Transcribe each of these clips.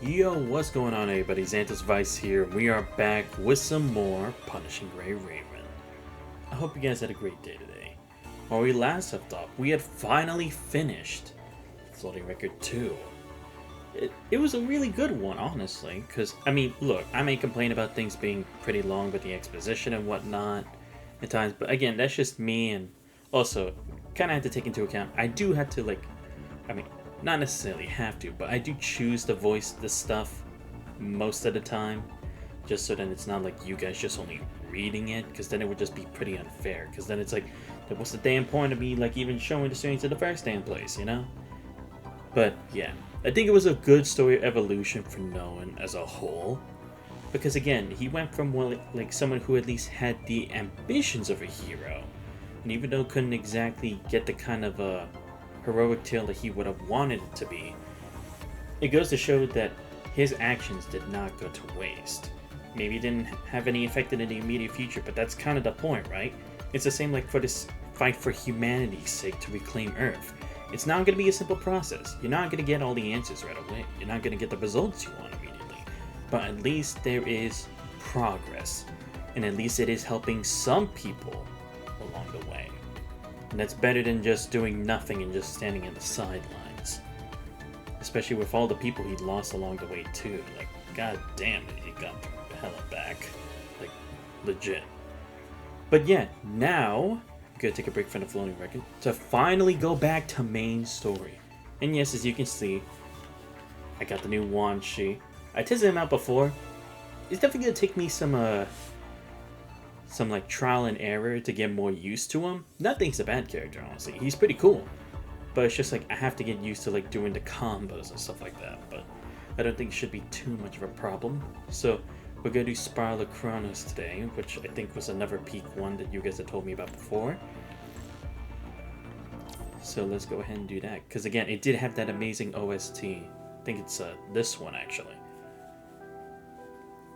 Yo, what's going on, everybody? Xanthus Vice here. We are back with some more Punishing Gray Raven. I hope you guys had a great day today. While we last left off, we had finally finished Floating Record 2. It was a really good one, honestly, because, I mean, look, I may complain about things being pretty long with the exposition and whatnot at times, but again, that's just me, and also, kind of have to take into account, I do have to, I mean, not necessarily have to, but I do choose to voice the stuff most of the time, just so that it's not like you guys just only reading it, because then it would just be pretty unfair, because then it's like, what's the damn point of me, like, even showing the series in the first damn place, you know? But, yeah, I think it was a good story evolution for Nolan as a whole, because again, he went from, well, like, someone who at least had the ambitions of a hero, and even though couldn't exactly get the kind of, heroic tale that he would have wanted it to be, it goes to show that his actions did not go to waste. Maybe it didn't have any effect in the immediate future, but that's kind of the point, right? It's the same like for this fight for humanity's sake to reclaim Earth. It's not going to be a simple process. You're not going to get all the answers right away. You're not going to get the results you want immediately. But at least there is progress. And at least it is helping some people along the way. And that's better than just doing nothing and just standing in the sidelines. Especially with all the people he lost along the way too. Like, god damn it, he got the hella back. Like, legit. But yeah, now, I'm gonna take a break from the floating record to finally go back to main story. And yes, as you can see, I got the new Wan Shi. I tested him out before. It's definitely gonna take me some like trial and error to get more used to him. Not that he's a bad character, honestly. He's pretty cool. But it's just like I have to get used to like doing the combos and stuff like that. But I don't think it should be too much of a problem. So we're gonna do Spiral of Chronos today, which I think was another peak one that you guys had told me about before. So let's go ahead and do that. Because again, it did have that amazing OST. I think it's this one actually.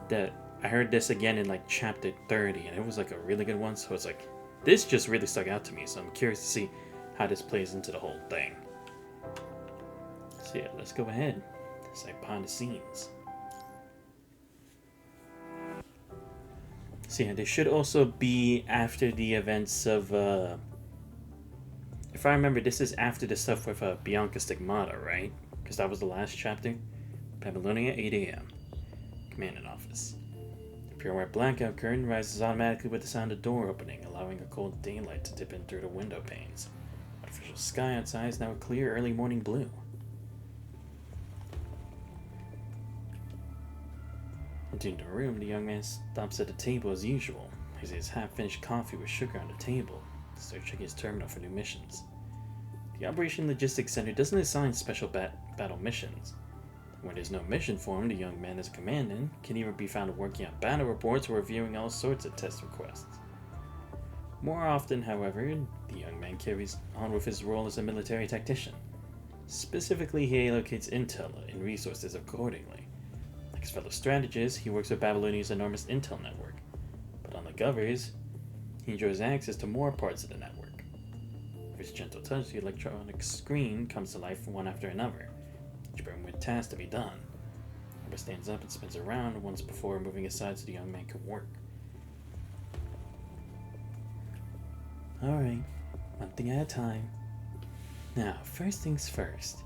That I heard this again in like chapter 30 and it was like a really good one, so it's like this just really stuck out to me, so I'm curious to see how this plays into the whole thing. So yeah, let's go ahead. It's like behind the scenes. So yeah, this should also be after the events of if I remember, this is after the stuff with Bianca Stigmata, right? Because that was the last chapter. Babylonia, 8 a.m. Commandant office. Pure white blackout curtain rises automatically with the sound of door opening, allowing a cold daylight to dip in through the window panes. Artificial sky outside is now a clear early morning blue. Entering the room, the young man stops at the table as usual. He sees half-finished coffee with sugar on the table, searching his terminal for new missions. The Operation Logistics Center doesn't assign special battle missions. When there's no mission for him, the young man as a commandant can either be found working on battle reports or reviewing all sorts of test requests. More often, however, the young man carries on with his role as a military tactician. Specifically, he allocates intel and resources accordingly. Like his fellow strategists, he works with Babylonia's enormous intel network. But unlike others, he enjoys access to more parts of the network. With his gentle touch, the electronic screen comes to life one after another, each bringing with tasks to be done. Robert stands up and spins around once before moving aside so the young man can work. Alright, one thing at a time. Now, first things first.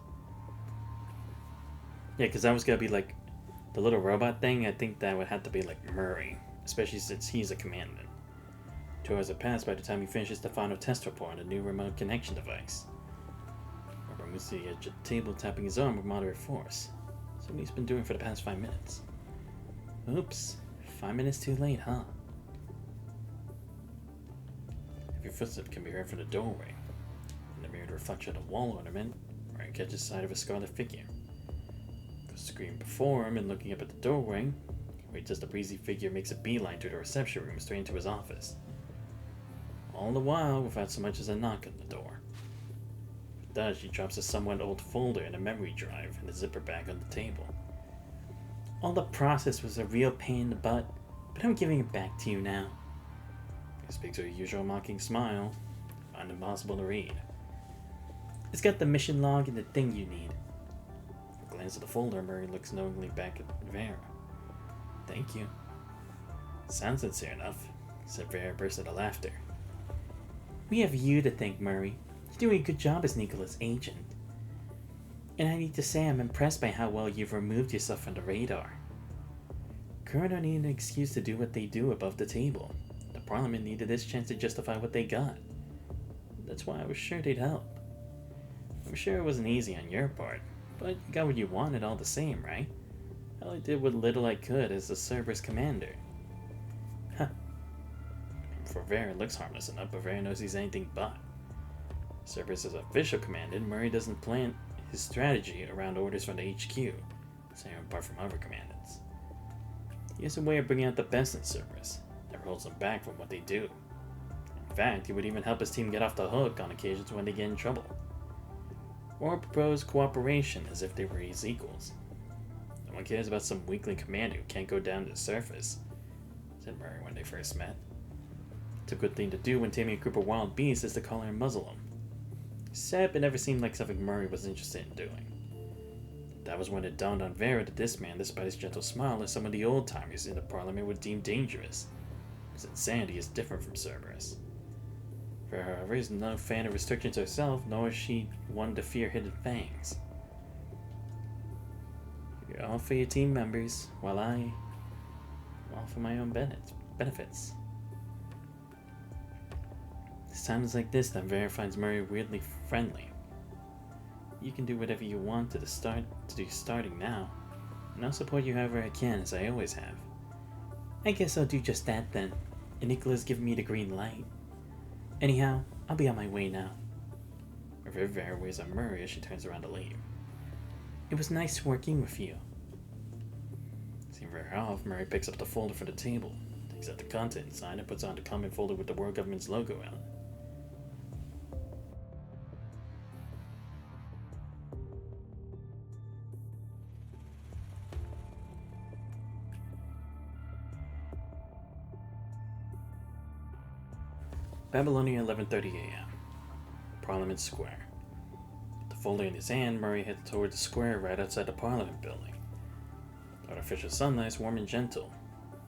Yeah, because that was going to be like the little robot thing. I think that would have to be like Murray, especially since he's a commandant. 2 hours have passed by the time he finishes the final test report on the new remote connection device. Robert moves to the edge of the table, tapping his arm with moderate force. Something he's been doing for the past 5 minutes. Oops, 5 minutes too late, huh? Every footstep can be heard from the doorway. In the mirrored reflection of the wall ornament, Ryan catches sight of a scarlet figure. Goes to screen before him and looking up at the doorway, he waits as the breezy figure makes a beeline through the reception room straight into his office. All the while without so much as a knock on the door. It does, she drops a somewhat old folder and a memory drive in the zipper bag on the table. All the process was a real pain in the butt, but I'm giving it back to you now. He speaks with her usual mocking smile, find impossible to read. It's got the mission log and the thing you need. glance at the folder, Murray looks knowingly back at Vera. Thank you. Sounds sincere enough, said Vera, burst into laughter. We have you to thank, Murray. You're doing a good job as Nicola's agent. And I need to say I'm impressed by how well you've removed yourself from the radar. Current don't need an excuse to do what they do above the table. The Parliament needed this chance to justify what they got. That's why I was sure they'd help. I'm sure it wasn't easy on your part, but you got what you wanted all the same, right? I only did what little I could as the Cerberus commander. Huh. For Vera, it looks harmless enough, but Vera knows he's anything but. Cerberus is official commander, Murray doesn't plan his strategy around orders from the HQ, so apart from other commandants. He has a way of bringing out the best in Cerberus, never holds them back from what they do. In fact, he would even help his team get off the hook on occasions when they get in trouble. Or propose cooperation as if they were his equals. No one cares about some weakling commander who can't go down to the surface, said Murray when they first met. It's a good thing to do when taming a group of wild beasts is to collar and muzzle them. Except it never seemed like something Murray was interested in doing. That was when it dawned on Vera that this man, despite his gentle smile, is some of the old-timers in the Parliament would deem dangerous. His insanity is different from Cerberus. Vera, however, is no fan of restrictions herself, nor is she one to fear hidden fangs. You're all for your team members, while I'm all for my own benefits. It's times like this that Vera finds Murray weirdly friendly. You can do whatever you want to do starting now, and I'll support you however I can, as I always have. I guess I'll do just that then, and Nicola's given me the green light. Anyhow, I'll be on my way now. Vera waves on Murray as she turns around to leave. It was nice working with you. Seeing Vera off, Murray picks up the folder from the table, takes out the content sign, and puts on the comment folder with the world government's logo on it. Babylonia, 11:30 a.m. Parliament Square. With the folder in his hand, Murray heads toward the square right outside the Parliament building. The artificial sunlight is warm and gentle.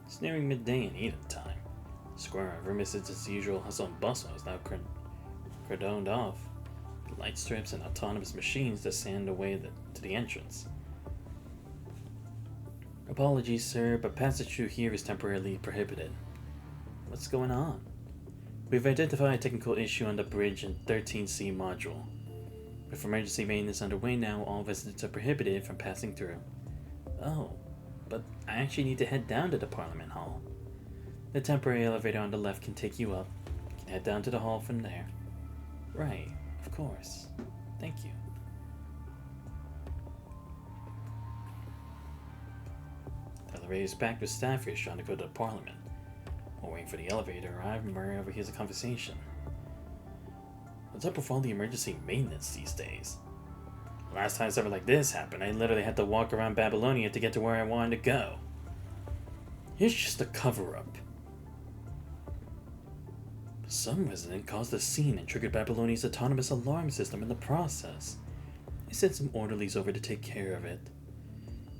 It's nearing midday and eat-in time. The square, however, misses its usual hustle and bustle, is now cordoned off. The light strips and autonomous machines that stand the way to the entrance. Apologies, sir, but passage through here is temporarily prohibited. What's going on? We've identified a technical issue on the bridge in 13C module. With emergency maintenance underway now, all visitors are prohibited from passing through. Oh, but I actually need to head down to the Parliament Hall. The temporary elevator on the left can take you up. You can head down to the hall from there. Right, of course. Thank you. The elevator is packed with staffers trying to go to the Parliament. While waiting for the elevator to arrive, Murray overhears a conversation. What's up with all the emergency maintenance these days? Last time something like this happened, I literally had to walk around Babylonia to get to where I wanted to go. It's just a cover-up. Some resident caused a scene and triggered Babylonia's autonomous alarm system in the process. I sent some orderlies over to take care of it.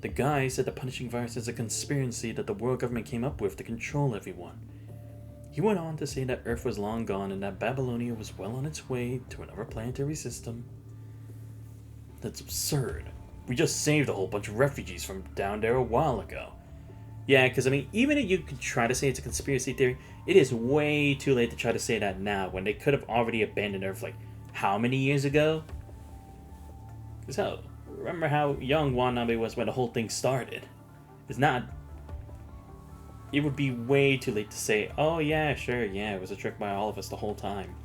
The guy said the punishing virus is a conspiracy that the world government came up with to control everyone. He went on to say that Earth was long gone and that Babylonia was well on its way to another planetary system. That's absurd. We just saved a whole bunch of refugees from down there a while ago. Yeah, because I mean, even if you could try to say it's a conspiracy theory, it is way too late to try to say that now when they could have already abandoned Earth like how many years ago? Because hell, remember how young Watanabe was when the whole thing started. It's not... It would be way too late to say, oh yeah, sure, yeah, it was a trick by all of us the whole time.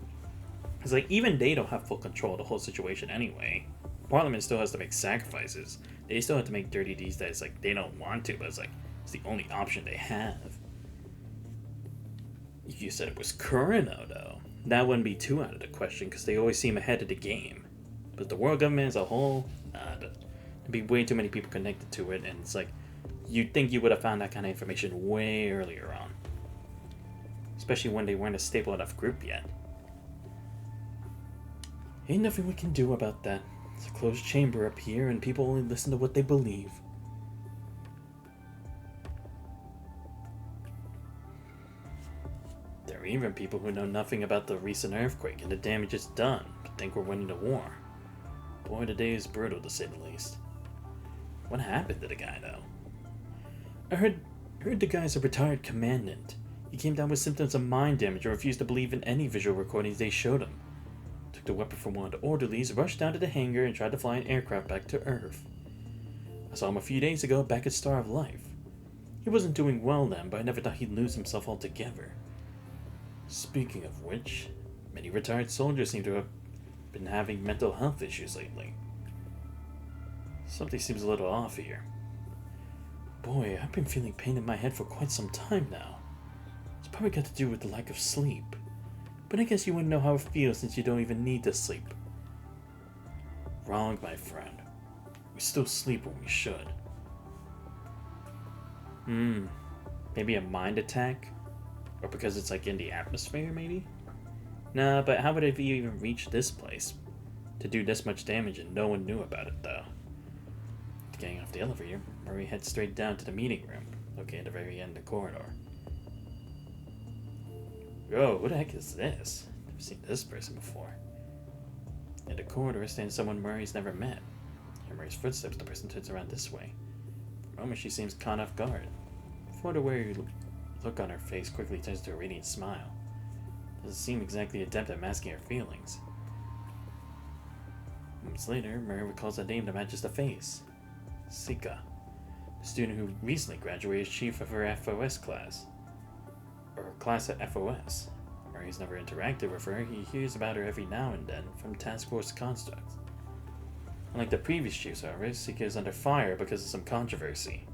It's like, even they don't have full control of the whole situation anyway. Parliament still has to make sacrifices. They still have to make dirty deeds that it's like, they don't want to, but it's like, it's the only option they have. If you said it was Kurino, though, that wouldn't be too out of the question, because they always seem ahead of the game. But the world government as a whole, there'd be way too many people connected to it, and it's like, you'd think you would have found that kind of information way earlier on. Especially when they weren't a stable enough group yet. Ain't nothing we can do about that, It's a closed chamber up here, and people only listen to what they believe. There are even people who know nothing about the recent earthquake and the damage it's done, but think we're winning the war. Boy, today is brutal to say the least. What happened to the guy, though? I heard the guy's a retired commandant. He came down with symptoms of mind damage and refused to believe in any visual recordings they showed him. Took the weapon from one of the orderlies, rushed down to the hangar, and tried to fly an aircraft back to Earth. I saw him a few days ago back at Star of Life. He wasn't doing well then, but I never thought he'd lose himself altogether. Speaking of which, many retired soldiers seem to have been having mental health issues lately. Something seems a little off here. Boy, I've been feeling pain in my head for quite some time now. It's probably got to do with the lack of sleep. But I guess you wouldn't know how it feels since you don't even need to sleep. Wrong, my friend. We still sleep when we should. Maybe a mind attack? Or because it's like in the atmosphere, maybe? Nah, but how would it even reach this place? To do this much damage and no one knew about it, though. Getting off the elevator, Murray heads straight down to the meeting room, located at the very end of the corridor. Whoa, who the heck is this? Never seen this person before. In the corridor stands someone Murray's never met. Hear Murray's footsteps, the person turns around this way. For a moment, she seems caught off guard. Before the weary look on her face quickly turns to a radiant smile. Doesn't seem exactly adept at masking her feelings. Moments later, Murray recalls a name that matches the face. Sika, the student who recently graduated as chief of her FOS class. Or class at FOS. Murray's never interacted with her, he hears about her every now and then from task force constructs. Unlike the previous chiefs, however, Sika is under fire because of some controversy.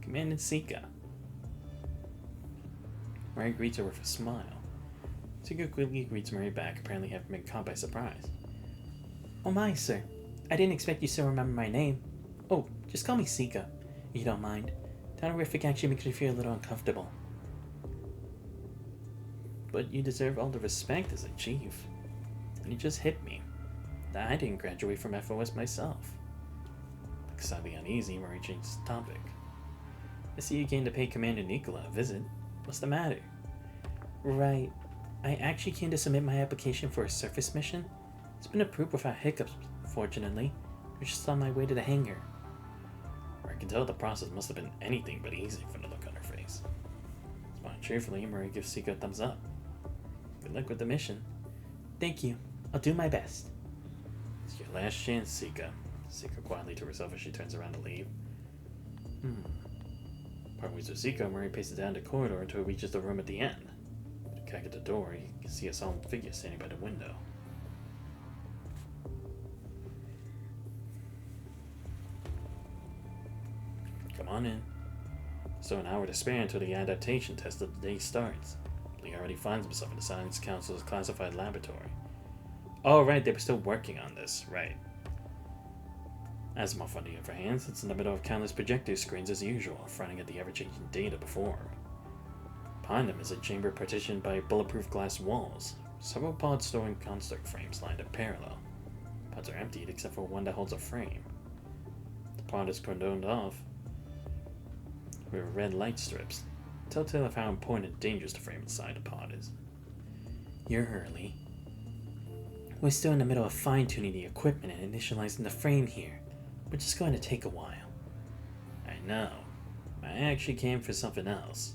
Commandant Sika. Murray greets her with a smile. Sika quickly greets Murray back, apparently having been caught by surprise. Oh my, sir. I didn't expect you to remember my name. Oh, just call me Sika, if you don't mind. That horrific actually makes me feel a little uncomfortable. But you deserve all the respect as a chief. And you just hit me. I didn't graduate from FOS myself. Slightly uneasy, Murray changes the topic. I see you came to pay Commander Nikola a visit. What's the matter? Right. I actually came to submit my application for a surface mission. It's been approved without hiccups, fortunately. I'm just on my way to the hangar. I can tell the process must have been anything but easy from the look on her face. Smiling cheerfully, Murray gives Sika a thumbs up. Good luck with the mission. Thank you. I'll do my best. It's your last chance, Sika. Sika quietly to herself as she turns around to leave. Part ways with Sika, Murray paces down the corridor until he reaches the room at the end. With a crack at the door, you can see a solemn figure standing by the window. Come on in. So an hour to spare until the adaptation test of the day starts. Lee already finds himself in the Science Council's classified laboratory. Oh, right, they were still working on this, right. Asimov, on the other hand, sits in the middle of countless projector screens as usual, fronting at the ever-changing data before him. Behind him is a chamber partitioned by bulletproof glass walls, several pods storing construct frames lined up parallel. Pods are emptied except for one that holds a frame. The pod is cordoned off with red light strips, telltale of how important and dangerous the frame inside the pod is. You're early. We're still in the middle of fine-tuning the equipment and initializing the frame here, which is going to take a while. I know. I actually came for something else.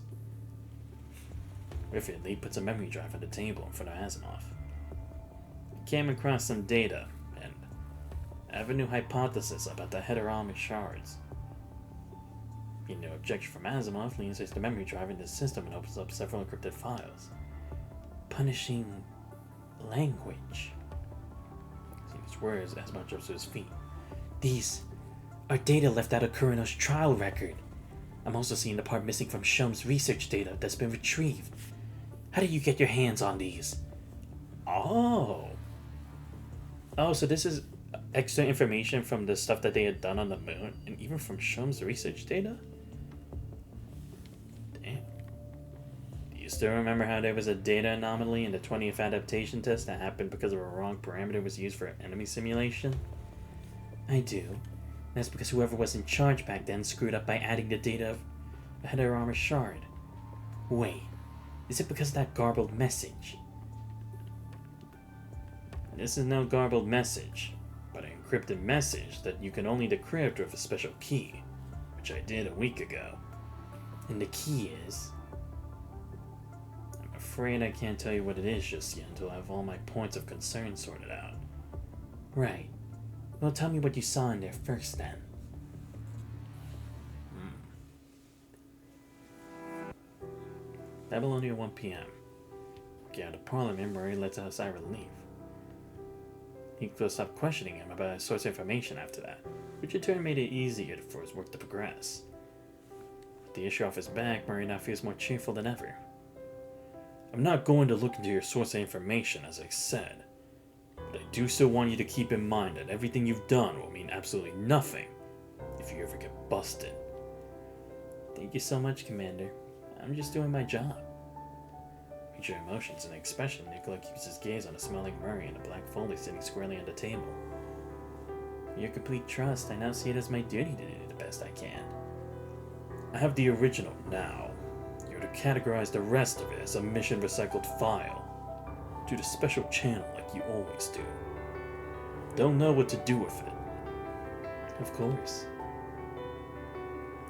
With it, Lee puts a memory drive on the table in front of Asimov. I came across some data, and I have a new hypothesis about the heteromic shards. Being no objection from Asimov, Lee inserts the memory drive into the system and opens up several encrypted files. Punishing language. Seeing his words, Asimov jumps to his feet. These are data left out of Kurino's trial record. I'm also seeing the part missing from Shum's research data that's been retrieved. How did you get your hands on these? Oh, so this is extra information from the stuff that they had done on the moon, and even from Shum's research data? Damn. Do you still remember how there was a data anomaly in the 20th adaptation test that happened because of a wrong parameter was used for enemy simulation? I do. That's because whoever was in charge back then screwed up by adding the data of a header armor shard. Wait, is it because of that garbled message? This is no garbled message, but an encrypted message that you can only decrypt with a special key, which I did a week ago. And the key is... I'm afraid I can't tell you what it is just yet until I have all my points of concern sorted out. Right. Well, tell me what you saw in there first, then. Babylonia, 1 p.m. Get out of Parliament, Murray lets out a sigh of relief. Nico stopped questioning him about his source information after that, which in turn made it easier for his work to progress. With the issue off his back, Murray now feels more cheerful than ever. I'm not going to look into your source of information, as I said, but I do still want you to keep in mind that everything you've done will mean absolutely nothing if you ever get busted. Thank you so much, Commander. I'm just doing my job. With your emotions and expression, Nicola keeps his gaze on a smiling Murray and a black Foley sitting squarely on the table. With your complete trust, I now see it as my duty to do the best I can. I have the original now. You're to categorize the rest of it as a mission recycled file. Do the special channel like you always do. They'll know what to do with it. Of course.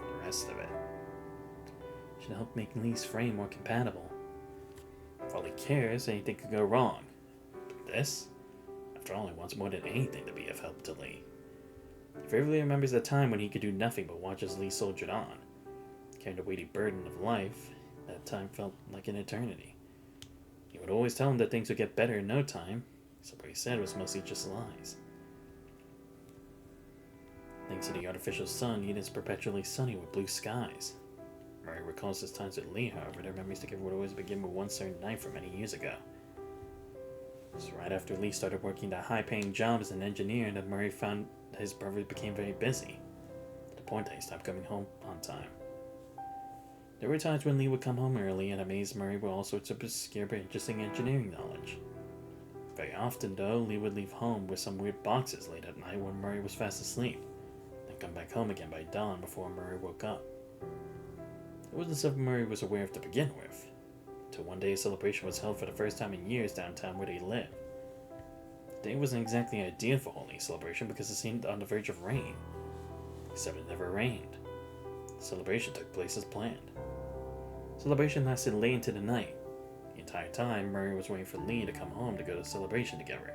The rest of it should help make Lee's frame more compatible. For all he cares, anything could go wrong. But this? After all, he wants more than anything to be of help to Lee. He vividly remembers the time when he could do nothing but watch as Lee soldiered on. Carrying the weighty burden of life, that time felt like an eternity. He would always tell him that things would get better in no time, so what he said was mostly just lies. Thanks to the artificial sun, Eden is perpetually sunny with blue skies. Murray recalls his times with Lee, however, their memories together would always begin with one certain night from many years ago. It was right after Lee started working that high-paying job as an engineer that Murray found that his brother became very busy, to the point that he stopped coming home on time. There were times when Lee would come home early and amaze Murray with all sorts of obscure but interesting engineering knowledge. Very often, though, Lee would leave home with some weird boxes late at night when Murray was fast asleep, then come back home again by dawn before Murray woke up. It wasn't something Murray was aware of to begin with, until one day a celebration was held for the first time in years downtown where they lived. The day wasn't exactly ideal for holding a celebration because it seemed on the verge of rain, except it never rained. The celebration took place as planned. The celebration lasted late into the night. The entire time, Murray was waiting for Lee to come home to go to the celebration together.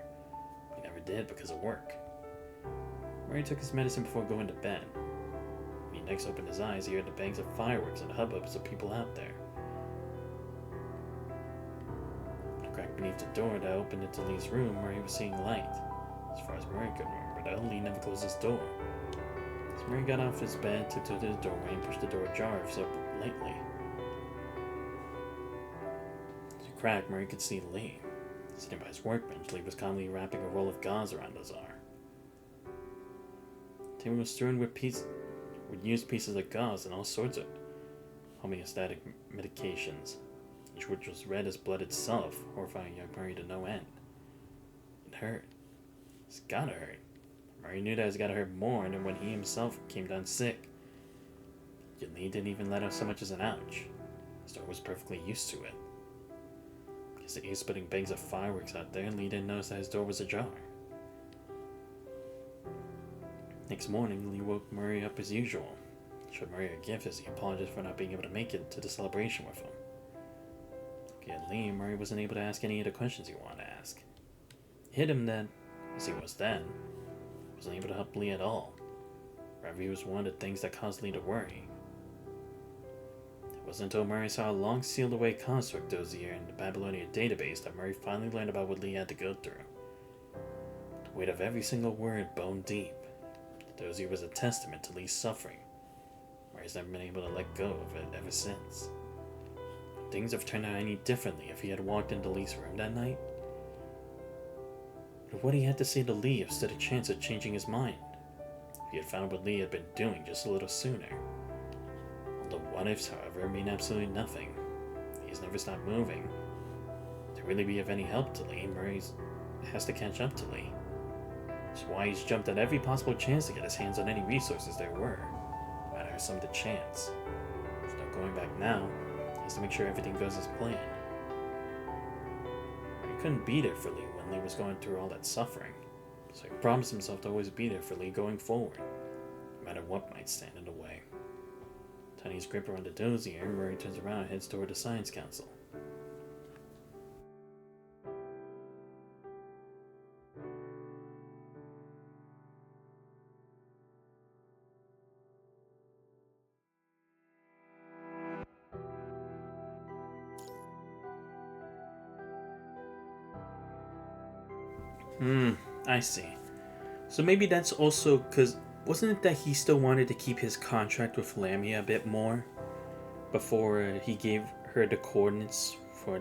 He never did because of work. Murray took his medicine before going to bed. When he next opened his eyes, he heard the bangs of fireworks and hubbubs of people out there. A crack beneath the door that opened into Lee's room, Murray was seeing light. As far as Murray could remember, though, Lee never closed his door. As Murray got off his bed, tiptoed to the doorway, and pushed the door ajar so lightly. Through the crack, Murray could see Lee. Sitting by his workbench, Lee was calmly wrapping a roll of gauze around his arm. The table was strewn with used pieces of gauze and all sorts of homeostatic medications, each which was red as blood itself, horrifying young Murray to no end. It hurt. It's gotta hurt. Murray knew that it's gotta hurt more than when he himself came down sick. Yet Lee didn't even let out so much as an ouch. His dog was perfectly used to it. Because the ear-splitting bangs of fireworks out there, Lee didn't notice that his door was ajar. Next morning, Lee woke Murray up as usual. He showed Murray a gift as he apologized for not being able to make it to the celebration with him. Looking at Lee, Murray wasn't able to ask any of the questions he wanted to ask. It hit him that, as he was then, he wasn't able to help Lee at all. Rather, he was one of the things that caused Lee to worry. It wasn't until Murray saw a long sealed-away construct dossier in the Babylonia database that Murray finally learned about what Lee had to go through. The weight of every single word bone deep. The dossier was a testament to Lee's suffering. Murray's never been able to let go of it ever since. Would things have turned out any differently if he had walked into Lee's room that night? But what he had to say to Lee stood a chance of changing his mind. If he had found what Lee had been doing just a little sooner. All the what-ifs, however, mean absolutely nothing. He's never stopped moving. To really be of any help to Lee, Murray has to catch up to Lee. Which is why he's jumped at every possible chance to get his hands on any resources there were, no matter some of the chance. There's no going back now. He has to make sure everything goes as planned. He couldn't be there for Lee when Lee was going through all that suffering, so he promised himself to always be there for Lee going forward, no matter what might stand in the way. Tightening his grip around the dozier, Murray turns around and heads toward the Science Council. I see. So maybe that's also because wasn't it that he still wanted to keep his contract with Lamia a bit more before he gave her the coordinates for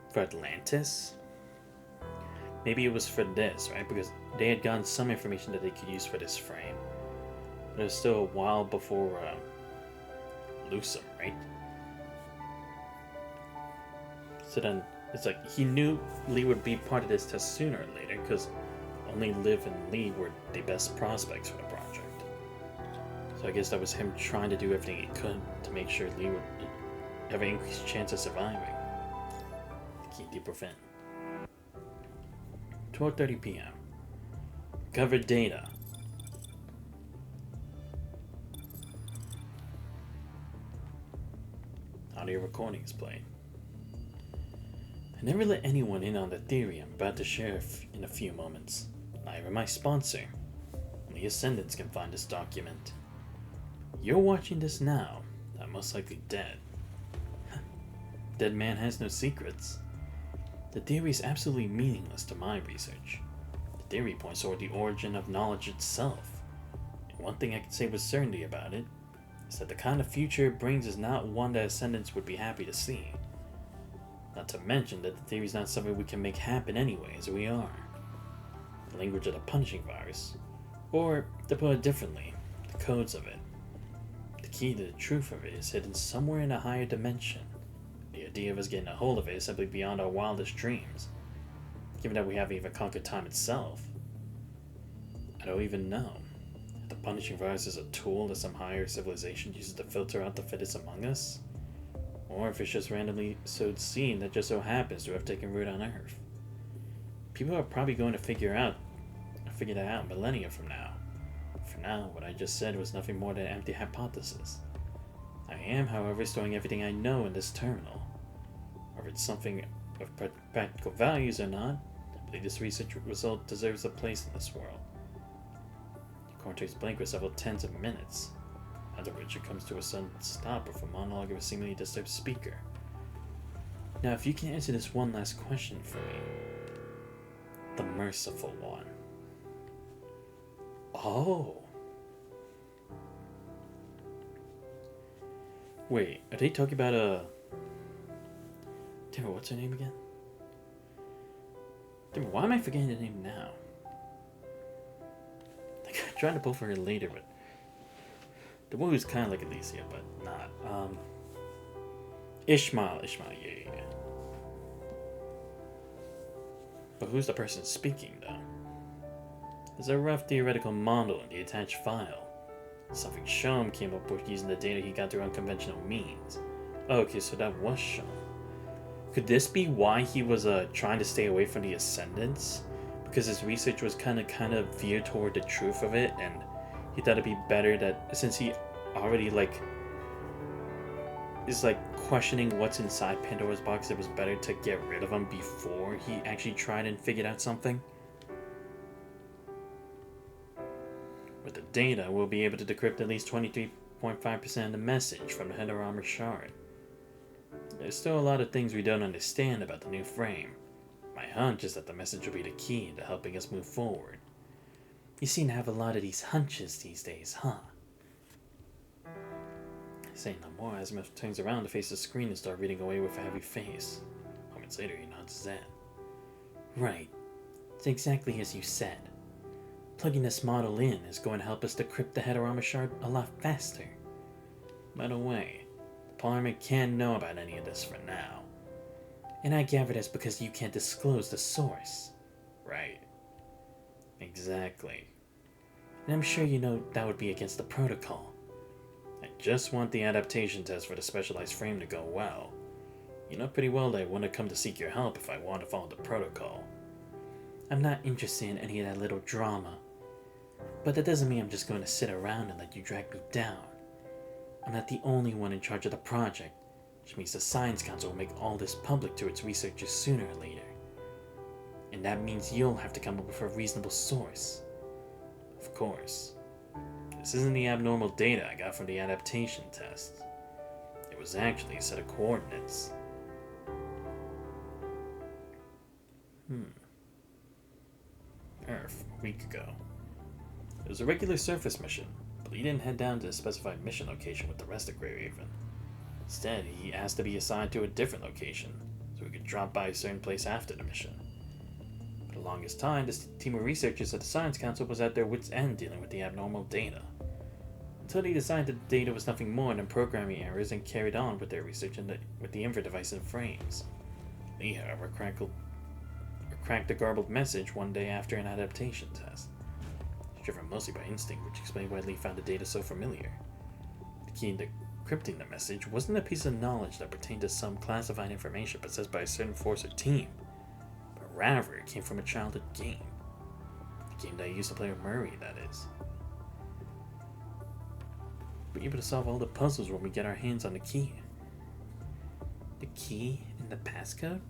for Atlantis? Maybe it was for this, right? Because they had gotten some information that they could use for this frame, but it was still a while before Lusum, right? So then it's like he knew Lee would be part of this test sooner or later, because only Liv and Lee were the best prospects for the project. So I guess that was him trying to do everything he could to make sure Lee would have an increased chance of surviving. Key deeper fin. 12:30 p.m. Covered data. Audio recordings played. I never let anyone in on the theory I'm about to share in a few moments. Not even my sponsor. Only Ascendants can find this document. You're watching this now. I'm most likely dead. Dead man has no secrets. The theory is absolutely meaningless to my research. The theory points toward the origin of knowledge itself. And one thing I can say with certainty about it is that the kind of future it brings is not one that Ascendants would be happy to see. Not to mention that the theory is not something we can make happen anyway, as we are. The language of the punishing virus, or to put it differently, the codes of it. The key to the truth of it is hidden somewhere in a higher dimension. The idea of us getting a hold of it is simply beyond our wildest dreams, given that we haven't even conquered time itself. I don't even know if the punishing virus is a tool that some higher civilization uses to filter out the fittest among us, or if it's just randomly sowed seed that just so happens to have taken root on Earth. People are probably going to figure that out millennia from now. For now, what I just said was nothing more than an empty hypothesis. I am, however, storing everything I know in this terminal. Whether it's something of practical values or not, I believe this research result deserves a place in this world. The cortex blank for several tens of minutes, after which it comes to a sudden stop with a monologue of a seemingly disturbed speaker. Now, if you can answer this one last question for me. The merciful one. Oh. Wait, are they talking about Damn it, what's her name again? Damn it, why am I forgetting the name now? I'm trying to pull for her later, but the one who's kind of like Alicia, but not. Ishmael, yeah. But who's the person speaking, though? There's a rough theoretical model in the attached file. Something Shum came up with using the data he got through unconventional means. Oh, okay, so that was Shum. Could this be why he was trying to stay away from the Ascendants? Because his research was kind of veered toward the truth of it, and he thought it'd be better that, since he already is questioning what's inside Pandora's box, it was better to get rid of him before he actually tried and figured out something. With the data, we'll be able to decrypt at least 23.5% of the message from the header armor shard. There's still a lot of things we don't understand about the new frame. My hunch is that the message will be the key to helping us move forward. You seem to have a lot of these hunches these days, huh? Saying no more, Azimuth turns around to face the screen and start reading away with a heavy face. Moments later, he nods his head. Right. It's exactly as you said. Plugging this model in is going to help us decrypt the header armor shard a lot faster. By the way, the Parliament can't know about any of this for now. And I gather that's because you can't disclose the source. Right. Exactly. And I'm sure you know that would be against the protocol. I just want the adaptation test for the specialized frame to go well. You know pretty well that I wouldn't come to seek your help if I want to follow the protocol. I'm not interested in any of that little drama. But that doesn't mean I'm just going to sit around and let you drag me down. I'm not the only one in charge of the project, which means the Science Council will make all this public to its researchers sooner or later. And that means you'll have to come up with a reasonable source. Of course. This isn't the abnormal data I got from the adaptation test. It was actually a set of coordinates. Earth, a week ago. It was a regular surface mission, but he didn't head down to a specified mission location with the rest of Grey Raven. Instead, he asked to be assigned to a different location, so he could drop by a certain place after the mission. For the longest time, this team of researchers at the Science Council was at their wits' end dealing with the abnormal data, until they decided that the data was nothing more than programming errors and carried on with their research with the infra device and frames. Lee, however, cracked a garbled message one day after an adaptation test. Driven mostly by instinct, which explained why Lee found the data so familiar. The key to encrypting the message wasn't a piece of knowledge that pertained to some classified information possessed by a certain force or team, but rather it came from a childhood game. The game that I used to play with Murray, that is. We'll be able to solve all the puzzles when we get our hands on the key. The key and the passcode?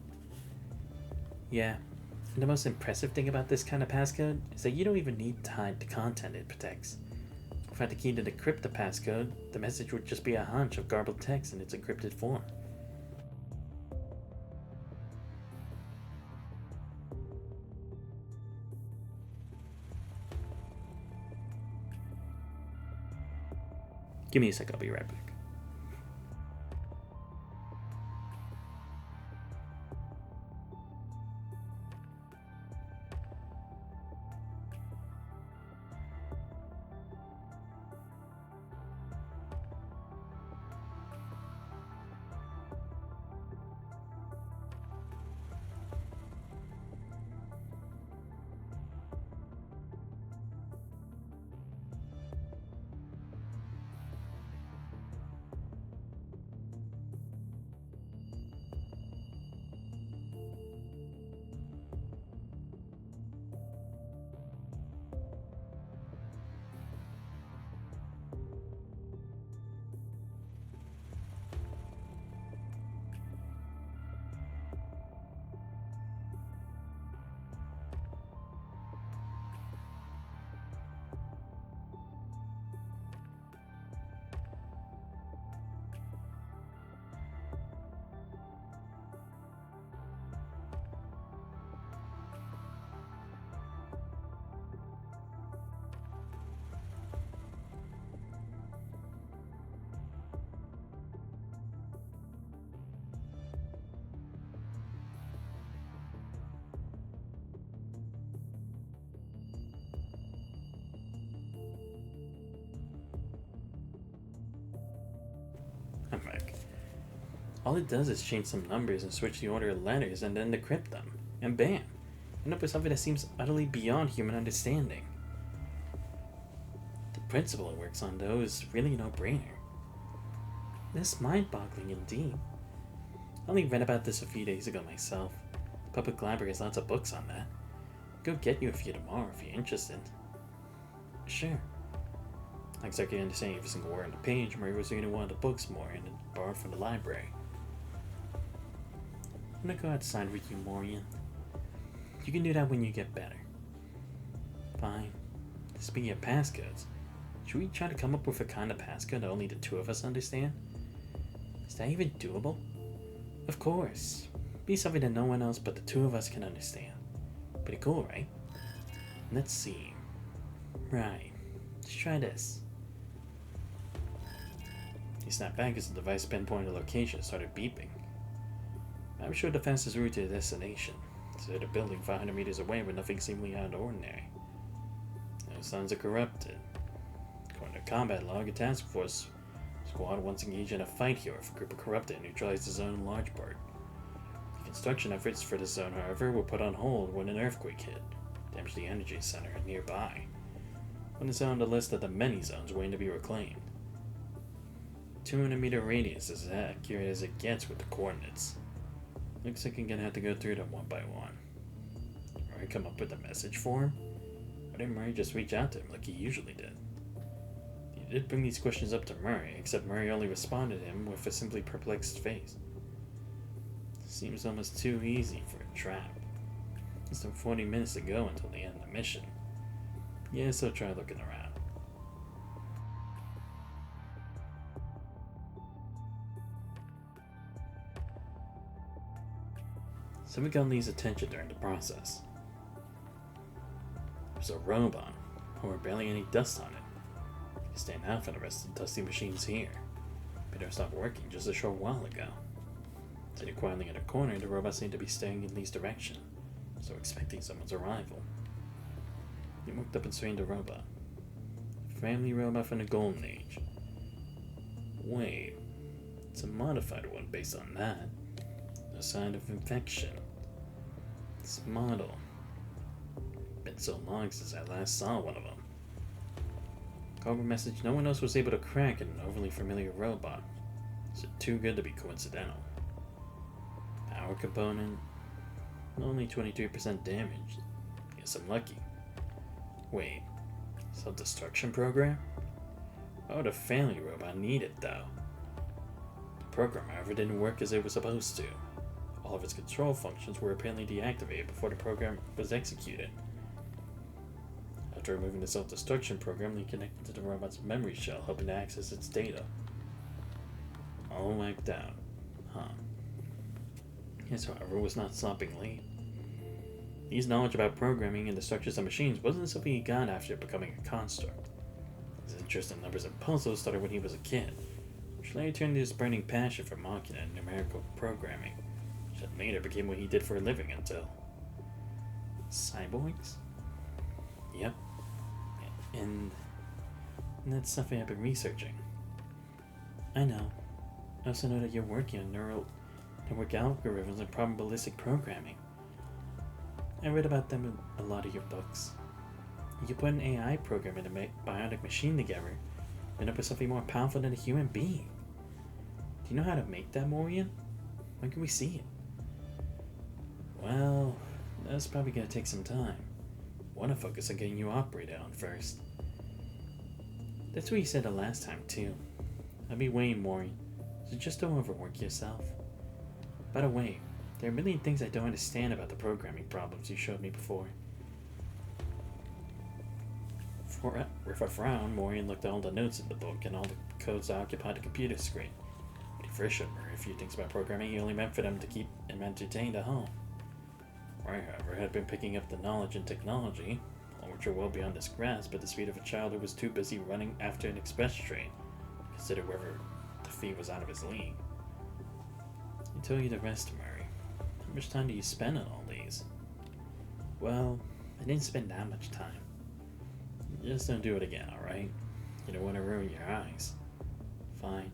Yeah. And the most impressive thing about this kind of passcode is that you don't even need to hide the content it protects. Without the key to decrypt the passcode, the message would just be a hunch of garbled text in its encrypted form. Give me a sec, I'll be right back. I'm back. All it does is change some numbers and switch the order of letters and then decrypt them. And bam! End up with something that seems utterly beyond human understanding. The principle it works on, though, is really no brainer. This mind-boggling indeed. I only read about this a few days ago myself. The public library has lots of books on that. Go get you a few tomorrow if you're interested. Sure. Not exactly understanding every single word on the page, Murray was reading one of the books more and borrowed from the library. I'm gonna go outside with you, Morian. You can do that when you get better. Fine. Speaking of passcodes, should we try to come up with a kind of passcode that only the two of us understand? Is that even doable? Of course. Be something that no one else but the two of us can understand. Pretty cool, right? Let's see. Right. Let's try this. He snapped back as the device pinpointed the location started beeping. I'm sure the fastest route to the destination. It's at a building 500 meters away with nothing seemingly out of the ordinary. No signs are corrupted. According to combat log, a task force squad once engaged in a fight here with a group of corrupted and neutralized the zone in large part. The construction efforts for the zone, however, were put on hold when an earthquake hit. damage the energy center nearby, when it's on the list of the many zones waiting to be reclaimed. 200-meter radius is as accurate as it gets with the coordinates. Looks like I'm gonna have to go through them one by one. Did Murray come up with a message for him? Or did Murray just reach out to him like he usually did? He did bring these questions up to Murray, except Murray only responded to him with a simply perplexed face. Seems almost too easy for a trap. Less than 40 minutes to go until the end of the mission. Yes, I'll try looking around. Something got Lee's attention during the process. It was a robot, or barely any dust on it. It stand out from the rest of the dusty machines here. But it stopped working just a short while ago. Sitting quietly in a corner, the robot seemed to be staring in Lee's direction, so expecting someone's arrival. He looked up and strained the robot. A family robot from the Golden Age. Wait, it's a modified one based on that. No sign of infection. This model. Been so long since I last saw one of them. Cobra message no one else was able to crack in an overly familiar robot. Is it too good to be coincidental? Power component? Only 23% damage. Guess I'm lucky. Wait, self-destruction program? Why would a family robot need it though? The program, however, didn't work as it was supposed to. All of its control functions were apparently deactivated before the program was executed. After removing the self-destruction program, they connected to the robot's memory shell, hoping to access its data. All wiped out. Huh. His, however, was not stopping Lee. Lee's knowledge about programming and the structures of machines wasn't something he got after becoming a construct. His interest in numbers and puzzles started when he was a kid, which later turned into his burning passion for machina and numerical programming, which then later became what he did for a living until... Cyborgs? Yep. And that's something I've been researching. I know. I also know that you're working on network algorithms and probabilistic programming. I read about them in a lot of your books. You can put an AI program and a bionic machine together, and end up with something more powerful than a human being. Do you know how to make that, Morian? When can we see it? Well, that's probably going to take some time. I want to focus on getting you operated on first. That's what you said the last time, too. I'll be waiting, Morian, so just don't overwork yourself. By the way, there are a million things I don't understand about the programming problems you showed me before. With a frown, Morian looked at all the notes in the book and all the codes that occupied the computer screen. When he first showed Murray a few things about programming, he only meant for them to keep him entertained at home. Murray, however, had been picking up the knowledge and technology, all which are well beyond his grasp, at the speed of a child who was too busy running after an express train, to consider whether the fee was out of his league. I told you the rest, Murray. How much time do you spend on all these? Well, I didn't spend that much time. Just don't do it again, alright? You don't want to ruin your eyes. Fine.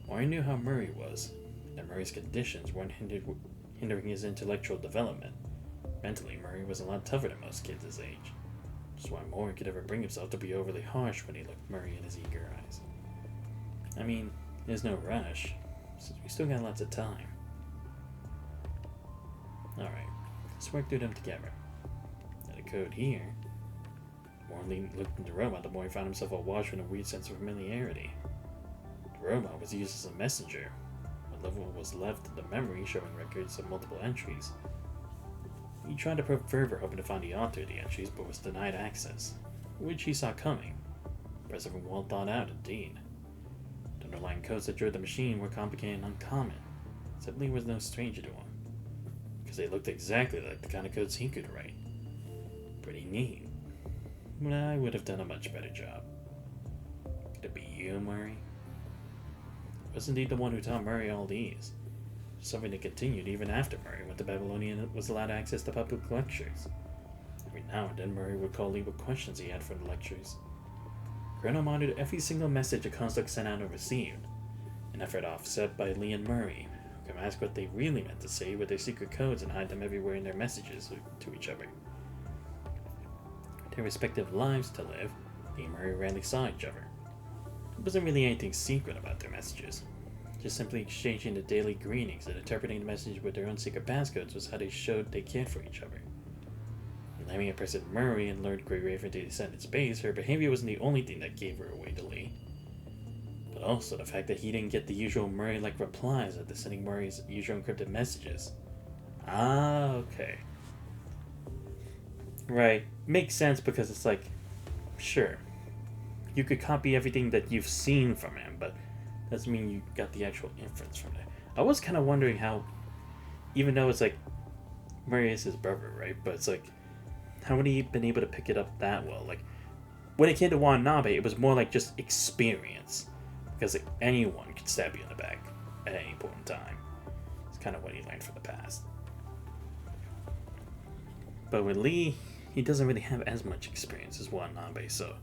Maury knew how Murray was, that Murray's conditions weren't hindering his intellectual development. Mentally, Murray was a lot tougher than most kids his age. Just why Maury could ever bring himself to be overly harsh when he looked Murray in his eager eyes. I mean, there's no rush, since we still got lots of time. Alright, let's work through them together. Got a code here. The more Lee looked into the robot, the more he found himself awash with a weird sense of familiarity. The robot was used as a messenger. A level was left in the memory showing records of multiple entries. He tried to probe further, hoping to find the author of the entries, but was denied access, which he saw coming. Impressive and well thought out indeed. The underlying codes that drove the machine were complicated and uncommon, except Lee was no stranger to them, because they looked exactly like the kind of codes he could write. Pretty neat. But I would have done a much better job. Could it be you, Murray? I was indeed the one who taught Murray all these. Something that continued even after Murray went to Babylonian and was allowed access to public lectures. Every now and then Murray would call Lee with questions he had for the lectures. Colonel monitored every single message a construct sent out and received, an effort offset by Lee and Murray, who can ask what they really meant to say with their secret codes and hide them everywhere in their messages to each other. Their respective lives to live, Lee and Murray rarely saw each other. There wasn't really anything secret about their messages. Just simply exchanging the daily greetings and interpreting the message with their own secret passcodes was how they showed they cared for each other. And having impressed Murray and lured Grey Raven to descend its base, her behavior wasn't the only thing that gave her away to Lee. But also the fact that he didn't get the usual Murray-like replies after sending Murray's usual encrypted messages. Ah, okay. Right. Makes sense because it's like, sure, you could copy everything that you've seen from him, but doesn't mean you got the actual inference from it. I was kind of wondering how, even though it's like, Murray is his brother, right? But it's like, how would he have been able to pick it up that well? Like, when it came to Watanabe, it was more like just experience. Because like, anyone could stab you in the back at any point in time. It's kind of what he learned from the past. But with Lee, he doesn't really have as much experience as Watanabe, so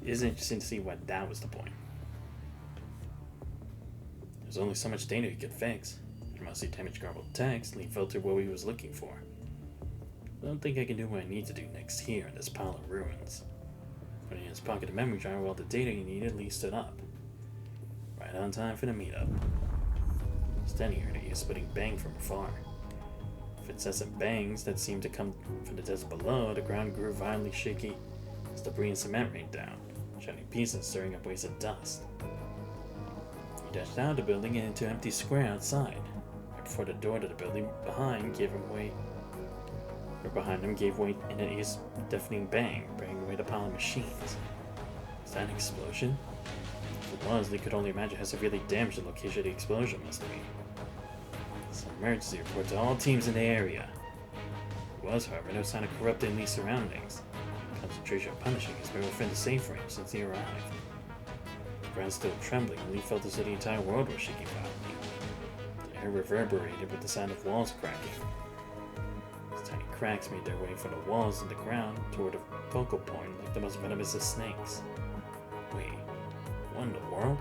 it is interesting to see why that was the point. There's only so much data he could fix. And mostly damaged garbled text, Lee filtered what he was looking for. I don't think I can do what I need to do next here in this pile of ruins. Putting in his pocket a memory drive with all the data he needed, Lee stood up. Right on time for the meetup. Standing here, he was spitting bang from afar. With incessant bangs that seemed to come from the desert below, the ground grew violently shaky as debris and cement rained down, shining pieces stirring up waves of dust. He dashed out of the building and into an empty square outside. Right before the door to the building behind gave way in an ear-deafening bang, bringing away the pile of machines. Was that an explosion? If it was, Lee could only imagine how severely damaged the location of the explosion must be. Some emergency report to all teams in the area. There was, however, no sign of corrupted Lee's surroundings. Concentration of punishing has been within the safe range since he arrived. The ground still trembling, Lee felt as though the entire world was shaking violently. The air reverberated with the sound of walls cracking. Tiny cracks made their way from the walls and the ground toward a focal point like the most venomous of snakes. Wait, what in the world?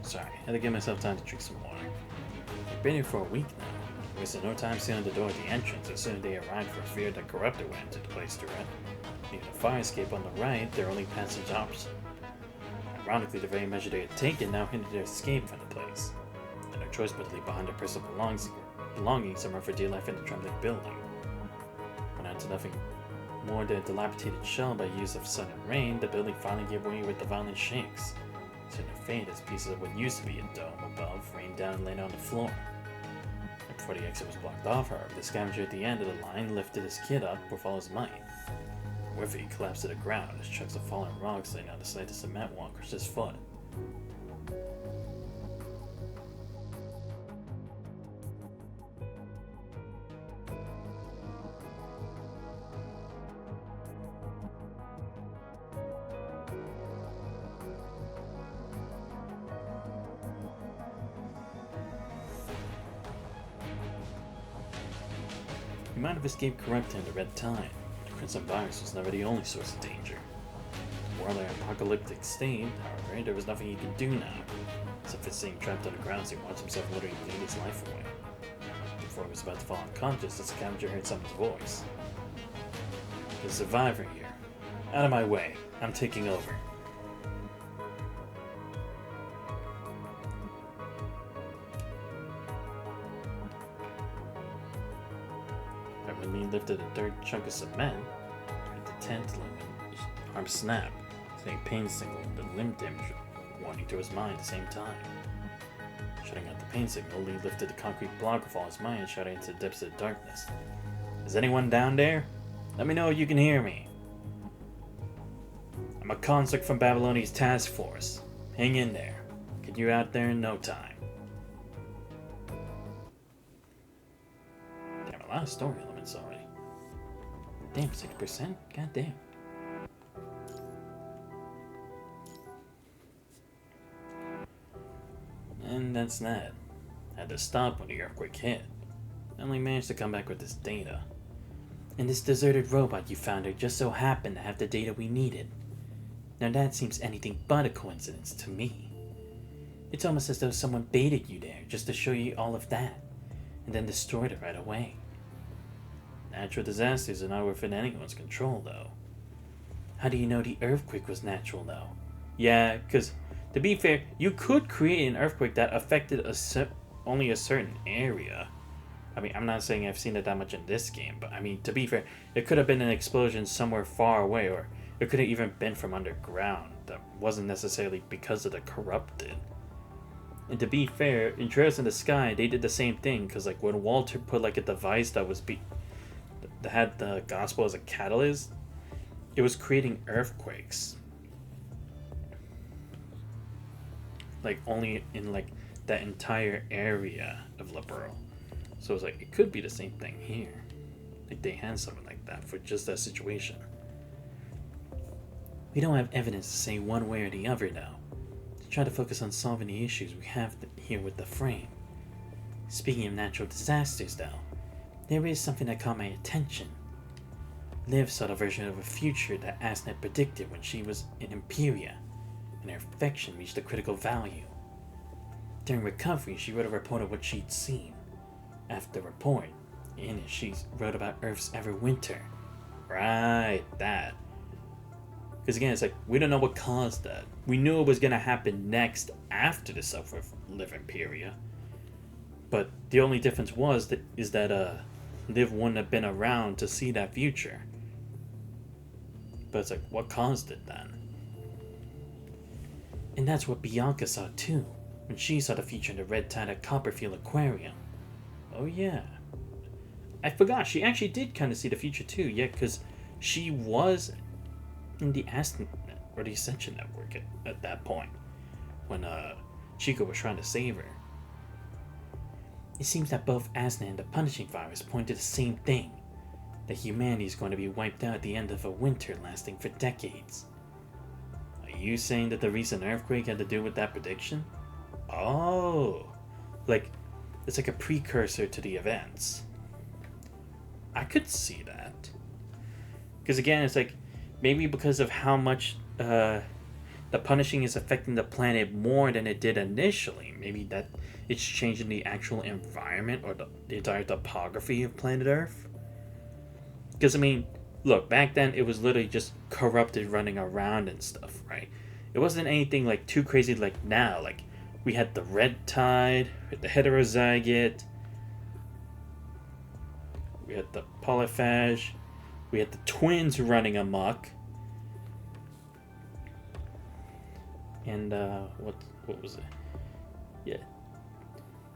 Sorry, I had to give myself time to drink some water. I've been here for a week now. I wasted no time sealing the door at the entrance as soon as they arrived for fear that corrupted went into the place to rent. Even a fire escape on the right, their only passage option. Ironically, the very measure they had taken now hindered their escape from the place. And no choice but to leave behind their personal belongings and run for dear life in the trembling building. When out to nothing more than a dilapidated shell by use of sun and rain, the building finally gave way with the violent shakes. Turning to fade as pieces of what used to be a dome above rained down and landed on the floor. And before the exit was blocked off, however, the scavenger at the end of the line lifted his kid up with all his might. With it, he collapsed to the ground as chunks of fallen rocks laying on the side of cement wall crushed his foot. He might have escaped corrupting the Red Tide. The Crimson Virus was never the only source of danger. In the world in an apocalyptic state, however, there was nothing he could do now, except for staying trapped on the ground as he watched himself literally bleed his life away. Before he was about to fall unconscious, the scavenger heard someone's voice. "There's a survivor here. Out of my way. I'm taking over." When Lee lifted a third chunk of cement, heard the tent limb and arm snap, saying pain signal and the limb damage warning to his mind at the same time. Shutting out the pain signal, Lee lifted the concrete block of all his mind and shouted into the depths of darkness. Is anyone down there? Let me know if you can hear me. I'm a conscript from Babylonia's task force. Hang in there. Get you out there in no time. Damn, a lot of story elements already. Damn, 6%? God damn. And that's that. Had to stop when the earthquake hit. Only managed to come back with this data. And this deserted robot you found here just so happened to have the data we needed. Now that seems anything but a coincidence to me. It's almost as though someone baited you there just to show you all of that, and then destroyed it right away. Natural disasters are not within anyone's control, though. How do you know the earthquake was natural, though? Yeah, because, to be fair, you could create an earthquake that affected only a certain area. I mean, I'm not saying I've seen it that much in this game, but I mean, to be fair, it could have been an explosion somewhere far away, or it could have even been from underground. That wasn't necessarily because of the corrupted. And to be fair, in Trails in the Sky, they did the same thing, because like when Walter put like a device that had the gospel as a catalyst, it was creating earthquakes. Like only in like that entire area of Liberal. So it's like, it could be the same thing here. Like they had something like that for just that situation. We don't have evidence to say one way or the other now. To try to focus on solving the issues we have here with the frame. Speaking of natural disasters though, there is something that caught my attention. Liv saw the version of a future that Asnet predicted when she was in Imperia, and her affection reached a critical value. During recovery, she wrote a report of what she'd seen. After the report, in it she wrote about Earth's Everwinter. Right, that. Because again, it's like, we don't know what caused that. We knew it was going to happen next after the Liv Imperia. But the only difference is that Liv wouldn't have been around to see that future. But it's like, what caused it then? And that's what Bianca saw too, when she saw the future in the red tide at Copperfield Aquarium. Oh yeah. I forgot, she actually did kind of see the future too, yeah, because she was in the the Ascension Network at that point, when Chico was trying to save her. It seems that both Asna and the Punishing Virus point to the same thing, that humanity is going to be wiped out at the end of a winter lasting for decades. Are you saying that the recent earthquake had to do with that prediction? Oh, like, it's like a precursor to the events. I could see that. Because again, it's like, maybe because of how much the punishing is affecting the planet more than it did initially. Maybe that it's changing the actual environment or the entire topography of planet Earth. Because, I mean, look, back then it was literally just corrupted running around and stuff, right? It wasn't anything like too crazy like now. Like, we had the red tide, we had the heterozygote, we had the polyphage, we had the twins running amok. And what was it? Yeah.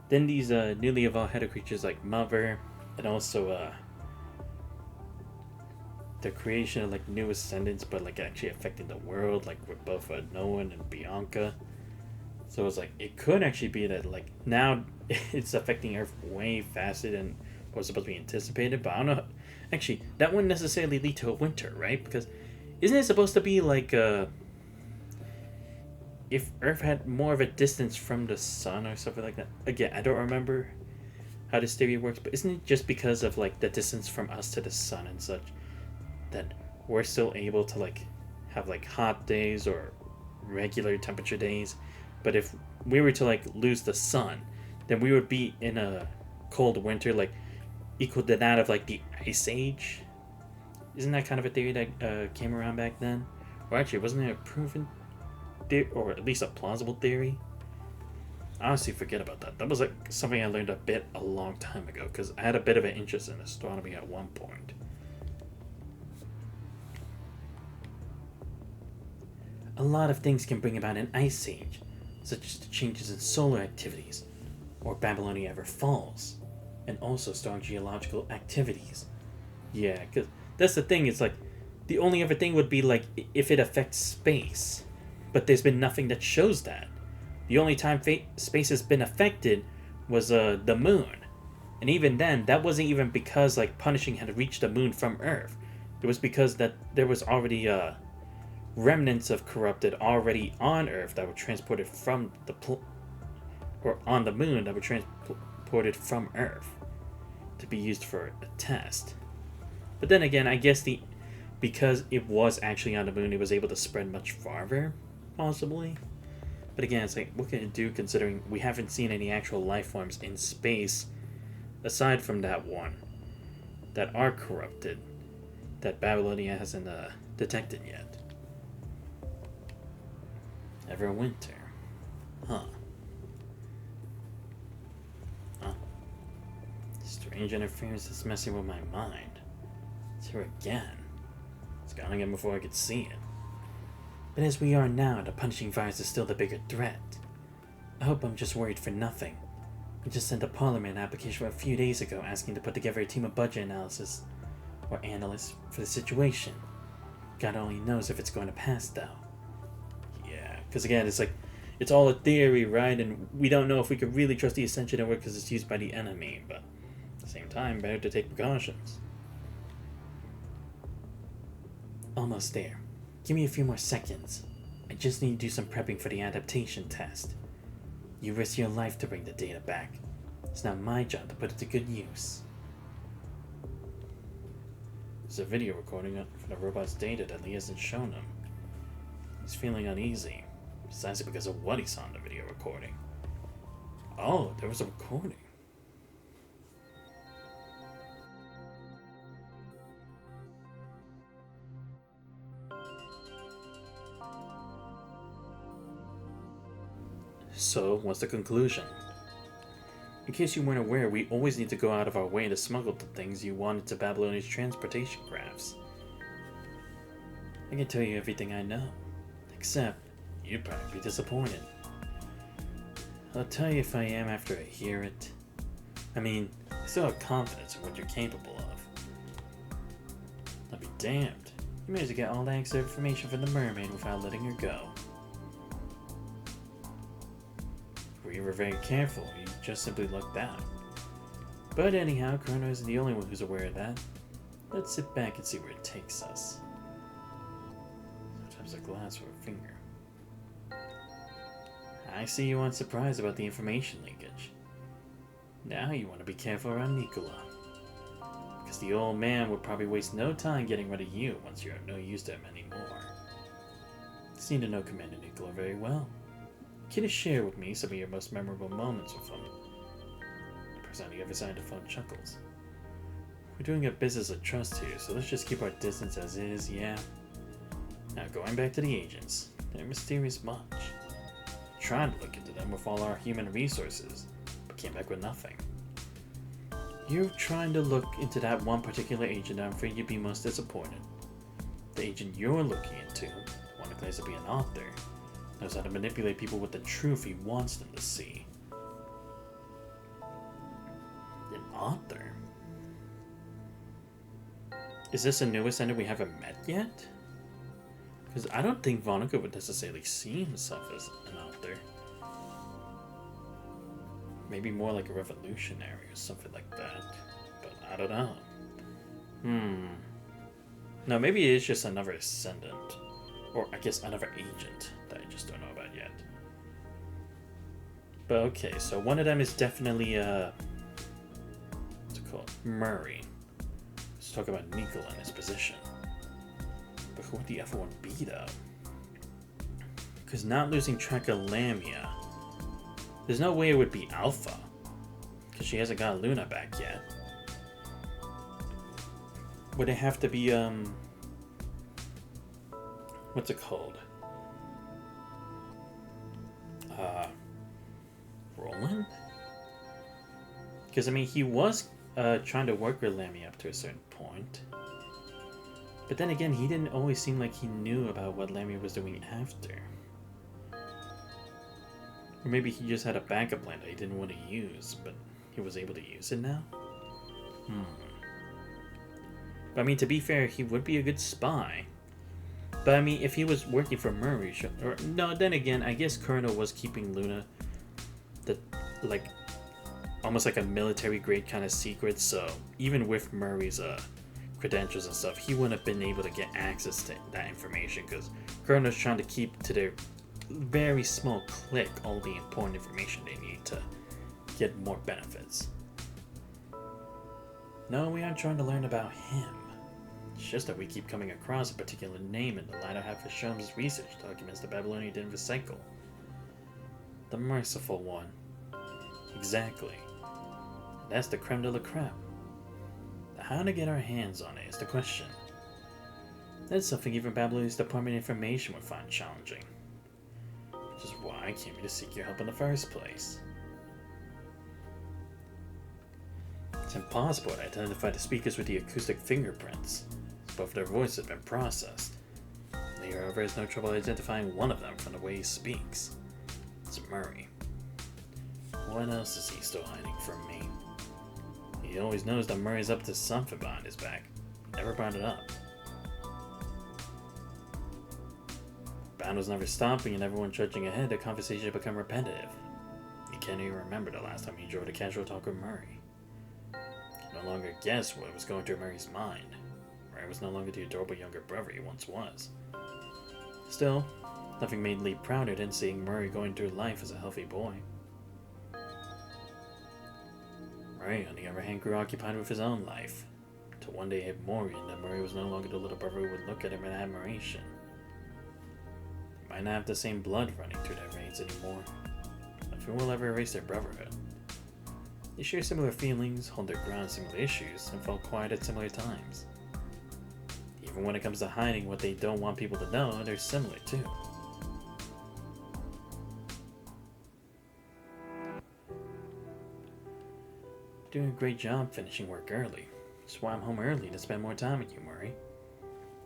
Then these newly evolved header creatures like Mother, and also the creation of like new ascendants, but like actually affecting the world, like with both Noah and Bianca. So it's like, it could actually be that like now it's affecting Earth way faster than was supposed to be anticipated. But I don't know. Actually, that wouldn't necessarily lead to a winter, right? Because isn't it supposed to be like if Earth had more of a distance from the sun or something like that? Again, I don't remember how this theory works, but isn't it just because of like the distance from us to the sun and such that we're still able to like have like hot days or regular temperature days? But if we were to like lose the sun, then we would be in a cold winter like equal to that of like the Ice Age. Isn't that kind of a theory that came around back then? Or actually, wasn't it a proven theory, or at least a plausible theory? I honestly forget about that. That was like something I learned a long time ago, because I had a bit of an interest in astronomy at one point. a lot of things can bring about an ice age, such as the changes in solar activities, or Babylonia ever falls, and also strong geological activities. Yeah, because that's the thing, it's like, the only other thing would be like if it affects space, but there's been nothing that shows that. The only time space has been affected was the moon. And even then, that wasn't even because like punishing had reached the moon from Earth. It was because that there was already remnants of corrupted already on Earth that were transported from or on the moon that were transported from Earth to be used for a test. But then again, I guess because it was actually on the moon, it was able to spread much farther, possibly. But again, it's like, what can it do considering we haven't seen any actual life forms in space aside from that one that are corrupted that Babylonia hasn't detected yet? Everwinter. Huh. Strange interference is messing with my mind. It's here again. It's gone again before I could see it. But as we are now, the punishing virus is still the bigger threat. I hope I'm just worried for nothing. I just sent a Parliament application a few days ago asking to put together a team of budget analysis or analysts for the situation. God only knows if it's going to pass, though. Yeah, because again, it's like, it's all a theory, right? And we don't know if we could really trust the Ascension Network because it's used by the enemy, but at the same time, better to take precautions. Almost there. Give me a few more seconds. I just need to do some prepping for the adaptation test. You risk your life to bring the data back. It's not my job to put it to good use. There's a video recording for the robot's data that Lee hasn't shown him. He's feeling uneasy, precisely because of what he saw in the video recording. Oh, there was a recording. So, what's the conclusion? In case you weren't aware, we always need to go out of our way to smuggle the things you wanted to Babylonia's transportation crafts. I can tell you everything I know, except you'd probably be disappointed. I'll tell you if I am after I hear it. I mean, I still have confidence in what you're capable of. I'll be damned. You managed to get all that extra information from the mermaid without letting her go. We were very careful, you just simply lucked out. But anyhow, Chrono isn't the only one who's aware of that. Let's sit back and see where it takes us. Sometimes a glass or a finger. I see you aren't surprised about the information leakage. Now you want to be careful around Nicola. Because the old man would probably waste no time getting rid of you once you're of no use to him anymore. You seem to know Commander Nicola very well. Can you share with me some of your most memorable moments with him? The person on the other side of the phone chuckles. We're doing a business of trust here, so let's just keep our distance as is, yeah? Now going back to the agents. They're a mysterious bunch. Trying to look into them with all our human resources, but came back with nothing. You're trying to look into that one particular agent, I'm afraid you'd be most disappointed. The agent you're looking into, one who claims to be an author, knows how to manipulate people with the truth he wants them to see. An author? Is this a new ascendant we haven't met yet? Because I don't think Vonica would necessarily see himself as an author. Maybe more like a revolutionary or something like that. But I don't know. No, maybe it is just another ascendant. Or I guess another agent that I just don't know about yet. But okay, so one of them is definitely what's it called? Murray. Let's talk about Nicola in his position. But who would the other one be though? Because not losing track of Lamia, there's no way it would be Alpha. Because she hasn't got Luna back yet. Would it have to be what's it called? Roland? Because, I mean, he was trying to work with Lammy up to a certain point. But then again, he didn't always seem like he knew about what Lammy was doing after. Or maybe he just had a backup plan that he didn't want to use, but he was able to use it now? But I mean, to be fair, he would be a good spy. But I mean, if he was working for Murray, or no, then again, I guess Colonel was keeping Luna, like, almost like a military grade kind of secret. So even with Murray's credentials and stuff, he wouldn't have been able to get access to that information because Colonel's trying to keep to their very small clique all the important information they need to get more benefits. No, we aren't trying to learn about him. It's just that we keep coming across a particular name in the latter half of Sholmes' research documents the Babylonian didn't recycle. The Merciful One. Exactly. That's the creme de la creme. How to get our hands on it is the question. That's something even Babylonian's Department of Information would find challenging. Which is why I came here to seek your help in the first place. It's impossible to identify the speakers with the acoustic fingerprints. Both their voices have been processed. Lee, however, has no trouble identifying one of them from the way he speaks. It's Murray. What else is he still hiding from me? He always knows that Murray's up to something behind his back. Never brought it up. Battles never stopping and everyone trudging ahead, the conversation had become repetitive. He can't even remember the last time he enjoyed a casual talk with Murray. He can no longer guess what was going through Murray's mind. Murray was no longer the adorable younger brother he once was. Still, nothing made Lee prouder than seeing Murray going through life as a healthy boy. Murray, on the other hand, grew occupied with his own life, till one day hit Morgan that Murray was no longer the little brother who would look at him in admiration. They might not have the same blood running through their veins anymore, but who will ever erase their brotherhood? They share similar feelings, hold their ground on similar issues, and fall quiet at similar times. Even when it comes to hiding what they don't want people to know, they're similar too. Doing a great job finishing work early. That's why I'm home early to spend more time with you, Murray.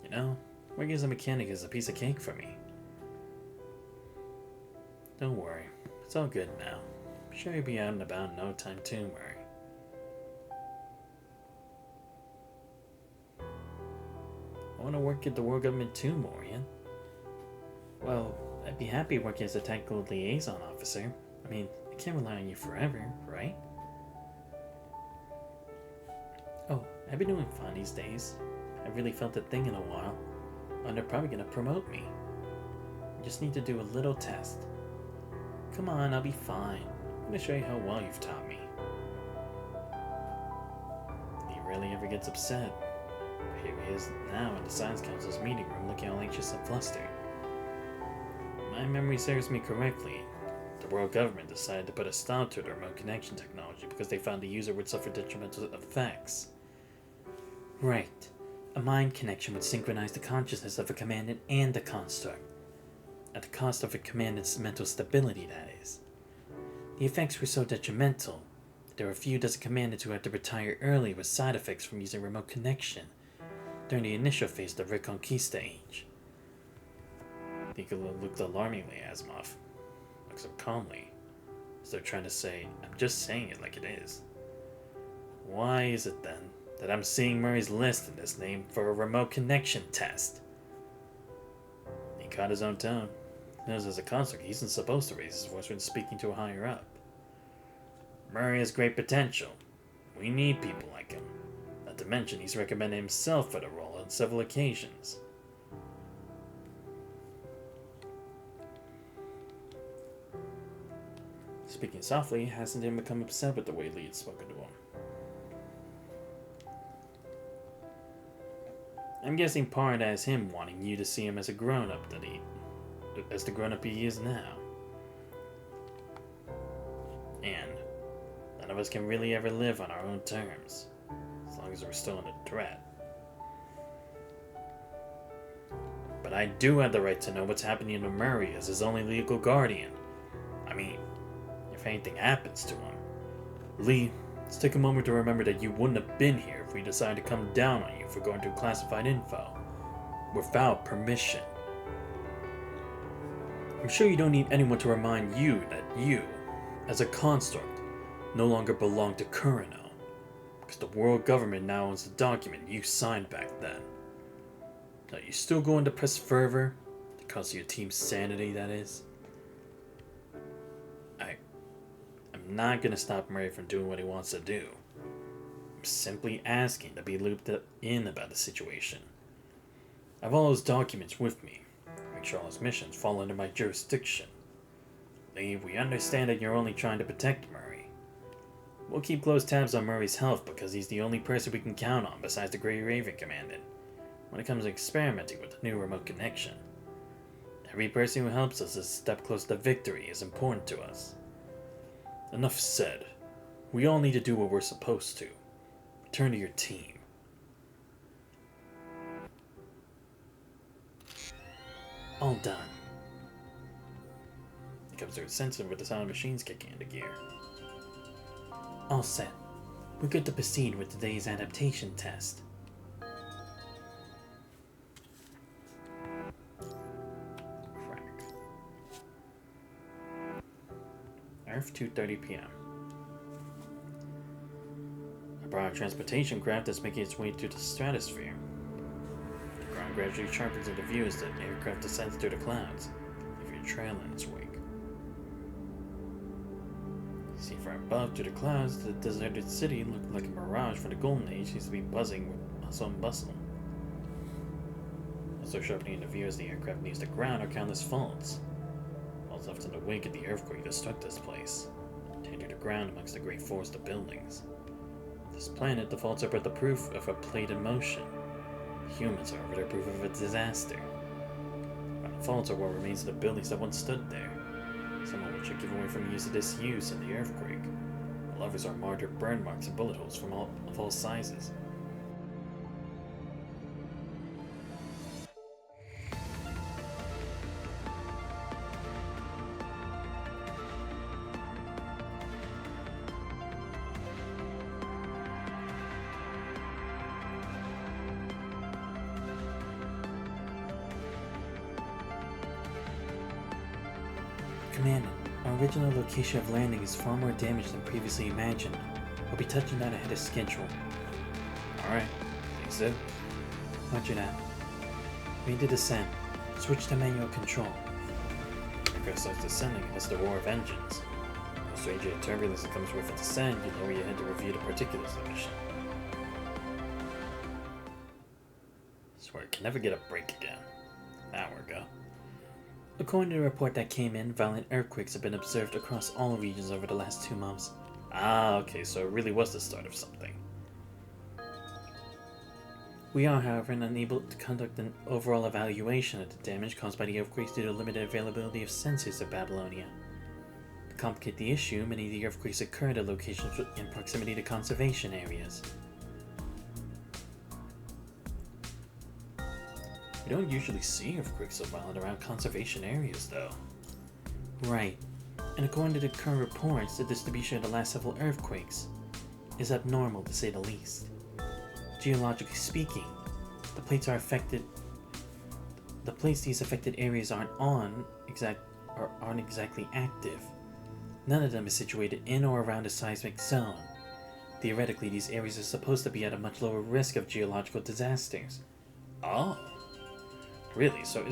You know, working as a mechanic is a piece of cake for me. Don't worry, it's all good now. I'm sure you'll be out and about in no time too, Murray. I want to work at the War Government too, Morian. Well, I'd be happy working as a technical liaison officer. I mean, I can't rely on you forever, right? Oh, I've been doing fine these days. I really felt a thing in a while, and they're probably gonna promote me. I just need to do a little test. Come on, I'll be fine. I'm gonna show you how well you've taught me. He rarely ever gets upset. Here he is now in the Science Council's meeting room looking all anxious and flustered. If my memory serves me correctly, the world government decided to put a stop to the remote connection technology because they found the user would suffer detrimental effects. Right. A mind connection would synchronize the consciousness of a commandant and the construct. At the cost of a commandant's mental stability, that is. The effects were so detrimental that there were few dozen commandants who had to retire early with side effects from using remote connection during the initial phase of the Reconquista age. Nicola looked alarmingly at Asimov. Looks up calmly, as though trying to say, I'm just saying it like it is. Why is it then that I'm seeing Murray's list in this name for a remote connection test? He caught his own tone. He knows as a construct he isn't supposed to raise his voice when speaking to a higher up. Murray has great potential. We need people like him. Not to mention he's recommended himself for the role on several occasions. Speaking softly, hasn't even become upset with the way Lee had spoken to him. I'm guessing part of that is him wanting you to see him as a grown-up as the grown-up he is now. And none of us can really ever live on our own terms, as long as we're still under threat. But I do have the right to know what's happening to Murray as his only legal guardian. I mean, if anything happens to him. Lee, let's take a moment to remember that you wouldn't have been here if we decided to come down on you for going through classified info. without permission. I'm sure you don't need anyone to remind you that you, as a construct, no longer belong to Kurano, because the world government now owns the document you signed back then. Now, you still going to press fervor to cost your team's sanity, that is? I'm not gonna stop Murray from doing what he wants to do. I'm simply asking to be looped in about the situation. I have all those documents with me. Make sure all his missions fall under my jurisdiction. Lee, we understand that you're only trying to protect Murray. We'll keep close tabs on Murray's health because he's the only person we can count on besides the Grey Raven Commandant when it comes to experimenting with the new remote connection. Every person who helps us a step closer to victory is important to us. Enough said. We all need to do what we're supposed to. Return to your team. All done. It comes to a sensor with the sound of machines kicking into gear. All set. We're good to proceed with today's adaptation test. Earth, 2:30 p.m. A broad transportation craft is making its way through the stratosphere. The ground gradually sharpens into view as the aircraft descends through the clouds, leaving a trail in its wake. Seen from above through the clouds, the deserted city looked like a mirage from the Golden Age seems to be buzzing with hustle and bustle. Also sharpening into view as the aircraft nears the ground are countless faults. Left in the wake of the earthquake that struck this place, tainted the ground amongst the great forest of buildings. This planet, the faults are but the proof of a plate in motion. Humans, however, are proof of a disaster. While the faults are what remains of the buildings that once stood there, some of which are given way from use to disuse in the earthquake, while others are martyred burn marks and bullet holes of all sizes. Commandant, our original location of landing is far more damaged than previously imagined. We'll be touching down ahead of schedule. Alright, think so? Roger that. Ready to descend. Switch to manual control. Aircraft starts descending amidst the roar of engines. No stranger to turbulence that comes with a descent, you lower your head to review the particulars of the mission. Swear, it can never get a break again. An hour ago. According to the report that came in, violent earthquakes have been observed across all regions over the last 2 months. Ah, okay, so it really was the start of something. We are, however, unable to conduct an overall evaluation of the damage caused by the earthquakes due to limited availability of sensors in Babylonia. To complicate the issue, many of the earthquakes occurred at locations in proximity to conservation areas. We don't usually see earthquakes so violent around conservation areas, though. Right. And according to the current reports, the distribution of the last several earthquakes is abnormal, to say the least. Geologically speaking, the plates these affected areas aren't exactly active. None of them is situated in or around a seismic zone. Theoretically, these areas are supposed to be at a much lower risk of geological disasters. Oh. Really? So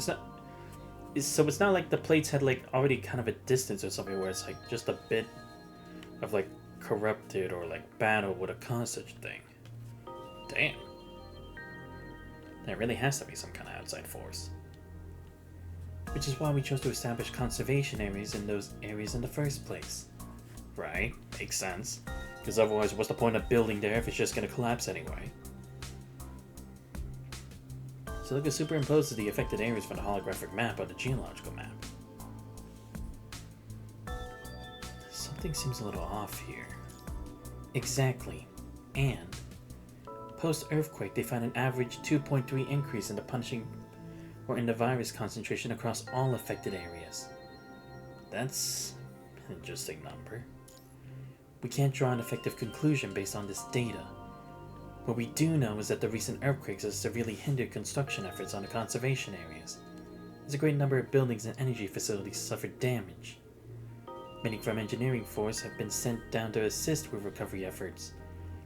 it's not like the plates had like already kind of a distance or something where it's like just a bit of like corrupted or like battle would have caused such a thing. Damn. There really has to be some kind of outside force. Which is why we chose to establish conservation areas in those areas in the first place. Right? Makes sense. Because otherwise, what's the point of building there if it's just going to collapse anyway? So look at superimposes the affected areas from the holographic map on the geological map. Something seems a little off here. Exactly. And post-earthquake, they found an average 2.3 increase in the punishing or in the virus concentration across all affected areas. That's an interesting number. We can't draw an effective conclusion based on this data. What we do know is that the recent earthquakes have severely hindered construction efforts on the conservation areas, as a great number of buildings and energy facilities suffered damage. Many from engineering force have been sent down to assist with recovery efforts,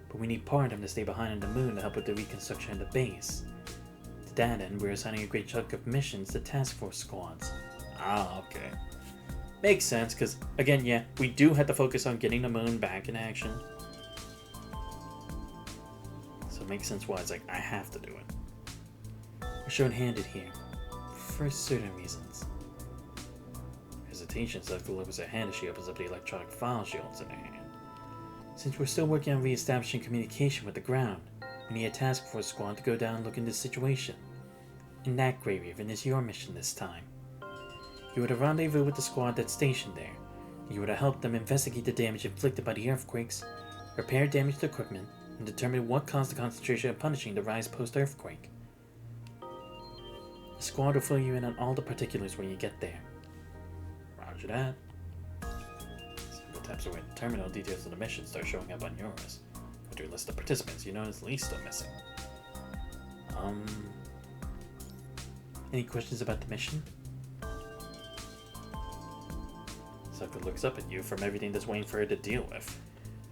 but we need part of them to stay behind on the moon to help with the reconstruction of the base. To that end, we're assigning a great chunk of missions to task force squads. Ah, okay. Makes sense, because, again, yeah, we do have to focus on getting the moon back in action. So it makes sense why it's like, I have to do it. We're short-handed here, for certain reasons. Hesitation says the levels her hand as she opens up the electronic file she holds in her hand. Since we're still working on re-establishing communication with the ground, we need a task force squad to go down and look into the situation. And that, Grey Raven, is your mission this time. You are to rendezvous with the squad that's stationed there. You are to help them investigate the damage inflicted by the earthquakes, repair damaged equipment, and determine what caused the concentration of punishing the rise post-earthquake. The squad will fill you in on all the particulars when you get there. Roger that. Single taps away the terminal, details of the mission start showing up on yours. With your list of participants, you notice Lee's still missing. Any questions about the mission? Zucker looks up at you from everything that's waiting for her to deal with.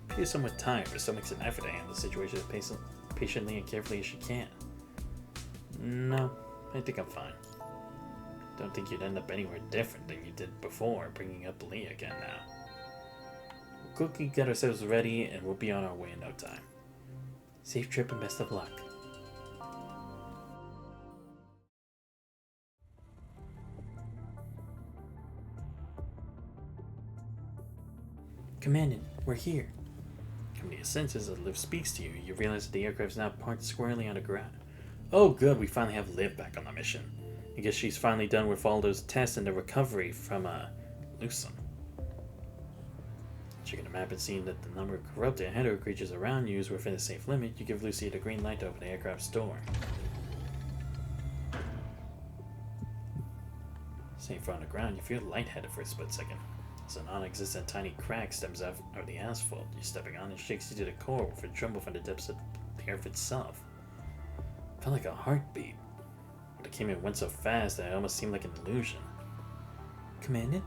Appears somewhat tired, but still makes an effort to handle the situation as patiently and carefully as she can. No, I think I'm fine. Don't think you'd end up anywhere different than you did before, bringing up Lee again now. We'll quickly get ourselves ready, and we'll be on our way in no time. Safe trip and best of luck. Commandant, we're here. Coming to your senses as Liv speaks to you, you realize that the aircraft is now parked squarely on the ground. Oh good, we finally have Liv back on the mission. I guess she's finally done with all those tests and the recovery from, Lusum. Checking the map and seeing that the number of corrupted and hetero creatures around you is within a safe limit, you give Lucy the green light to open the aircraft's door. Safe on the ground, you feel lightheaded for a split second. As a non-existent tiny crack stems out of the asphalt you're stepping on and shakes you to the core with a tremble from the depths of the earth itself. It felt like a heartbeat, but it came and went so fast that it almost seemed like an illusion. Commandant?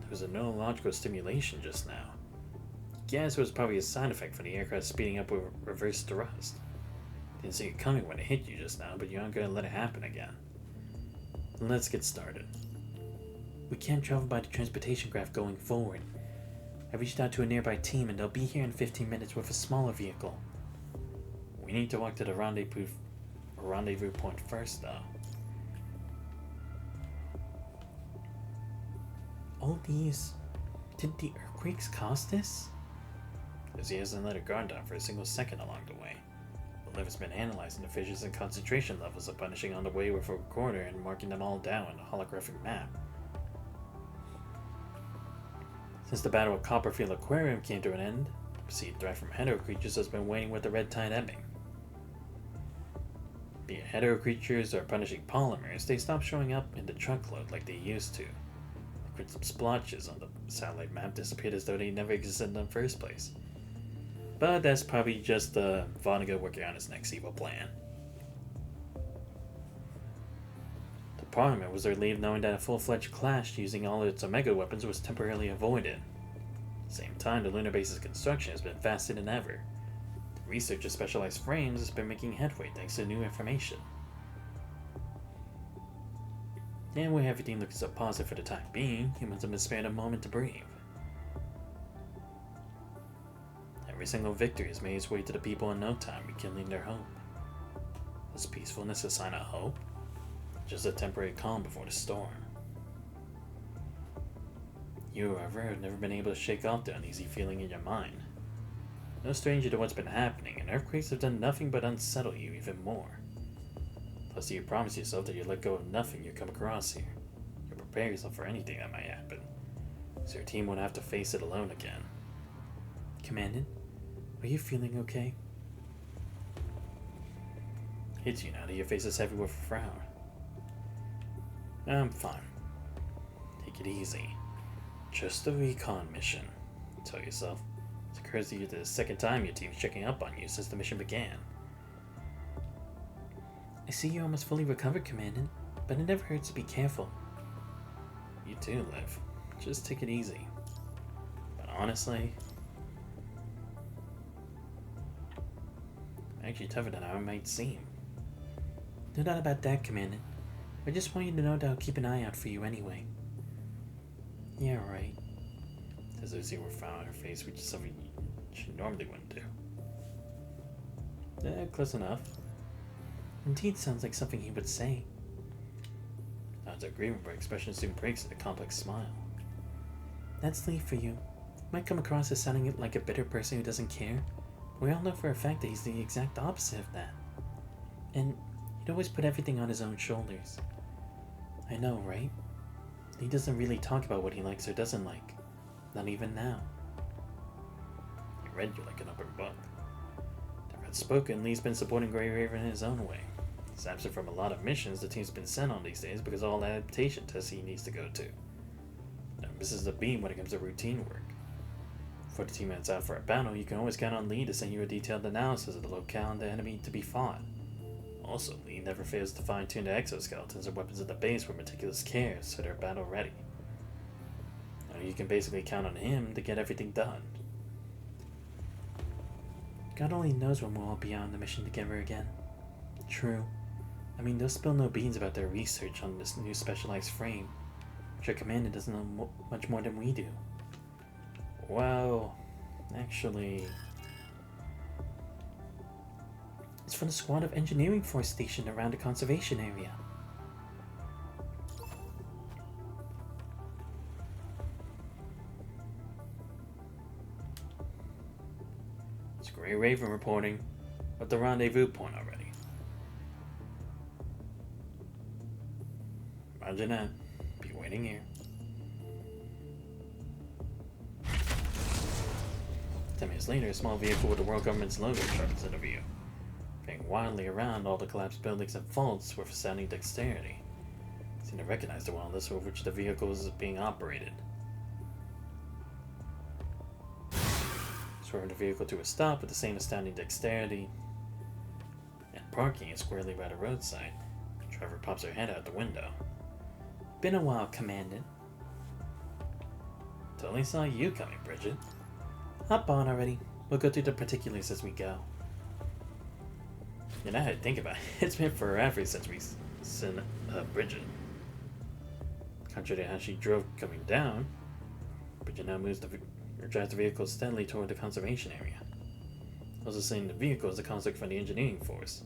There was a neurological stimulation just now. Guess it was probably a side effect from the aircraft speeding up with reverse thrust. Didn't see it coming when it hit you just now, but you aren't going to let it happen again. Let's get started. We can't travel by the transportation craft going forward. I reached out to a nearby team and they'll be here in 15 minutes with a smaller vehicle. We need to walk to the rendezvous point first, though. All these... Did the earthquakes cause this? Because he hasn't let her guard down for a single second along the way. Liv has been analyzing the fissures and concentration levels of punishing on the way with a recorder and marking them all down on a holographic map. Since the battle at Copperfield Aquarium came to an end, the perceived threat from hetero creatures has been waning with the red tide ebbing. Be it hetero creatures or punishing polymers, they stopped showing up in the truckload like they used to. The crimson splotches on the satellite map disappeared as though they never existed in the first place. But that's probably just Vonnegut working on his next evil plan. The Parliament was relieved knowing that a full-fledged clash using all its Omega weapons was temporarily avoided. At the same time, the lunar base's construction has been faster than ever. The research of specialized frames has been making headway thanks to new information. And with everything looking so positive for the time being, humans have been spared a moment to breathe. Every single victory has made its way to the people in no time, rekindling their hope. Was peacefulness a sign of hope? Just a temporary calm before the storm. You, however, have never been able to shake off the uneasy feeling in your mind. No stranger to what's been happening, and earthquakes have done nothing but unsettle you even more. Plus, you promise yourself that you'll let go of nothing you come across here. You'll prepare yourself for anything that might happen, so your team won't have to face it alone again. Commandant? Are you feeling okay? Hits you now that your face is heavy with a frown. I'm fine. Take it easy. Just a recon mission. Tell yourself. It occurs to you the second time your team's checking up on you since the mission began. I see you're almost fully recovered, Commandant, but it never hurts to be careful. You too, Liv. Just take it easy. But honestly, I'm actually tougher than I might seem. No doubt about that, Commandant. I just want you to know that I'll keep an eye out for you anyway. Yeah, right. As Lucy were frown on her face, which is something she normally wouldn't do. Yeah, close enough. Indeed sounds like something he would say. Nods agreement, but her expression soon breaks in a complex smile. That's Lee for you. Might come across as sounding like a bitter person who doesn't care. We all know for a fact that he's the exact opposite of that. And he'd always put everything on his own shoulders. I know, right? He doesn't really talk about what he likes or doesn't like. Not even now. He read you like an open book. Never had spoken, Lee's been supporting Grey Raven in his own way. He's absent from a lot of missions the team's been sent on these days because of all the adaptation tests he needs to go to. Now misses the beam when it comes to routine work. Before the team heads out for a battle, you can always count on Lee to send you a detailed analysis of the locale and the enemy to be fought. Also, Lee never fails to fine-tune the exoskeletons or weapons at the base with meticulous care so they're battle ready. Now you can basically count on him to get everything done. God only knows when we'll all be on the mission together again. True. I mean, they'll spill no beans about their research on this new specialized frame, which our commander doesn't know much more than we do. Well, actually, it's from the squad of engineering force stationed around the conservation area. it's Grey Raven reporting at the rendezvous point already. Roger that. Be waiting here. 10 minutes later, a small vehicle with the world government's logo charges into view. Flying wildly around all the collapsed buildings and vaults with astounding dexterity. Seem to recognize the wildness with which the vehicle is being operated. Swerving the vehicle to a stop with the same astounding dexterity. And parking it squarely by the roadside. The driver pops her head out the window. Been a while, Commandant. Totally saw you coming, Bridget. Hop on already. We'll go through the particulars as we go. You know how to think about it. It's been forever since we seen Bridget. Contrary to how she drove coming down, Bridget now drives the vehicle steadily toward the conservation area. Also seeing the vehicle as a construct from the engineering force.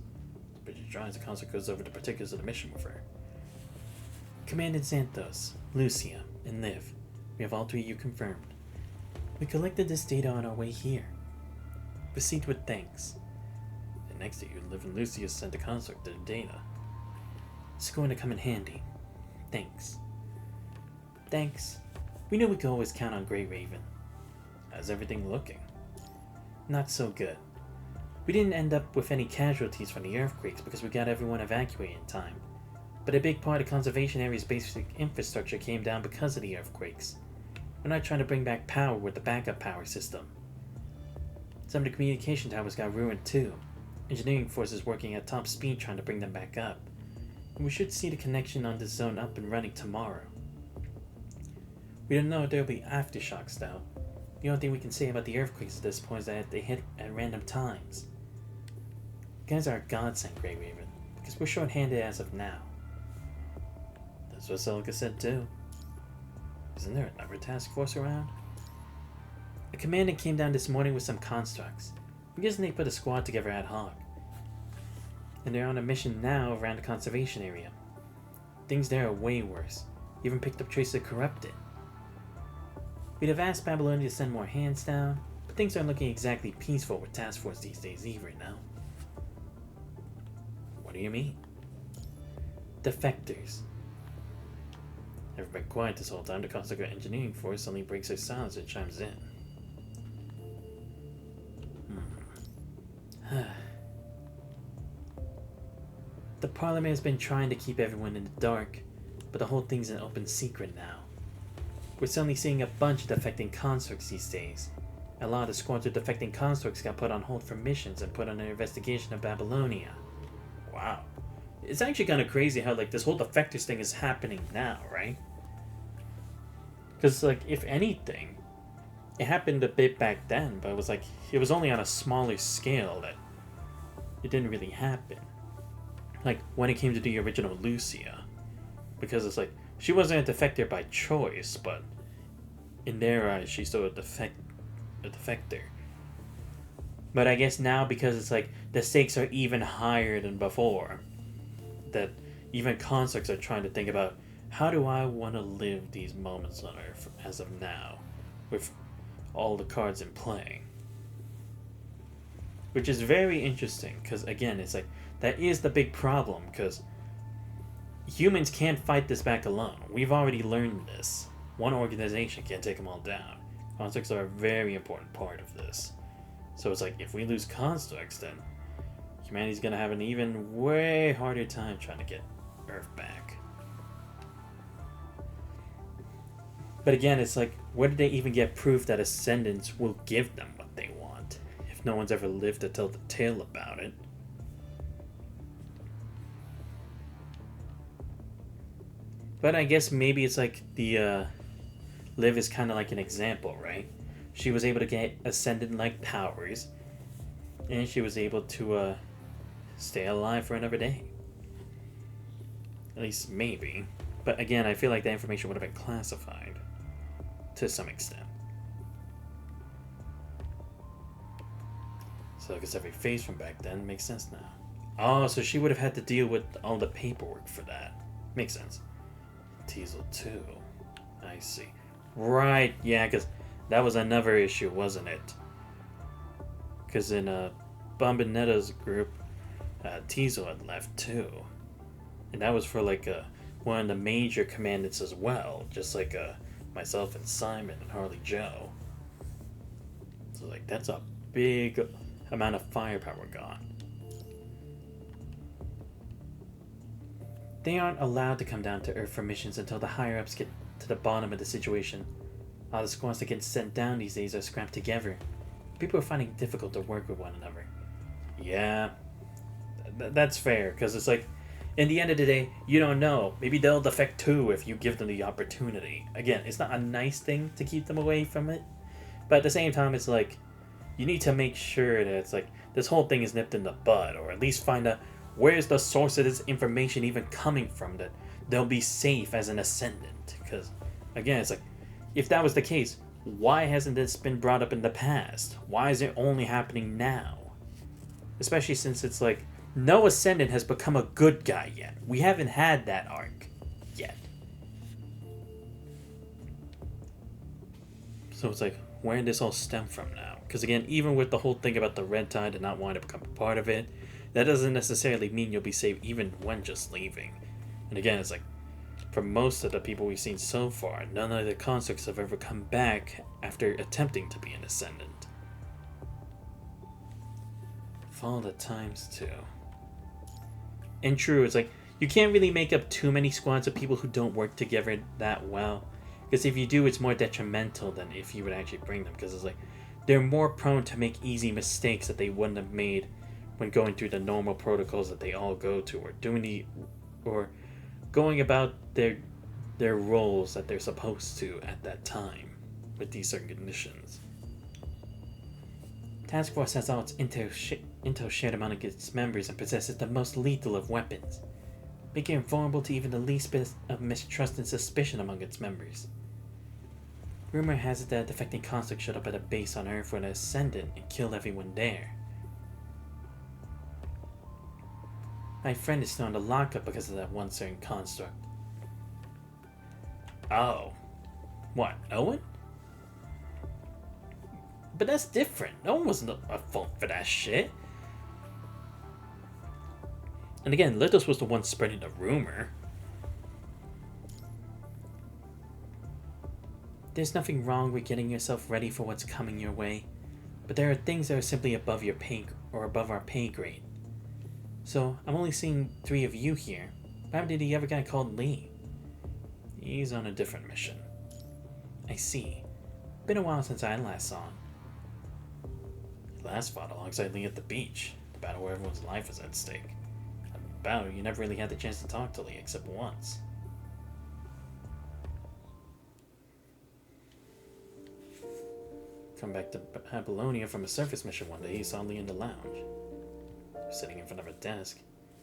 Bridget drives the construct goes over the particulars of the mission with her. Commandant Santos, Lucia, and Liv. We have all three of you confirmed. We collected this data on our way here. Proceed with thanks. And next to you, Liv and Lucia sent the construct the data. It's going to come in handy. Thanks. Thanks. We knew we could always count on Grey Raven. How's everything looking? Not so good. We didn't end up with any casualties from the earthquakes because we got everyone evacuated in time. But a big part of conservation area's basic infrastructure came down because of the earthquakes. We're not trying to bring back power with the backup power system. Some of the communication towers got ruined too. Engineering forces working at top speed trying to bring them back up. And we should see the connection on this zone up and running tomorrow. We don't know if there'll be aftershocks though. The only thing we can say about the earthquakes at this point is that they hit at random times. You guys are a godsend, Grey Raven, because we're short-handed as of now. That's what Celica said too. Isn't there another task force around? A commandant came down this morning with some constructs. I'm guessing they put a squad together ad hoc. And they're on a mission now around the conservation area. Things there are way worse. Even picked up traces of corrupted. We'd have asked Babylonia to send more hands down, but things aren't looking exactly peaceful with task force these days either now. What do you mean? Defectors. Never been quiet this whole time. The Consequent Engineering Force suddenly breaks their silence and chimes in. The Parliament has been trying to keep everyone in the dark, but the whole thing's an open secret now. We're suddenly seeing a bunch of defecting constructs these days. A lot of the squads of defecting constructs got put on hold for missions and put on an investigation of Babylonia. Wow. It's actually kind of crazy how, like, this whole defectors thing is happening now, right? Because, like, if anything, it happened a bit back then, but it was only on a smaller scale that it didn't really happen. Like, when it came to the original Lucia. Because it's like, she wasn't a defector by choice, but in their eyes, she's still a defector. But I guess now, because it's like, the stakes are even higher than before, that even constructs are trying to think about, how do I want to live these moments on Earth as of now, with all the cards in play? Which is very interesting, because again, it's like, that is the big problem, because humans can't fight this back alone. We've already learned this. One organization can't take them all down. Constructs are a very important part of this. So it's like, if we lose constructs, then humanity's gonna have an even way harder time trying to get Earth back. But again, it's like, where did they even get proof that Ascendants will give them what they want, if no one's ever lived to tell the tale about it? But I guess maybe it's like the Liv is kind of like an example, right? She was able to get Ascendant-like powers, and she was able to stay alive for another day. At least maybe. But again, I feel like that information would have been classified to some extent. So I guess every phase from back then makes sense now. Oh, so she would have had to deal with all the paperwork for that. Makes sense. Teasel 2. I see. Right, yeah, because that was another issue, wasn't it? Because in Bombanetta's group, Teasel had left too. And that was for like one of the major commandants as well, just like myself and Simon and Harley Joe. So like, that's a big amount of firepower gone. They aren't allowed to come down to Earth for missions until the higher-ups get to the bottom of the situation. All the squads that get sent down these days are scrapped together. People are finding it difficult to work with one another. Yeah, that's fair, because it's like, in the end of the day, you don't know. Maybe they'll defect too if you give them the opportunity. Again, it's not a nice thing to keep them away from it, but at the same time, it's like, you need to make sure that it's like, this whole thing is nipped in the bud, or at least find out where's the source of this information even coming from, that they'll be safe as an Ascendant. Because, again, it's like, if that was the case, why hasn't this been brought up in the past? Why is it only happening now? Especially since it's like, no Ascendant has become a good guy yet. We haven't had that arc yet. So it's like, where did this all stem from now? Because again, even with the whole thing about the Red Tide and not wanting to become a part of it, that doesn't necessarily mean you'll be safe even when just leaving. And again, it's like, for most of the people we've seen so far, none of the constructs have ever come back after attempting to be an Ascendant. Follow the times too. And true, it's like, you can't really make up too many squads of people who don't work together that well. Because if you do, it's more detrimental than if you would actually bring them. Because it's like, they're more prone to make easy mistakes that they wouldn't have made when going through the normal protocols that they all go to, or going about their roles that they're supposed to at that time with these certain conditions. Task Force has all its intel shared among its members and possesses the most lethal of weapons, making it vulnerable to even the least bit of mistrust and suspicion among its members. Rumor has it that a defecting construct showed up at a base on Earth with an Ascendant and killed everyone there. My friend is still in the lockup because of that one certain construct. Oh. What, Owen? But that's different. Owen wasn't at fault for that shit. And again, Lithos was the one spreading the rumor. There's nothing wrong with getting yourself ready for what's coming your way, but there are things that are simply above your pay or above our pay grade. So, I'm only seeing 3 of you here. What happened to the other guy called Lee? He's on a different mission. I see. Been a while since I last saw him. last fought alongside Lee at the beach, the battle where everyone's life was at stake. At the battle, you never really had the chance to talk to Lee except once. Come back to Apollonia from a surface mission one day, he saw Lee in the lounge. He was sitting in front of a desk.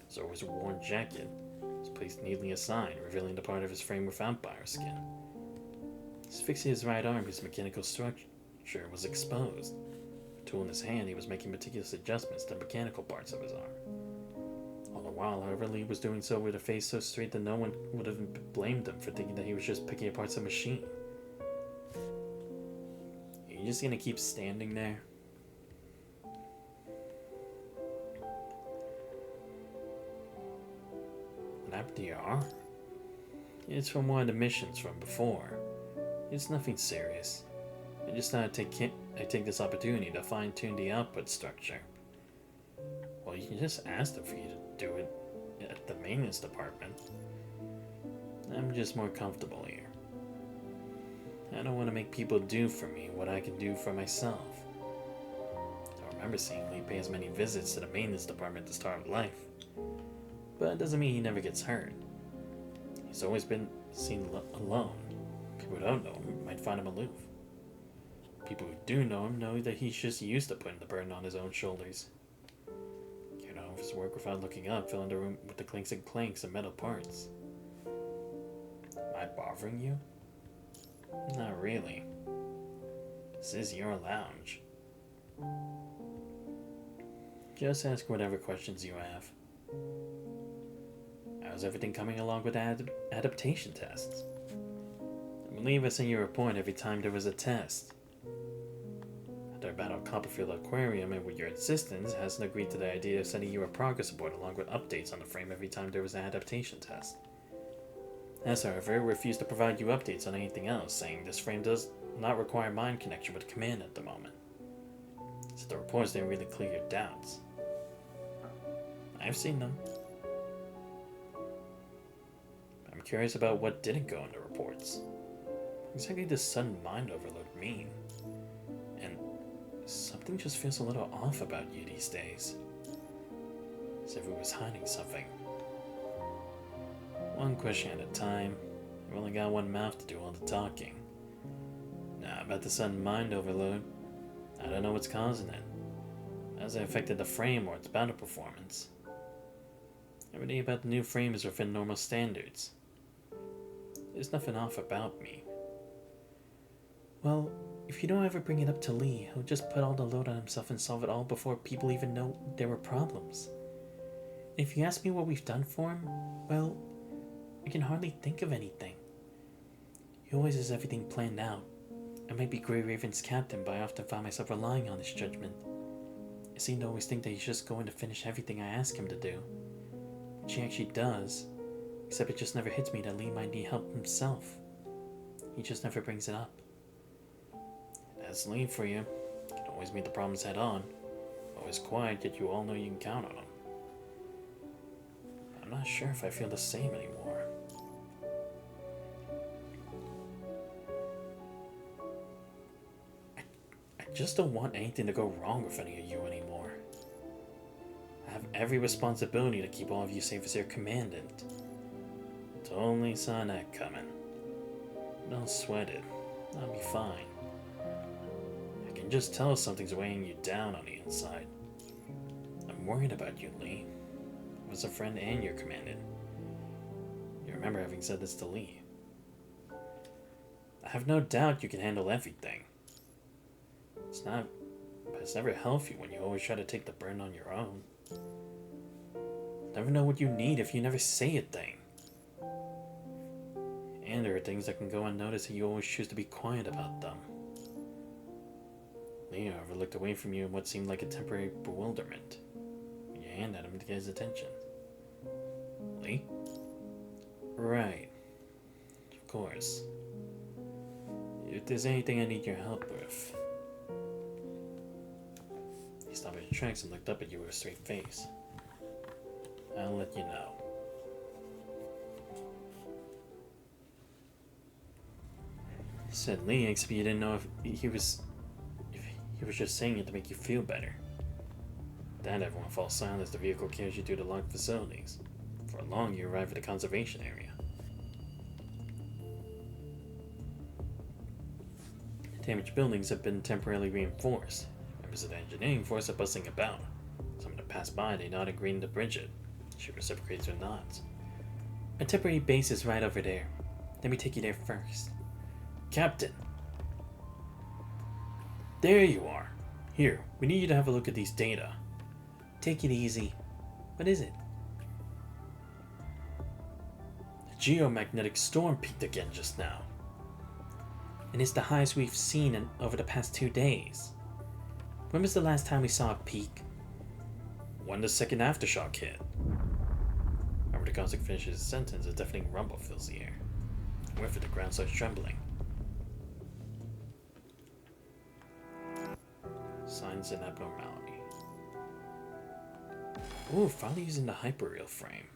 His always worn jacket was placed neatly aside, revealing the part of his frame with vampire skin. Asphyxiating his right arm, his mechanical structure was exposed. With a tool in his hand, he was making meticulous adjustments to the mechanical parts of his arm. All the while, however, Lee was doing so with a face so straight that no one would have blamed him for thinking that he was just picking apart some machine. Are you just gonna keep standing there? What happened to your arm? It's from one of the missions from before. It's nothing serious. I just thought I'd take this opportunity to fine-tune the output structure. Well, you can just ask them for you to do it at the maintenance department. I'm just more comfortable here. I don't want to make people do for me what I can do for myself. I remember seeing Lee pay as many visits to the maintenance department at the start of life. But it doesn't mean he never gets hurt. He's always been seen alone. People who don't know him might find him aloof. People who do know him know that he's just used to putting the burden on his own shoulders. Get on with his work without looking up, filling the room with the clinks and clanks of metal parts. Am I bothering you? Not really. This is your lounge. Just ask whatever questions you have. How's everything coming along with adaptation tests? I believe I sent you a report every time there was a test. After Battle Copperfield Aquarium, and with your insistence, hasn't agreed to the idea of sending you a progress report along with updates on the frame every time there was an adaptation test. Has, however, refused to provide you updates on anything else, saying this frame does not require mind connection with command at the moment. So the reports didn't really clear your doubts. I've seen them. I'm curious about what didn't go in the reports. What exactly does sudden mind overload mean? And something just feels a little off about you these days. As if it was hiding something. One question at a time. You've only got one mouth to do all the talking. Now, about the sudden mind overload, I don't know what's causing it. Has it affected the frame or its battle performance? Everything about the new frame is within normal standards. There's nothing off about me. Well, if you don't ever bring it up to Lee, he'll just put all the load on himself and solve it all before people even know there were problems. And if you ask me what we've done for him, well, I can hardly think of anything. He always has everything planned out. I might be Grey Raven's captain, but I often find myself relying on his judgment. I seem to always think that he's just going to finish everything I ask him to do. Which he actually does, except it just never hits me that Lee might need help himself. He just never brings it up. That's Lee for you. He can always meet the problems head on. Always quiet, yet you all know you can count on him. I'm not sure if I feel the same anymore. I just don't want anything to go wrong with any of you anymore. I have every responsibility to keep all of you safe as your commandant. Totally saw that coming. Don't sweat it. I'll be fine. I can just tell something's weighing you down on the inside. I'm worried about you, Lee. I was a friend and your commandant. You remember having said this to Lee. I have no doubt you can handle everything. It's never healthy when you always try to take the burden on your own. Never know what you need if you never say a thing. And there are things that can go unnoticed and you always choose to be quiet about them. Lee, however, looked away from you in what seemed like a temporary bewilderment. When you hand at him to get his attention. Lee? Right. Of course. If there's anything I need your help with. He stopped in his tracks and looked up at you with a straight face. I'll let you know. Said Lee, except you didn't know if He was just saying it to make you feel better. Then everyone falls silent as the vehicle carries you through the locked facilities. For long, you arrive at the conservation area. Damaged buildings have been temporarily reinforced. Members of the engineering force are bustling about. Someone to pass by, they nod and grin to Bridget. She reciprocates with nods. A temporary base is right over there. Let me take you there first. Captain! There you are. Here, we need you to have a look at these data. Take it easy. What is it? The geomagnetic storm peaked again just now. And it's the highest we've seen over the past 2 days. When was the last time we saw a peak? When the second aftershock hit. However, the Cossack finishes his sentence, a deafening rumble fills the air. Wherefore the ground starts trembling. Signs of abnormality. Ooh, finally using the hyperreal frame.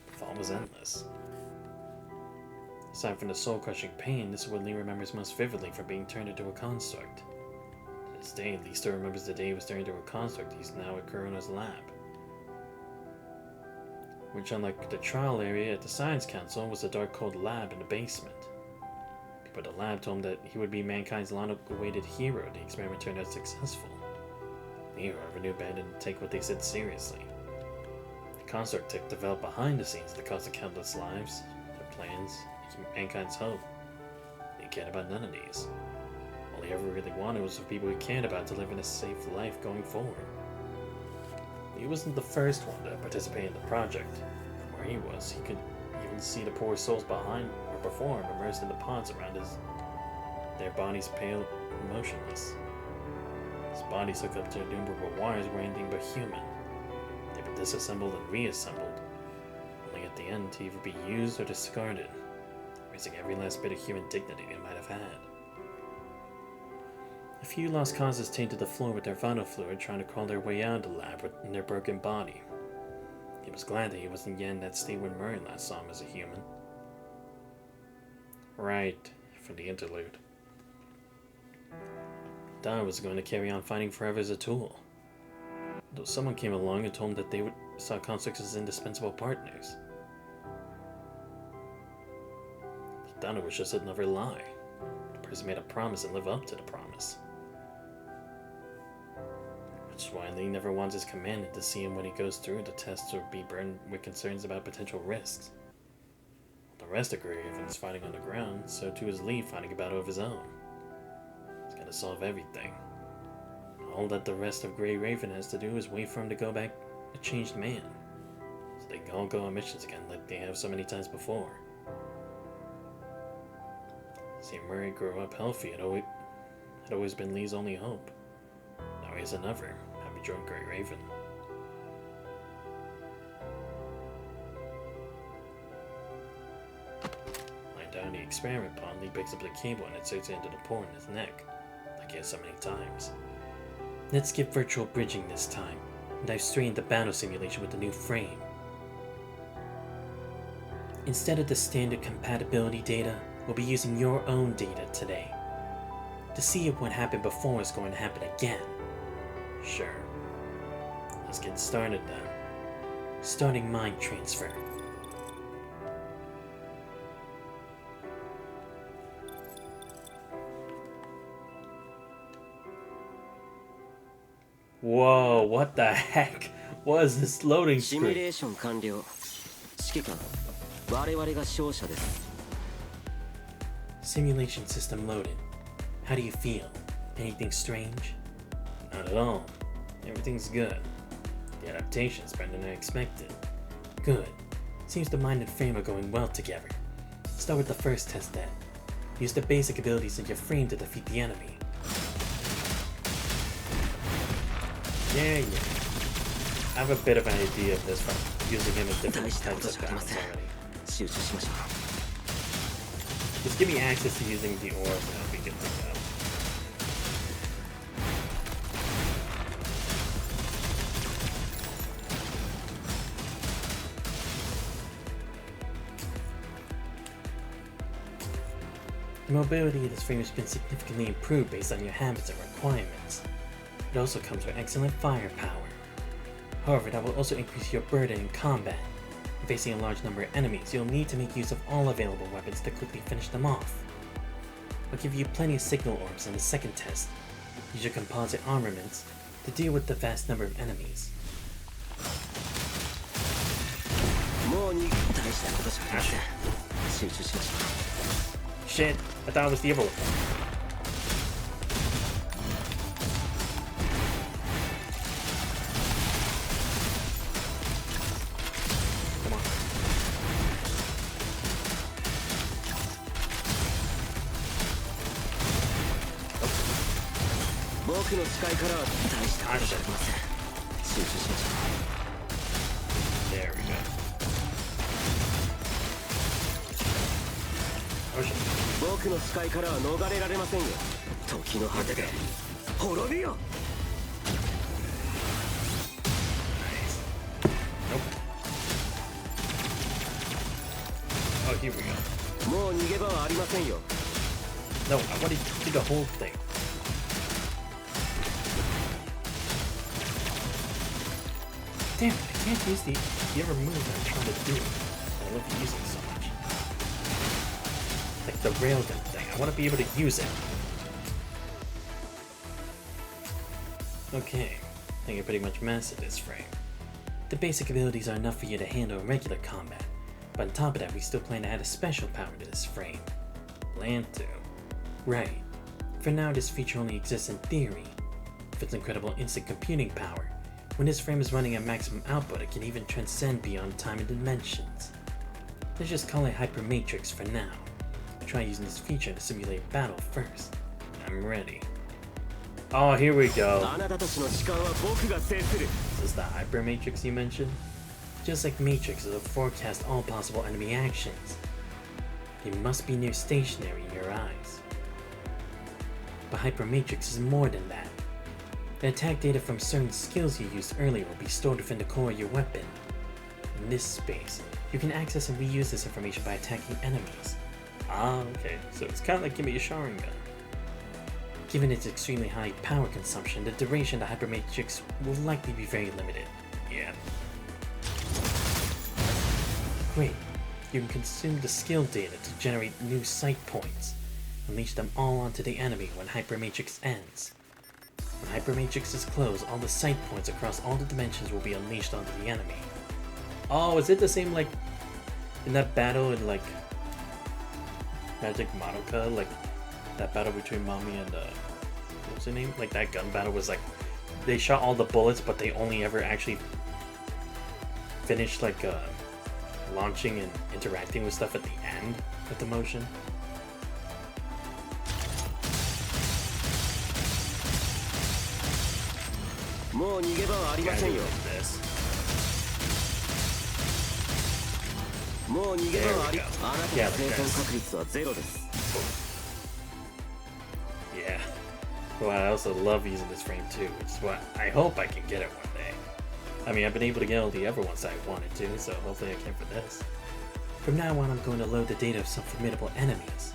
The fall was endless. Aside from the soul-crushing pain, this is what Lee remembers most vividly from being turned into a construct. To this day, Lee still remembers the day he was turned into a construct. He's now at Kurona's lab. Which, unlike the trial area at the Science Council, was a dark, cold lab in the basement. People at the lab told him that he would be mankind's long-awaited hero if the experiment turned out successful. Lee, however, knew better than to take what they said seriously. The construct tech developed behind the scenes that caused the countless lives, their plans, mankind's hope. He cared about none of these. All he ever really wanted was for people he cared about to live in a safe life going forward. He wasn't the first one to participate in the project. From where he was, he could even see the poor souls behind or before him immersed in the pods around their bodies pale and motionless. His bodies hooked up to innumerable wires were anything but human. They've been disassembled and reassembled, only at the end to either be used or discarded, erasing every last bit of human dignity they might have had. A few lost causes tainted the floor with their vital fluid, trying to crawl their way out of the lab in their broken body. He was glad that he wasn't yet in that state when Murray last saw him as a human. Right, for the interlude. Dai was going to carry on fighting forever as a tool. Though someone came along and told him that they saw constructs as indispensable partners. Donna was just another lie. The person made a promise and lived up to the promise. Which is why Lee never wants his commander to see him when he goes through the tests or be burdened with concerns about potential risks. The rest of Grey Raven is fighting on the ground, so too is Lee fighting a battle of his own. He's got to solve everything. All that the rest of Grey Raven has to do is wait for him to go back a changed man. So they can all go on missions again like they have so many times before. Seeing Murray grow up healthy had always been Lee's only hope. Now he has another, having joined Grey Raven. Lying down in the experiment pod, Lee picks up the cable and inserts it into the port in his neck, like he has so many times. Let's skip virtual bridging this time, and dive straight into battle simulation with the new frame. Instead of the standard compatibility data, we'll be using your own data today. To see if what happened before is going to happen again. Sure. Let's get started then. Starting mind transfer. Whoa, what the heck was this loading screen? シミュレーション完了。指揮官、我々が勝者です。 Simulation system loaded. How do you feel? Anything strange? Not at all. Everything's good. The adaptation's better than I expected. Good. Seems the mind and frame are going well together. Start with the first test then. Use the basic abilities of your frame to defeat the enemy. Yeah. I have a bit of an idea of this from using him in different types of battles already. 集中しましょう。 Just give me access to using the orb and I'll be good to go. The mobility of this frame has been significantly improved based on your habits and requirements. It also comes with excellent firepower. However, that will also increase your burden in combat. When facing a large number of enemies, you'll need to make use of all available weapons to quickly finish them off. I'll give you plenty of signal orbs in the second test. Use your composite armaments to deal with the vast number of enemies. Shit, I thought it was the other one. Come on. There we go. Oh shit. 僕の使いからは逃れられませんよ。時の果てで滅びよ。 Nope. Oh, here we go. もう逃げ場はありませんよ。 No, I want to do the whole thing. Damn it, I can't use the other move that I'm trying to do. I love using it so much. Like the railgun thing, I want to be able to use it. Okay, I think I pretty much mastered this frame. The basic abilities are enough for you to handle regular combat, but on top of that we still plan to add a special power to this frame. Plan to. Right. For now this feature only exists in theory. With its incredible instant computing power, when this frame is running at maximum output, it can even transcend beyond time and dimensions. Let's just call it Hyper Matrix for now. Try using this feature to simulate battle first. I'm ready. Oh, here we go. This is the Hyper Matrix you mentioned? Just like Matrix, it'll forecast all possible enemy actions. It must be near stationary in your eyes. But Hyper Matrix is more than that. The attack data from certain skills you used earlier will be stored within the core of your weapon. In this space, you can access and reuse this information by attacking enemies. Ah, okay, so it's kind of like giving me a Sharingan. Given its extremely high power consumption, the duration of the Hyper Matrix will likely be very limited. Yeah. Great. You can consume the skill data to generate new sight points. Unleash them all onto the enemy when Hyper Matrix ends. When Hyper Matrix is closed, all the sight points across all the dimensions will be unleashed onto the enemy. Oh, is it the same like in that battle in like Magic Madoka? Like that battle between Mami and what's her name? Like that gun battle was like they shot all the bullets, but they only ever actually finished like launching and interacting with stuff at the end of the motion. This. Yeah. Well, I also love using this frame too, which is what I hope I can get it one day. I mean, I've been able to get all the other ones I wanted to, so hopefully I can for this. From now on, I'm going to load the data of some formidable enemies.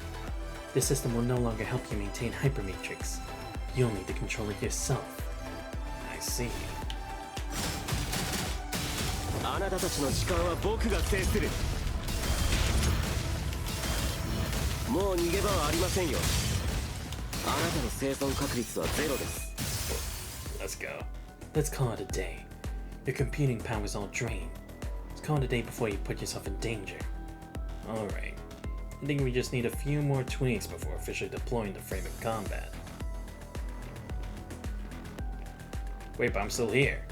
This system will no longer help you maintain Hyper Matrix. You'll need to control it yourself. I see. あなたたちの時間は僕が制する。もう逃げ場はありませんよ。あなたの生存確率はゼロです。Let's go. Let's call it a day. Your computing power is all drained. Let's call it a day before you put yourself in danger. Alright. I think we just need a few more tweaks before officially deploying the frame in combat. Wait, but I'm still here.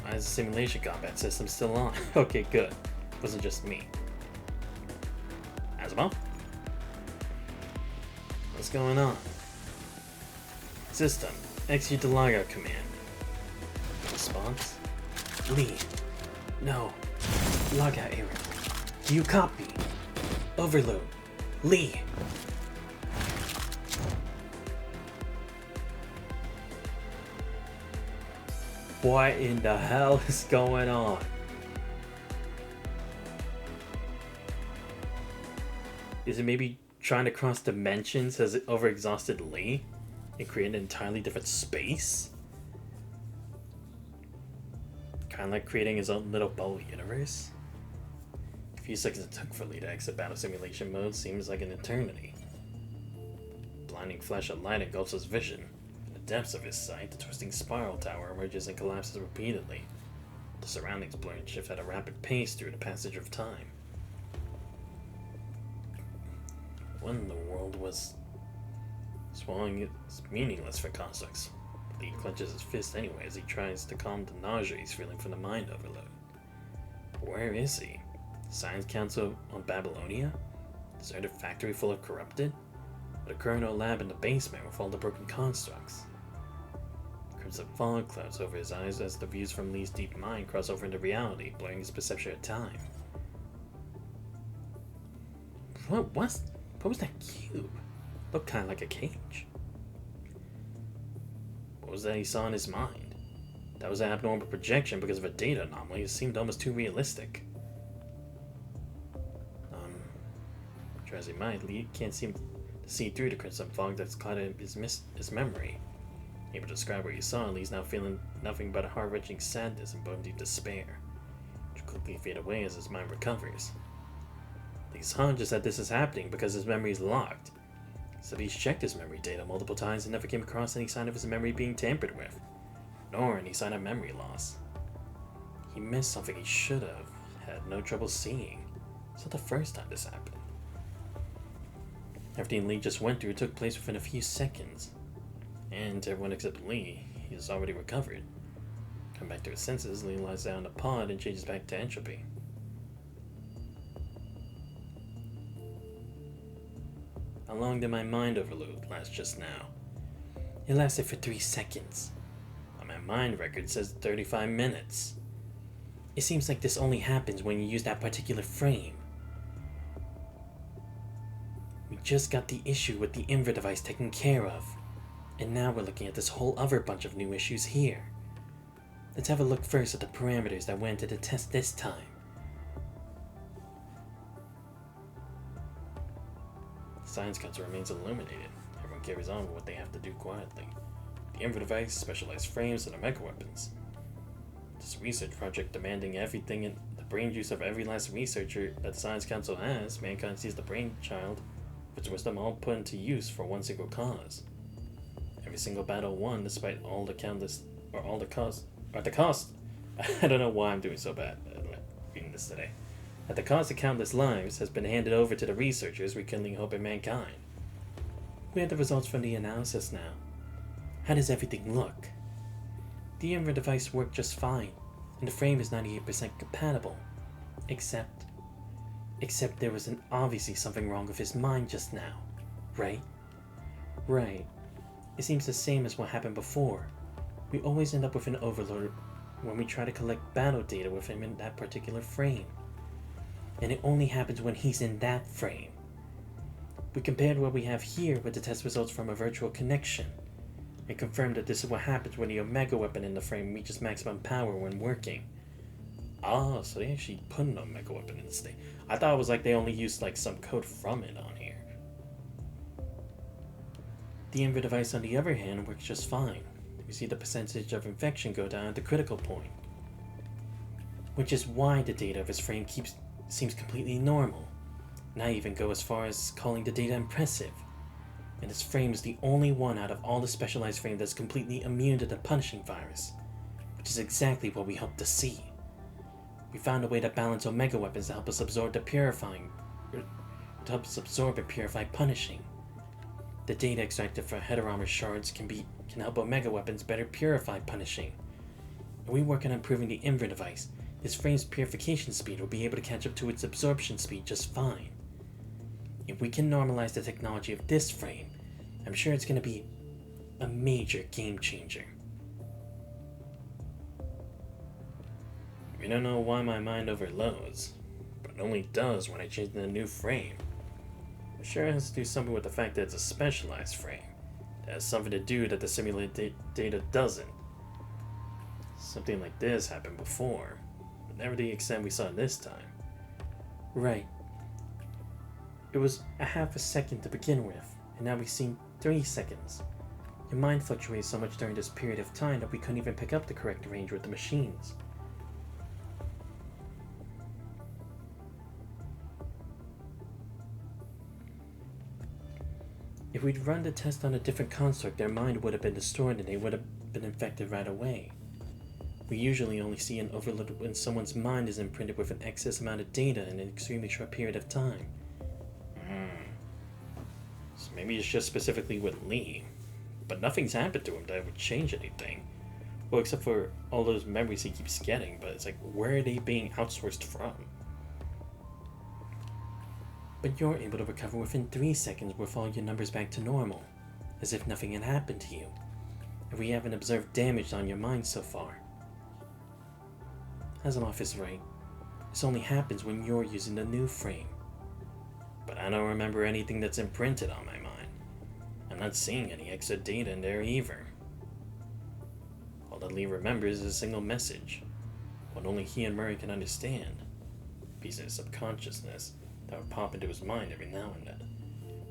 Why is the simulation combat system still on? Okay, good. It wasn't just me. Azumo? What's going on? System, execute the logout command. Response? Lee. No. Logout error. Do you copy? Overload. Lee. What in the hell is going on? Is it maybe trying to cross dimensions has overexhausted Lee and create an entirely different space? Kind of like creating his own little bubble universe? The few seconds it took for Lee to exit battle simulation mode seems like an eternity. A blinding flash of light engulfs his vision. In the depths of his sight, the twisting spiral tower emerges and collapses repeatedly. The surroundings blur and shift at a rapid pace through the passage of time. What in the world was... Swallowing is meaningless for Cossacks. Lee clenches his fist anyway as he tries to calm the nausea he's feeling from the mind overload. Where is he? The Science Council on Babylonia? Deserted factory full of corrupted? Or the Colonel lab in the basement with all the broken constructs? Crimson fog clouds over his eyes as the views from Lee's deep mind cross over into reality, blurring his perception of time. What was that cube? Looked kind of like a cage. What was that he saw in his mind? That was an abnormal projection because of a data anomaly. It seemed almost too realistic. Try as he might, Lee can't seem to see through the crimson fog that's clouded his memory. Able to describe what he saw, Lee's now feeling nothing but a heart-wrenching sadness and bone-deep despair, which quickly fade away as his mind recovers. Lee's hunch is that this is happening because his memory is locked. So he's checked his memory data multiple times and never came across any sign of his memory being tampered with, nor any sign of memory loss. He missed something he should have had no trouble seeing. It's not the first time this happened. Everything Lee just went through took place within a few seconds, and to everyone except Lee, he has already recovered. Come back to his senses, Lee lies down in a pod and changes back to entropy. How long did my mind overload last just now? It lasted for 3 seconds. On my mind record says 35 minutes. It seems like this only happens when you use that particular frame. We just got the issue with the Inver device taken care of, and now we're looking at this whole other bunch of new issues here. Let's have a look first at the parameters that went into the test this time. The Science Council remains illuminated. Everyone carries on with what they have to do quietly. The Inver device, specialized frames, and mega weapons. This research project demanding everything in the brain juice of every last researcher that the Science Council has, mankind sees the brainchild of its wisdom all put into use for one single cause. Every single battle won, despite all the countless, or all the cost, at the cost. I don't know why I'm doing so bad reading this today. At the cost of countless lives, has been handed over to the researchers, rekindling hope in mankind. We have the results from the analysis now. How does everything look? The Inver device worked just fine, and the frame is 98% compatible. Except there was obviously something wrong with his mind just now, right? Right. It seems the same as what happened before. We always end up with an overload when we try to collect battle data with him in that particular frame. And it only happens when he's in that frame. We compared what we have here with the test results from a virtual connection, and confirmed that this is what happens when the Omega weapon in the frame reaches maximum power when working. Ah, so they actually put an Omega weapon in the state. I thought it was like they only used like some code from it on here. The Inver device, on the other hand, works just fine. We see the percentage of infection go down at the critical point, which is why the data of his frame seems completely normal. And I even go as far as calling the data impressive. And his frame is the only one out of all the specialized frames that's completely immune to the punishing virus, which is exactly what we hoped to see. We found a way to balance Omega weapons to help us absorb and purify punishing. The data extracted from heterarmor shards can help Omega weapons better purify punishing. And we work on improving the Inver device. His frame's purification speed will be able to catch up to its absorption speed just fine. If we can normalize the technology of this frame, I'm sure it's going to be a major game changer. We don't know why my mind overloads, but it only does when I change the new frame. I'm sure it has to do something with the fact that it's a specialized frame. It has something to do that the simulated data doesn't. Something like this happened before, but never to the extent we saw this time. Right. It was a half a second to begin with, and now we seem 3 seconds. Your mind fluctuates so much during this period of time that we couldn't even pick up the correct range with the machines. If we'd run the test on a different construct, their mind would have been destroyed and they would have been infected right away. We usually only see an overload when someone's mind is imprinted with an excess amount of data in an extremely short period of time. So maybe it's just specifically with Lee. But nothing's happened to him that would change anything. Well, except for all those memories he keeps getting, but it's like, where are they being outsourced from? But you're able to recover within 3 seconds with all your numbers back to normal, as if nothing had happened to you, and we haven't observed damage on your mind so far. Asimov is right. This only happens when you're using the new frame. But I don't remember anything that's imprinted on my mind. I'm not seeing any extra data in there either. All that Lee remembers is a single message, what only he and Murray can understand. A piece of his subconsciousness that would pop into his mind every now and then.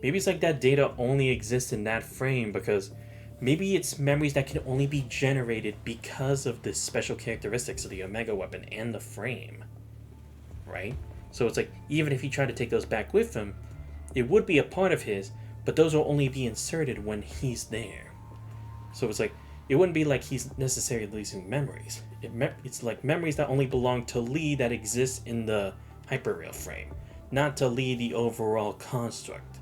Maybe it's like that data only exists in that frame because maybe it's memories that can only be generated because of the special characteristics of the Omega weapon and the frame. Right? So it's like, even if he tried to take those back with him, it would be a part of his, but those will only be inserted when he's there. So it's like, it wouldn't be like he's necessarily losing memories. It's like memories that only belong to Lee that exist in the hyperreal frame, not to Lee the overall construct.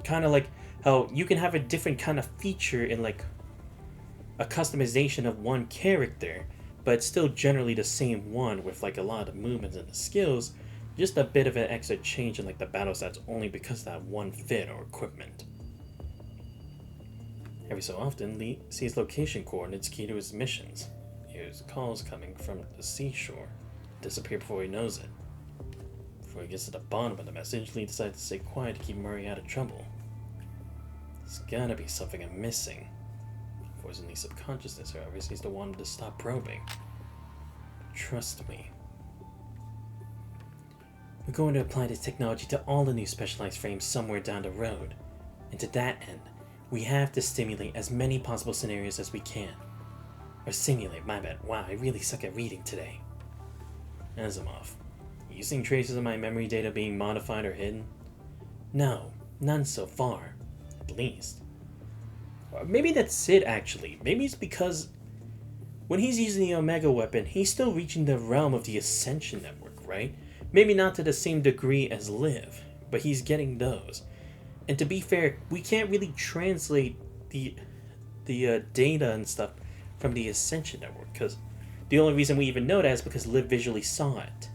Kind of like how you can have a different kind of feature in like a customization of one character, but it's still generally the same one with like a lot of movements and the skills, just a bit of an extra change in like the battle stats only because of that one fit or equipment. Every so often, Lee sees location coordinates key to his missions. He hears calls coming from the seashore, disappear before he knows it. Before he gets to the bottom of the message, Lee decides to stay quiet to keep Murray out of trouble. There's gotta be something I'm missing. Voice in Lee's subconsciousness, however, seems to want him to stop probing. Trust me. We're going to apply this technology to all the new specialized frames somewhere down the road. And to that end, we have to stimulate as many possible scenarios as we can. Or simulate, my bad. Wow, I really suck at reading today. Asimov, you seeing traces of my memory data being modified or hidden? No, none so far. At least. Or maybe that's it, actually. Maybe it's because when he's using the Omega weapon, he's still reaching the realm of the Ascension Network, right? Maybe not to the same degree as Liv, but he's getting those. And to be fair, we can't really translate the data and stuff from the Ascension Network, because the only reason we even know that is because Liv visually saw it.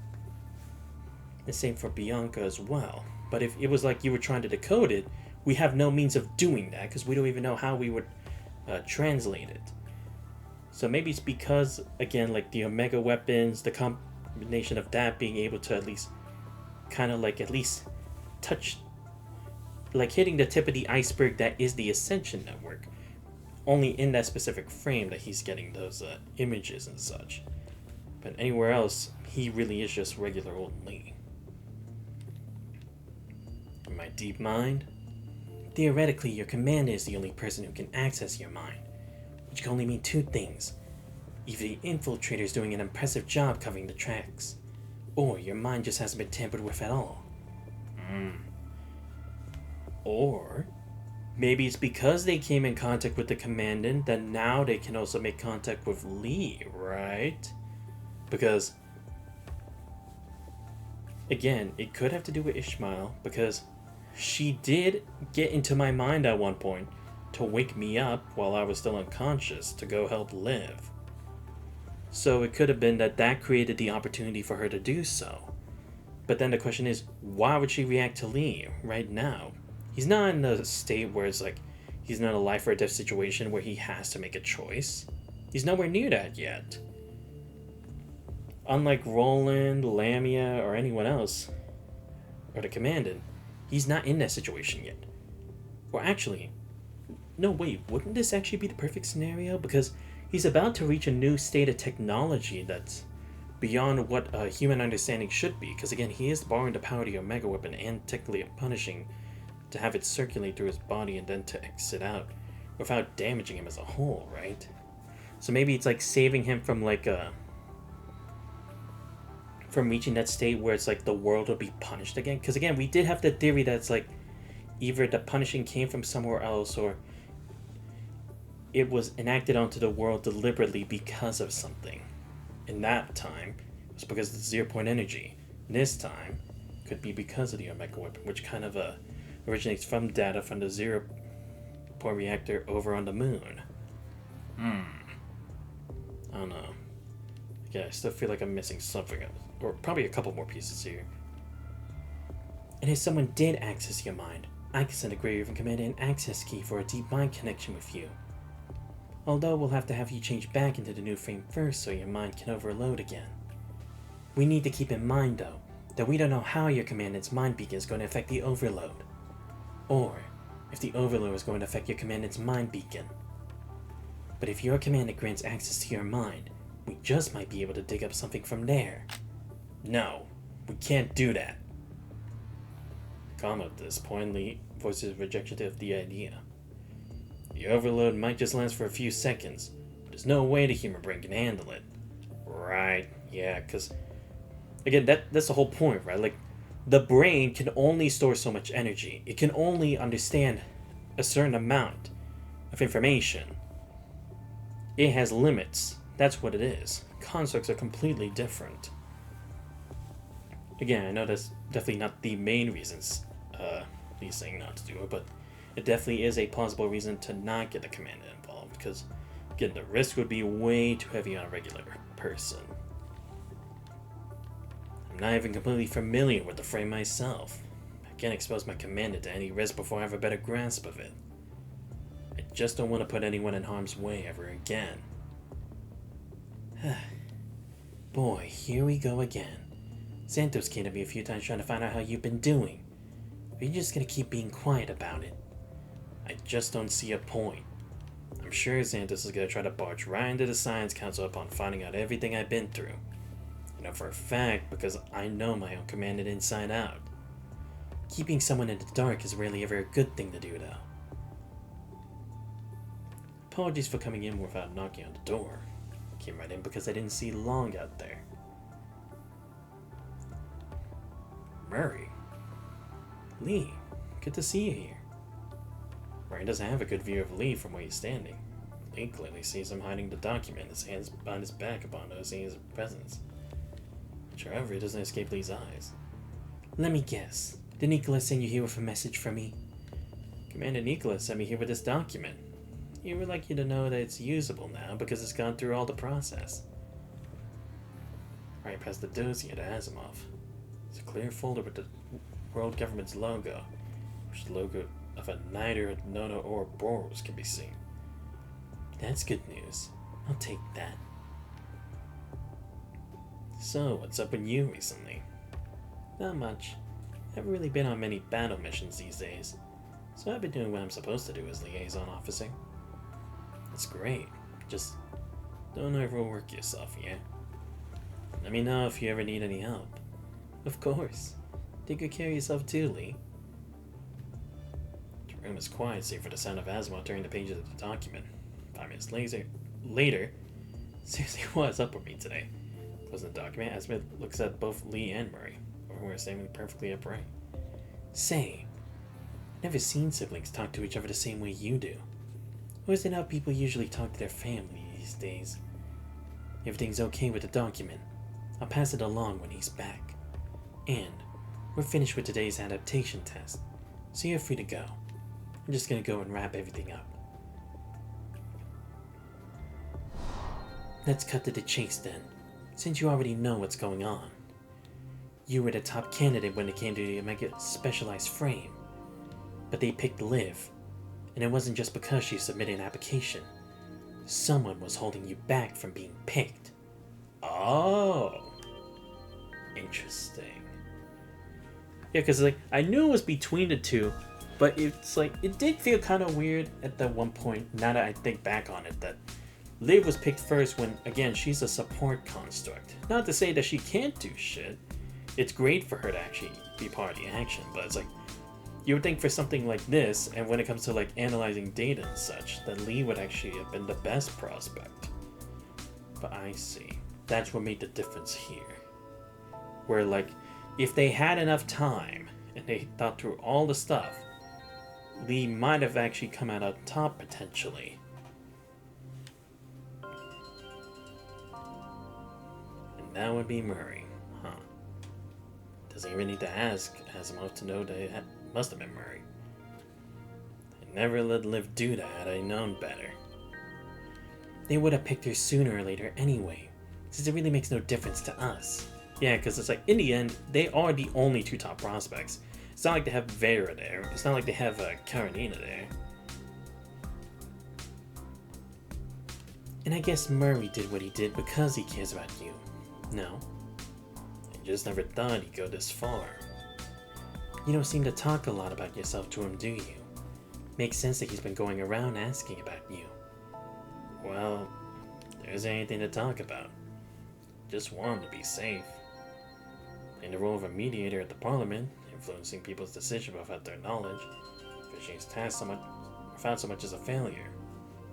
The same for Bianca as well. But if it was like you were trying to decode it, we have no means of doing that, because we don't even know how we would translate it. So maybe it's because, again, like the Omega weapons, the combination of that being able to at least kind of like at least touch, like hitting the tip of the iceberg that is the Ascension Network, only in that specific frame that he's getting those images and such. But anywhere else, he really is just regular old Lee. In my deep mind, theoretically your commander is the only person who can access your mind, which can only mean two things. Either the infiltrator's doing an impressive job covering the tracks, or your mind just hasn't been tampered with at all. Or maybe it's because they came in contact with the commandant that now they can also make contact with Lee, right? Because, again, it could have to do with Ishmael, because she did get into my mind at one point to wake me up while I was still unconscious to go help Liv. So it could have been that created the opportunity for her to do so. But then the question is, why would she react to Lee right now? He's not in a state where it's like he's not a life or death situation where he has to make a choice. He's nowhere near that yet. Unlike Roland, Lamia, or anyone else, or the commandant, he's not in that situation yet. Or actually, no wait, wouldn't this actually be the perfect scenario? Because he's about to reach a new state of technology that's beyond what a human understanding should be, because again, he is borrowing the power to your mega weapon and technically punishing to have it circulate through his body and then to exit out without damaging him as a whole, right? So maybe it's like saving him from like from reaching that state where it's like the world will be punished again. Because again, we did have the theory that it's like either the punishing came from somewhere else or it was enacted onto the world deliberately because of something. In that time, it was because of the 0 point energy. This time, could be because of the Omega weapon, which kind of originates from data from the 0 point reactor over on the moon. I don't know. Yeah, I still feel like I'm missing something, or probably a couple more pieces here. And if someone did access your mind, I can send a Grey Raven Commander an access key for a deep mind connection with you. Although we'll have to have you change back into the new frame first so your mind can overload again. We need to keep in mind though, that we don't know how your commandant's mind beacon is going to affect the overload. Or if the overload is going to affect your commandant's mind beacon. But if your commandant grants access to your mind, we just might be able to dig up something from there. No, we can't do that. Calm at this point, Lee voices rejection of the idea. The overload might just last for a few seconds, but there's no way the human brain can handle it. Right, yeah, because, again, that's the whole point, right? Like, the brain can only store so much energy. It can only understand a certain amount of information. It has limits. That's what it is. Constructs are completely different. Again, I know that's definitely not the main reasons he's saying not to do it, but it definitely is a plausible reason to not get the commander involved, because, again, the risk would be way too heavy on a regular person. I'm not even completely familiar with the frame myself. I can't expose my commander to any risk before I have a better grasp of it. I just don't want to put anyone in harm's way ever again. Boy, here we go again. Santos came to me a few times trying to find out how you've been doing. Are you just gonna keep being quiet about it? I just don't see a point. I'm sure Santos is gonna try to barge right into the Science Council upon finding out everything I've been through. You know for a fact, because I know my own commandant inside out. Keeping someone in the dark is rarely ever a good thing to do, though. Apologies for coming in without knocking on the door. I came right in because I didn't see Long out there. Murray. Lee, good to see you here. Murray doesn't have a good view of Lee from where he's standing. Lee clearly sees him hiding the document, his hands behind his back upon noticing his presence. However, it doesn't escape Lee's eyes. Let me guess. Did Nicholas send you here with a message from me? Commander Nicholas sent me here with this document. He would like you to know that it's usable now because it's gone through all the process. Right past the dossier to Asimov. It's a clear folder with the world government's logo, which the logo of a Nider, Nono, or Boros can be seen. That's good news. I'll take that. So, what's up with you recently? Not much. I haven't really been on many battle missions these days, so I've been doing what I'm supposed to do as liaison officer. That's great. Just don't overwork yourself, yeah? Let me know if you ever need any help. Of course. Take good care of yourself too, Lee. The room is quiet save for the sound of Asimov turning the pages of the document. 5 minutes later, seriously, what's up with me today? Closing the document, Asimov looks at both Lee and Murray, who are standing perfectly upright. Say, never seen siblings talk to each other the same way you do. Or is it how people usually talk to their family these days? Everything's okay with the document. I'll pass it along when he's back. And we're finished with today's adaptation test, so you're free to go. I'm just gonna go and wrap everything up. Let's cut to the chase then, since you already know what's going on. You were the top candidate when it came to the Omega specialized frame, but they picked Liv, and it wasn't just because she submitted an application. Someone was holding you back from being picked. Oh, interesting. Yeah, because like I knew it was between the two, but it's like it did feel kind of weird at that one point. Now that I think back on it, that Liv was picked first when, again, she's a support construct. Not to say that she can't do shit. It's great for her to actually be part of the action, but it's like, you would think for something like this, and when it comes to like analyzing data and such, that Lee would actually have been the best prospect. But I see. That's what made the difference here. Where like, if they had enough time, and they thought through all the stuff, Lee might have actually come out on top potentially. And that would be Murray, huh? Doesn't even need to ask Asimov to know that it must have been Murray. I never let Liv do that had I known better. They would have picked her sooner or later anyway, since it really makes no difference to us. Yeah, because it's like, in the end, they are the only two top prospects. It's not like they have Vera there. It's not like they have Karenina there. And I guess Murray did what he did because he cares about you. No. I just never thought he'd go this far. You don't seem to talk a lot about yourself to him, do you? Makes sense that he's been going around asking about you. Well, there isn't anything to talk about. Just want him to be safe. Playing the role of a mediator at the Parliament, influencing people's decisions without their knowledge, finishing his task without so much as a failure,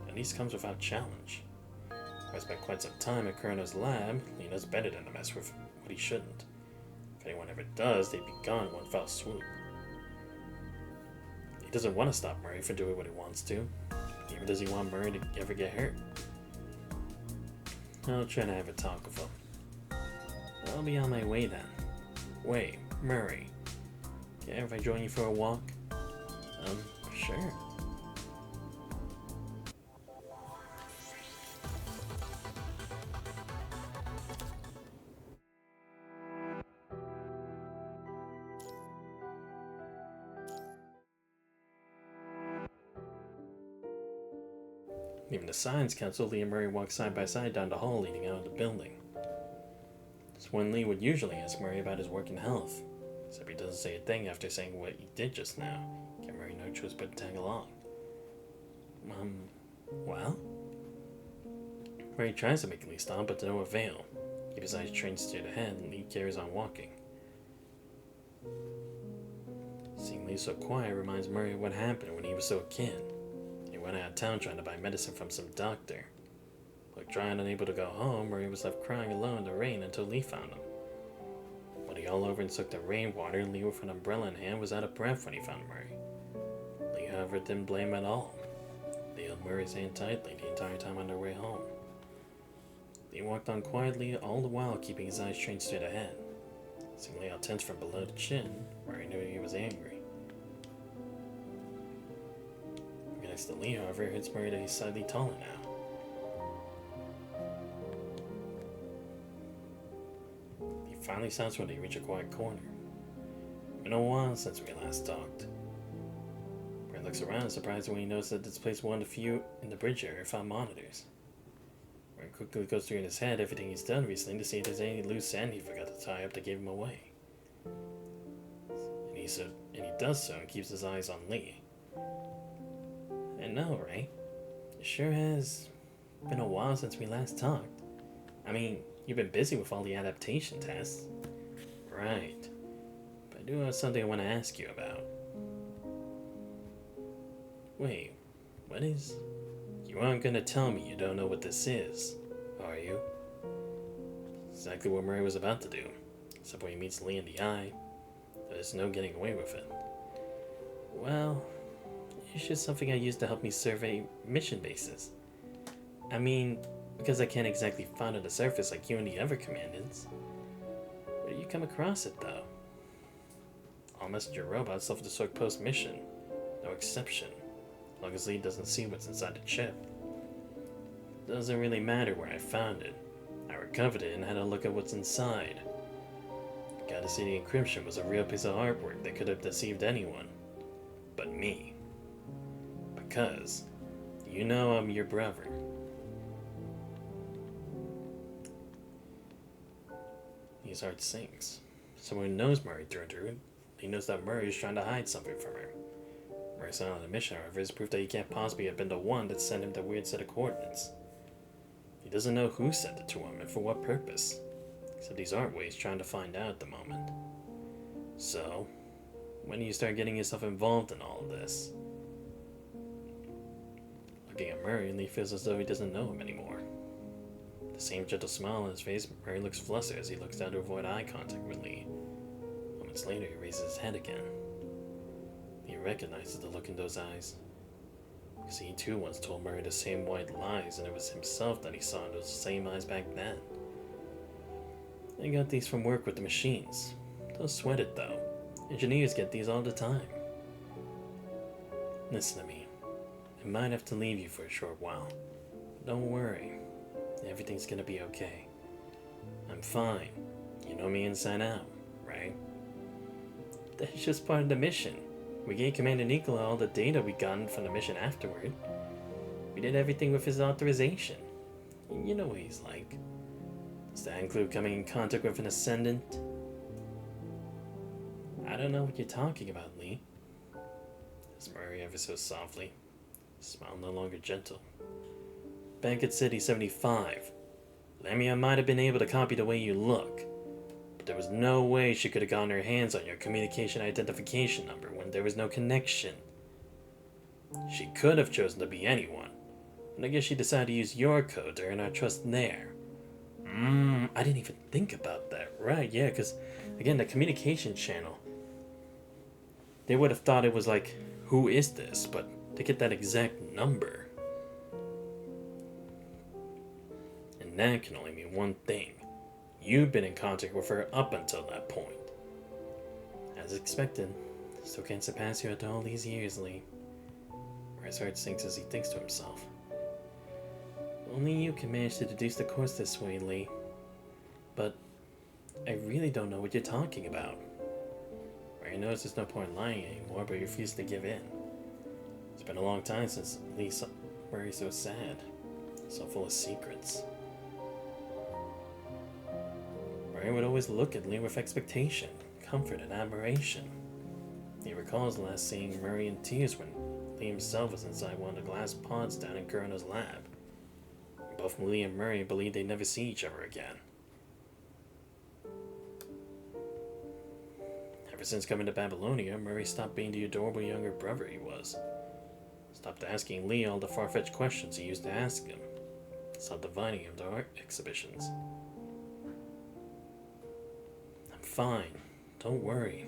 at least comes without challenge. I spent quite some time at Colonel's lab, he knows better than to mess with what he shouldn't. If anyone ever does, they'd be gone in one fell swoop. He doesn't want to stop Murray from doing what he wants to. Neither does he want Murray to ever get hurt. I'll try to have a talk with him. I'll be on my way then. Wait, Murray. Care if I join you for a walk? Sure. Leaving the Science Council, Lee and Murray walked side by side down the hall leading out of the building. It's when Lee would usually ask Murray about his work and health, except he doesn't say a thing after saying what he did just now. Give Murray no choice but to tag along. Well? Murray tries to make Lee stop, but to no avail. Keep his eyes trained straight ahead, and Lee carries on walking. Seeing Lee so quiet reminds Murray of what happened when he was still a kid. He went out of town trying to buy medicine from some doctor. But dry and unable to go home, Murray was left crying alone in the rain until Lee found him. Muddy all over and soaked in rainwater, Lee with an umbrella in hand was out of breath when he found Murray. Lee, however, didn't blame him at all. They held Murray's hand tightly the entire time on their way home. Lee walked on quietly, all the while keeping his eyes trained straight ahead. Seeing Lee out tense from below the chin, Murray knew he was angry. Next to Lee, however, hits Murray that he's slightly taller now. He finally stops when they reach a quiet corner. Been a while since we last talked. Murray looks around, surprised when he notices that this place is one of the few in the bridge area without monitors. Murray quickly goes through in his head everything he's done recently to see if there's any loose end he forgot to tie up that gave him away. And he does so and keeps his eyes on Lee. I know, right? It sure has been a while since we last talked. I mean, you've been busy with all the adaptation tests. Right. But I do have something I want to ask you about. Wait, what is... You aren't going to tell me you don't know what this is, are you? Exactly what Murray was about to do. Except when he meets Lee in the eye, there's no getting away with it. Well... It's just something I use to help me survey mission bases. I mean, because I can't exactly find on the surface like you and the other commandants. Where do you come across it, though? All messenger robots self-destruct post-mission. No exception. As long as Lee doesn't see what's inside the chip. Doesn't really matter where I found it. I recovered it and had a look at what's inside. Gotta see the encryption was a real piece of artwork that could have deceived anyone. But me. Because, you know I'm your brother. His heart sinks. Someone who knows Murray through and through, he knows that Murray is trying to hide something from her. Murray's not on a mission, however, is proof that he can't possibly have been the one that sent him the weird set of coordinates. doesn't know who sent it to him and for what purpose. Except he's Artways trying to find out at the moment. So, when do you start getting yourself involved in all of this? Looking at Murray, Lee feels as though he doesn't know him anymore. The same gentle smile on his face, Murray looks flustered as he looks down to avoid eye contact with Lee. Moments later, he raises his head again. He recognizes the look in those eyes. Because he too once told Murray the same white lies, and it was himself that he saw in those same eyes back then. I got these from work with the machines. Don't sweat it though. Engineers get these all the time. Listen to me. I might have to leave you for a short while. Don't worry. Everything's gonna be okay. I'm fine. You know me inside out, right? That's just part of the mission. We gave Commander Nikola all the data we gotten from the mission afterward. We did everything with his authorization. You know what he's like. Does that include coming in contact with an Ascendant? I don't know what you're talking about, Lee. Says Murray ever so softly. His smile no longer gentle. Back at City 75, Lamia might have been able to copy the way you look, but there was no way she could have gotten her hands on your communication identification number when there was no connection. She could have chosen to be anyone, and I guess she decided to use your code to earn our trust there. I didn't even think about that. Right, yeah, because, again, the communication channel, they would have thought it was like, who is this? But to get that exact number, and that can only mean one thing. You've been in contact with her up until that point. As expected, still can't surpass you after all these years, Lee. His heart sinks as he thinks to himself. Only you can manage to deduce the course this way, Lee. But I really don't know what you're talking about. Ray knows there's no point lying anymore, but he refuses to give in. It's been a long time since Lee saw Murray so sad, so full of secrets. Murray would always look at Lee with expectation, comfort, and admiration. He recalls last seeing Murray in tears when Lee himself was inside one of the glass pods down in Kurano's lab. Both Lee and Murray believed they'd never see each other again. Ever since coming to Babylonia, Murray stopped being the adorable younger brother he was. Stopped asking Lee all the far-fetched questions he used to ask him. Stopped inviting him to art exhibitions. I'm fine. Don't worry.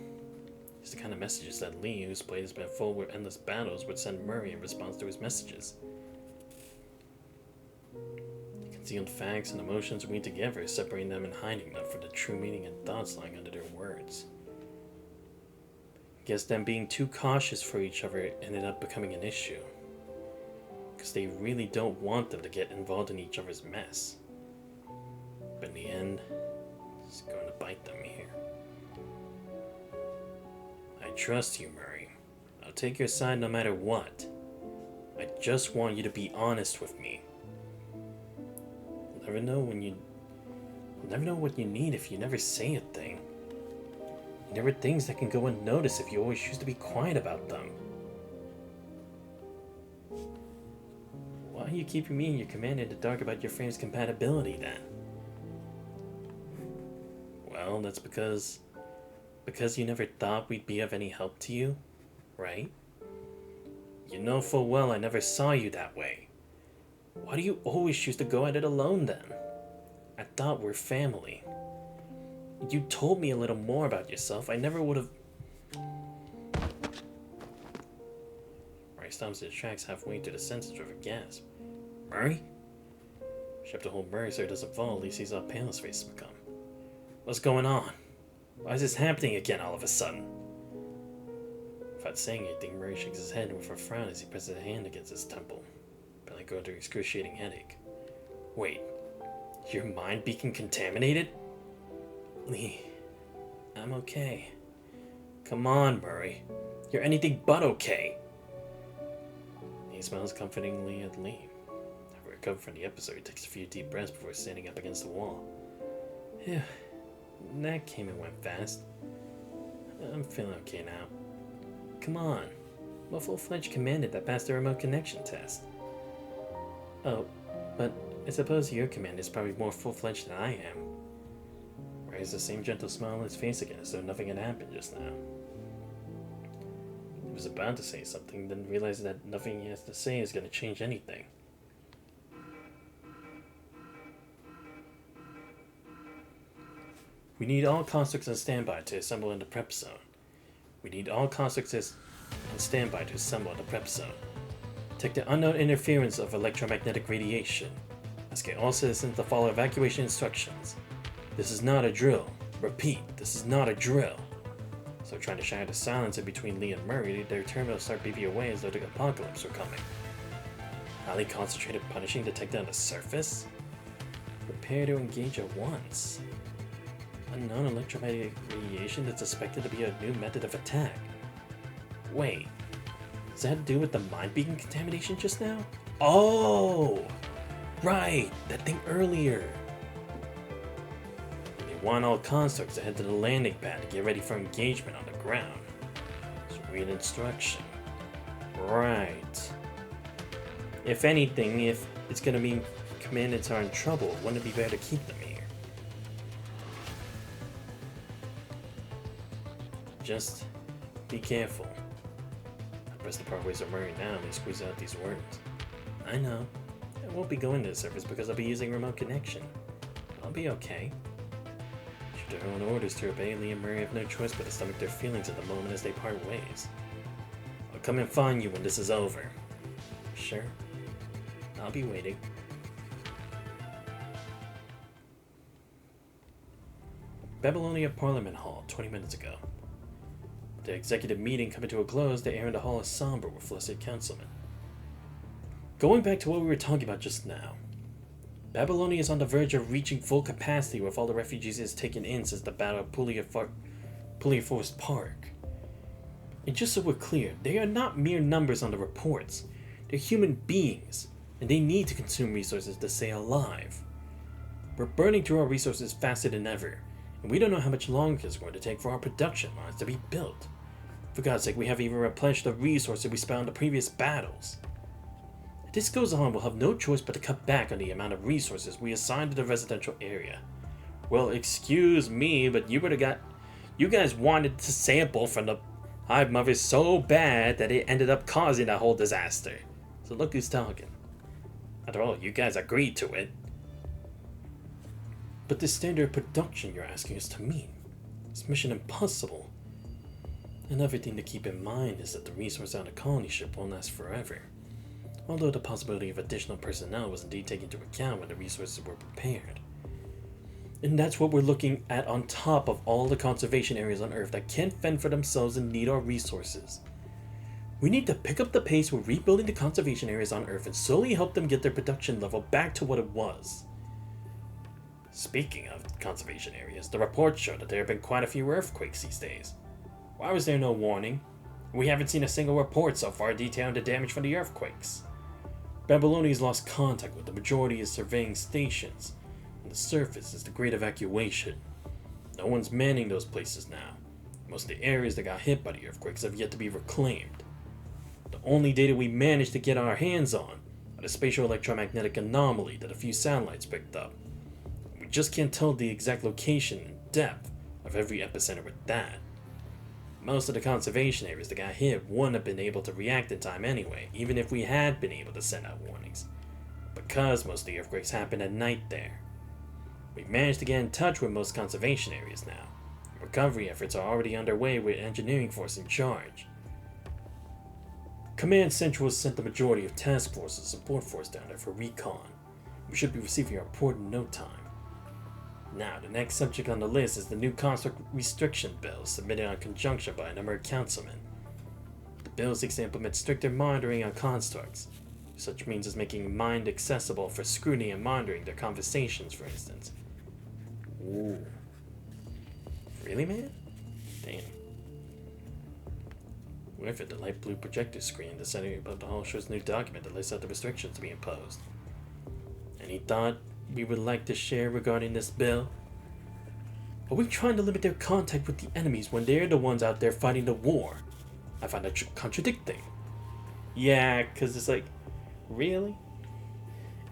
It's the kind of messages that Lee, whose plate has been full with endless battles, would send Murray in response to his messages. Concealed facts and emotions weave together, separating them and hiding them from the true meaning and thoughts lying under their words. Guess them being too cautious for each other ended up becoming an issue. Because they really don't want them to get involved in each other's mess. But in the end, it's going to bite them here. I trust you, Murray. I'll take your side no matter what. I just want you to be honest with me. You'll never know what you need if you never say a thing. There are things that can go unnoticed if you always choose to be quiet about them. Why are you keeping me and your commander in the dark about your frame's compatibility then? Well, that's because you never thought we'd be of any help to you, right? You know full well I never saw you that way. Why do you always choose to go at it alone then? I thought we're family. You told me a little more about yourself. I never would have... Murray stops his tracks halfway through the sentence with a gasp. Murray? Except to hold Murray so he doesn't fall, Lee sees how pale his face has become. What's going on? Why is this happening again all of a sudden? Without saying anything, Murray shakes his head with a frown as he presses a hand against his temple, apparently going through an excruciating headache. Wait, your mind beacon contaminated? Lee, I'm okay. Come on, Murray. You're anything but okay. He smiles comfortingly at Lee. After recovering from the episode, he takes a few deep breaths before standing up against the wall. Phew, that came and went fast. I'm feeling okay now. Come on. I'm a full-fledged commander that passed the remote connection test. Oh, but I suppose your command is probably more full-fledged than I am. Raise the same gentle smile on his face again as though nothing had happened just now. He was about to say something, then realized that nothing he has to say is going to change anything. We need all constructs on standby to assemble in the prep zone. We need all constructs on standby to assemble in the prep zone. Detect the unknown interference of electromagnetic radiation. Ask all citizens to follow evacuation instructions. This is not a drill. Repeat, this is not a drill. So trying to shine the silence in between Lee and Murray, their terminals start beeping away as though the apocalypse were coming. Highly concentrated punishing detected on the surface? Prepare to engage at once. Unknown electromagnetic radiation that's suspected to be a new method of attack. Wait, does that have to do with the mind beacon contamination just now? Oh! Right, that thing earlier. They want all constructs to head to the landing pad to get ready for engagement on the ground. So read instruction. Right. If anything, if it's gonna mean commandants are in trouble, wouldn't it be better to keep them here? Just be careful. I press the part ways of Murray now and he squeezes out these words. I know. I won't be going to the surface because I'll be using remote connection. I'll be okay. Should their own orders to obey, Lee and Murray have no choice but to stomach their feelings at the moment as they part ways. I'll come and find you when this is over. Sure. I'll be waiting. Babylonia Parliament Hall, 20 minutes ago. The executive meeting coming to a close, the air in the hall is somber with flustered councilmen. Going back to what we were talking about just now, Babylonia is on the verge of reaching full capacity with all the refugees it has taken in since the Battle of Puliaforest Park. And just so we're clear, they are not mere numbers on the reports. They're human beings, and they need to consume resources to stay alive. We're burning through our resources faster than ever, and we don't know how much longer it's going to take for our production lines to be built. For God's sake, we haven't even replenished the resources we spent on the previous battles. If this goes on, we'll have no choice but to cut back on the amount of resources we assign to the residential area. Well, excuse me, but you guys wanted to sample from the Hive Mother so bad that it ended up causing that whole disaster. So look who's talking. After all, you guys agreed to it. But the standard of production you're asking us to meet is mission impossible. Another thing to keep in mind is that the resource on the colony ship won't last forever. Although the possibility of additional personnel was indeed taken into account when the resources were prepared. And that's what we're looking at on top of all the conservation areas on Earth that can't fend for themselves and need our resources. We need to pick up the pace with rebuilding the conservation areas on Earth and slowly help them get their production level back to what it was. Speaking of conservation areas, the reports show that there have been quite a few earthquakes these days. Why was there no warning? We haven't seen a single report so far detailing the damage from the earthquakes. Babylonia's lost contact with the majority of surveying stations. On the surface is the Great Evacuation. No one's manning those places now. Most of the areas that got hit by the earthquakes have yet to be reclaimed. The only data we managed to get our hands on are the spatial electromagnetic anomaly that a few satellites picked up. We just can't tell the exact location and depth of every epicenter with that. Most of the conservation areas that got hit wouldn't have been able to react in time anyway, even if we had been able to send out warnings, because most of the earthquakes happen at night there. We've managed to get in touch with most conservation areas now. Recovery efforts are already underway with engineering force in charge. Command Central has sent the majority of task forces and support force down there for recon. We should be receiving a report in no time. Now, the next subject on the list is the new construct restriction bill submitted in conjunction by a number of councilmen. The bill seeks to implement stricter monitoring on constructs. Such means as making mind accessible for scrutiny and monitoring their conversations, for instance. Ooh. Really, man? Damn. With it, the light blue projector screen in the center above the hall shows a new document that lists out the restrictions to be imposed. Any thought we would like to share regarding this bill? Are we trying to limit their contact with the enemies when they're the ones out there fighting the war? I find that contradicting. Yeah, because it's like, really?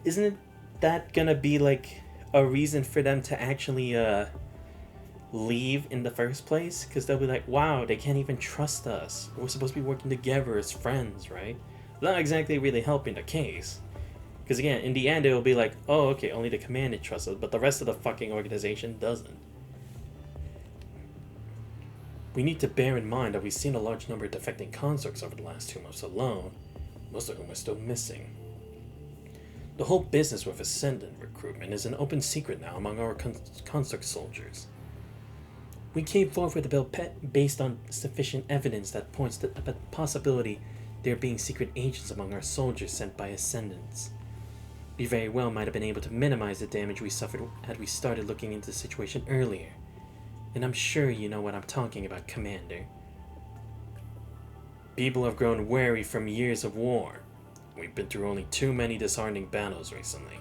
Isn't it that gonna be like a reason for them to actually leave in the first place? Because they'll be like, wow, they can't even trust us. We're supposed to be working together as friends, right? Not exactly really helping the case. Because again, in the end, it will be like, oh, okay, only the commandant trusts us, but the rest of the fucking organization doesn't. We need to bear in mind that we've seen a large number of defecting constructs over the last 2 months alone, most of whom are still missing. The whole business with Ascendant recruitment is an open secret now among our construct soldiers. We came forward with a bill based on sufficient evidence that points to the possibility there being secret agents among our soldiers sent by Ascendants. We very well might have been able to minimize the damage we suffered had we started looking into the situation earlier. And I'm sure you know what I'm talking about, Commander. People have grown wary from years of war. We've been through only too many disheartening battles recently.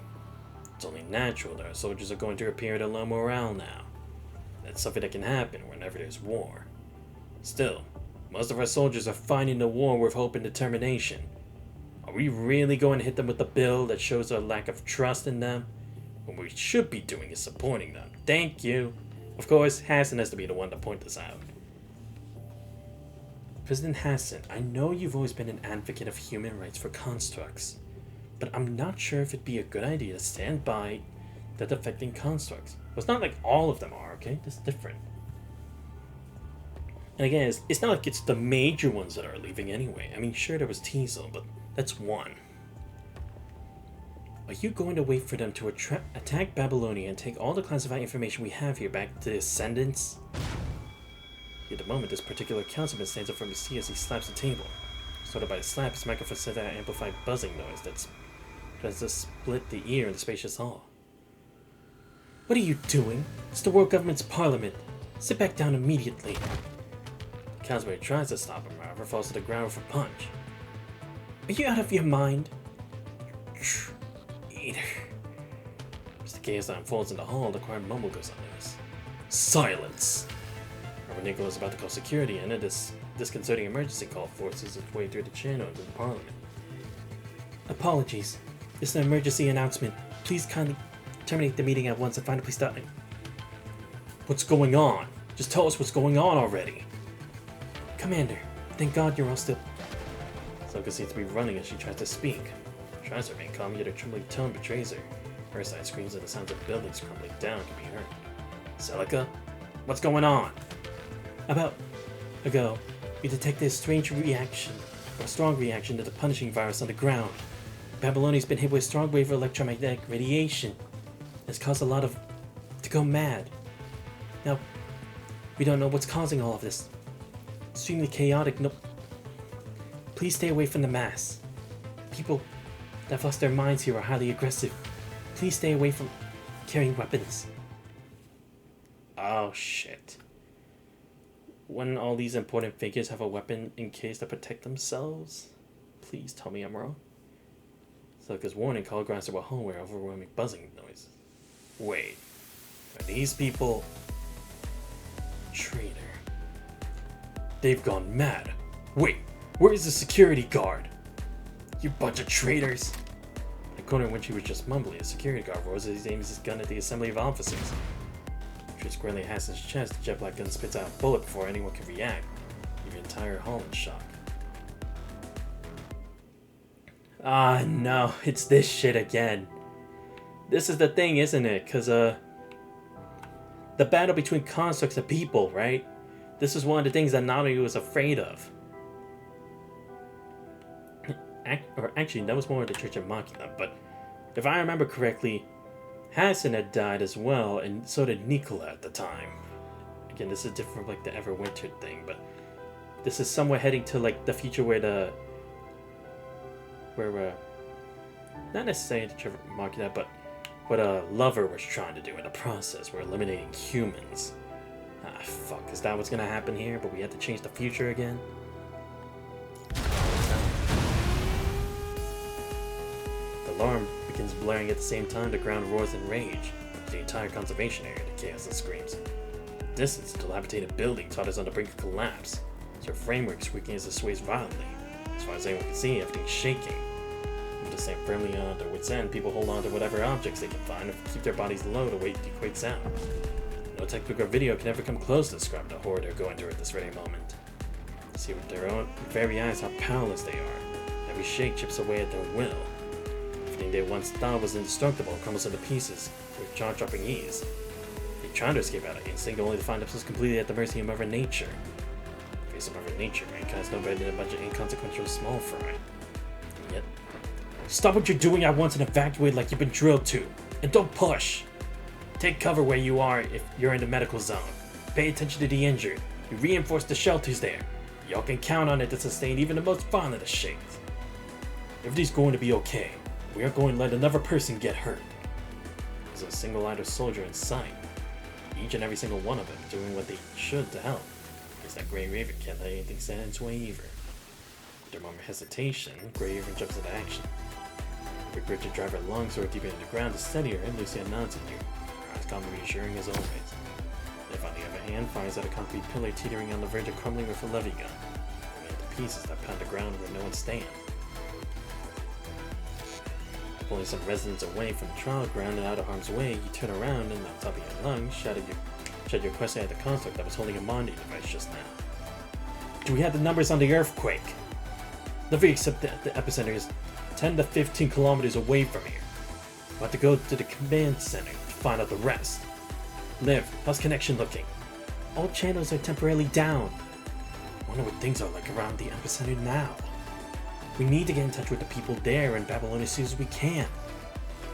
It's only natural that our soldiers are going through a period of low morale now. That's something that can happen whenever there's war. Still, most of our soldiers are fighting the war with hope and determination. Are we really going to hit them with a bill that shows our lack of trust in them? What we should be doing is supporting them. Thank you. Of course, Hassan has to be the one to point this out. President Hassan, I know you've always been an advocate of human rights for constructs, but I'm not sure if it'd be a good idea to stand by the defecting constructs. Well, it's not like all of them are, okay? That's different. And again, it's not like it's the major ones that are leaving anyway. I mean, sure, there was Teasel, but that's one. Are you going to wait for them to attack Babylonia and take all the classified information we have here back to the Ascendants? At the moment, this particular councilman stands up from his seat as he slaps the table. Started by a slap, his microphone set out an amplified buzzing noise that just split the ear in the spacious hall. What are you doing? It's the world government's parliament. Sit back down immediately. The councilman tries to stop him, however, falls to the ground with a punch. Are you out of your mind? Traitor. As the chaos that unfolds in the hall, the quiet mumble goes unnoticed. Silence! When Nicholas is about to call security in, this disconcerting emergency call forces its way through the channel into the parliament. Apologies. This is an emergency announcement. Please kindly terminate the meeting at once and find a place to... What's going on? Just tell us what's going on already. Commander, thank God you're all still... Soka seems to be running as she tries to speak. She tries to remain calm, yet her trembling tone betrays her. Her side screams and the sounds of buildings crumbling down can be heard. Celica? What's going on? About ago, we detected a strong reaction to the punishing virus on the ground. Babylonia's been hit with a strong wave of electromagnetic radiation. It's caused a lot of... to go mad. Now, we don't know what's causing all of this. Extremely chaotic, no... Please stay away from the mass. People that have lost their minds here are highly aggressive. Please stay away from carrying weapons. Oh, shit. When all these important figures have a weapon in case to protect themselves? Please tell me I'm wrong. Celica's warning called grounds to a hallway overwhelming buzzing noise. Wait, are these people... Traitor. They've gone mad. Wait, where is the security guard? You bunch of traitors. I corner when she was just mumbling, a security guard roars as he aims his gun at the assembly of officers. Shoots squarely at Hassan's chest, the jet black gun spits out a bullet before anyone can react, leaving the entire hall in shock. Ah, no, it's this shit again. This is the thing, isn't it? Because, the battle between constructs and people, right? This is one of the things that Naru was afraid of. Or actually, that was more of the Church of Machina, but if I remember correctly, Hassan had died as well, and so did Nicola at the time. Again, this is different from like the Everwinter thing, but this is somewhere heading to like the future where not necessarily the Church of Machina, but what a lover was trying to do in the process. We're eliminating humans. Ah, fuck, is that what's gonna happen here? But we have to change the future again? The alarm begins blaring at the same time. The ground roars in rage. The entire conservation area, the chaos and screams. In the distance, a dilapidated building totters on the brink of collapse. Its framework squeaking as it sways violently. As far as anyone can see, everything's shaking. With the stand firmly on their wits' end, people hold on to whatever objects they can find and keep their bodies low to wait the quakes out. No textbook or video can ever come close to describing the horror they're going through at this very moment. They see with their own very eyes how powerless they are. Every shake chips away at their will. Everything they once thought was indestructible crumbles into pieces with jaw-dropping ease. They try to escape out of instinct only to find themselves completely at the mercy of Mother Nature. In the face of Mother Nature, mankind's no better than a bunch of inconsequential small fry. And yet, stop what you're doing at once and evacuate like you've been drilled to. And don't push! Take cover where you are if you're in the medical zone. Pay attention to the injured. You reinforce the shelters there. Y'all can count on it to sustain even the most violent of shakes. Everything's going to be okay. We aren't going to let another person get hurt. There's a single-eyed soldier in sight. Each and every single one of them doing what they should to help. Because that Grey Raven can't let anything stand into way either. After a moment of hesitation, Grey Raven jumps into action. Every bridge driver lungs or deeper into the ground is steadier and Lucia nods at you. Her eyes calm and reassuring as always. If on the other hand, fires at a concrete pillar teetering on the verge of crumbling with a levy gun, bringing it to pieces that pound the ground where no one stands. Pulling some residents away from the trial ground and out of harm's way, you turn around and on top of your lungs, shout your question at the construct that was holding a Mondi device just now. Do we have the numbers on the earthquake? Nothing except that the epicenter is 10 to 15 kilometers away from here. We'll have to go to the command center to find out the rest. Liv, how's connection looking? All channels are temporarily down. I wonder what things are like around the epicenter now. We need to get in touch with the people there in Babylon as soon as we can.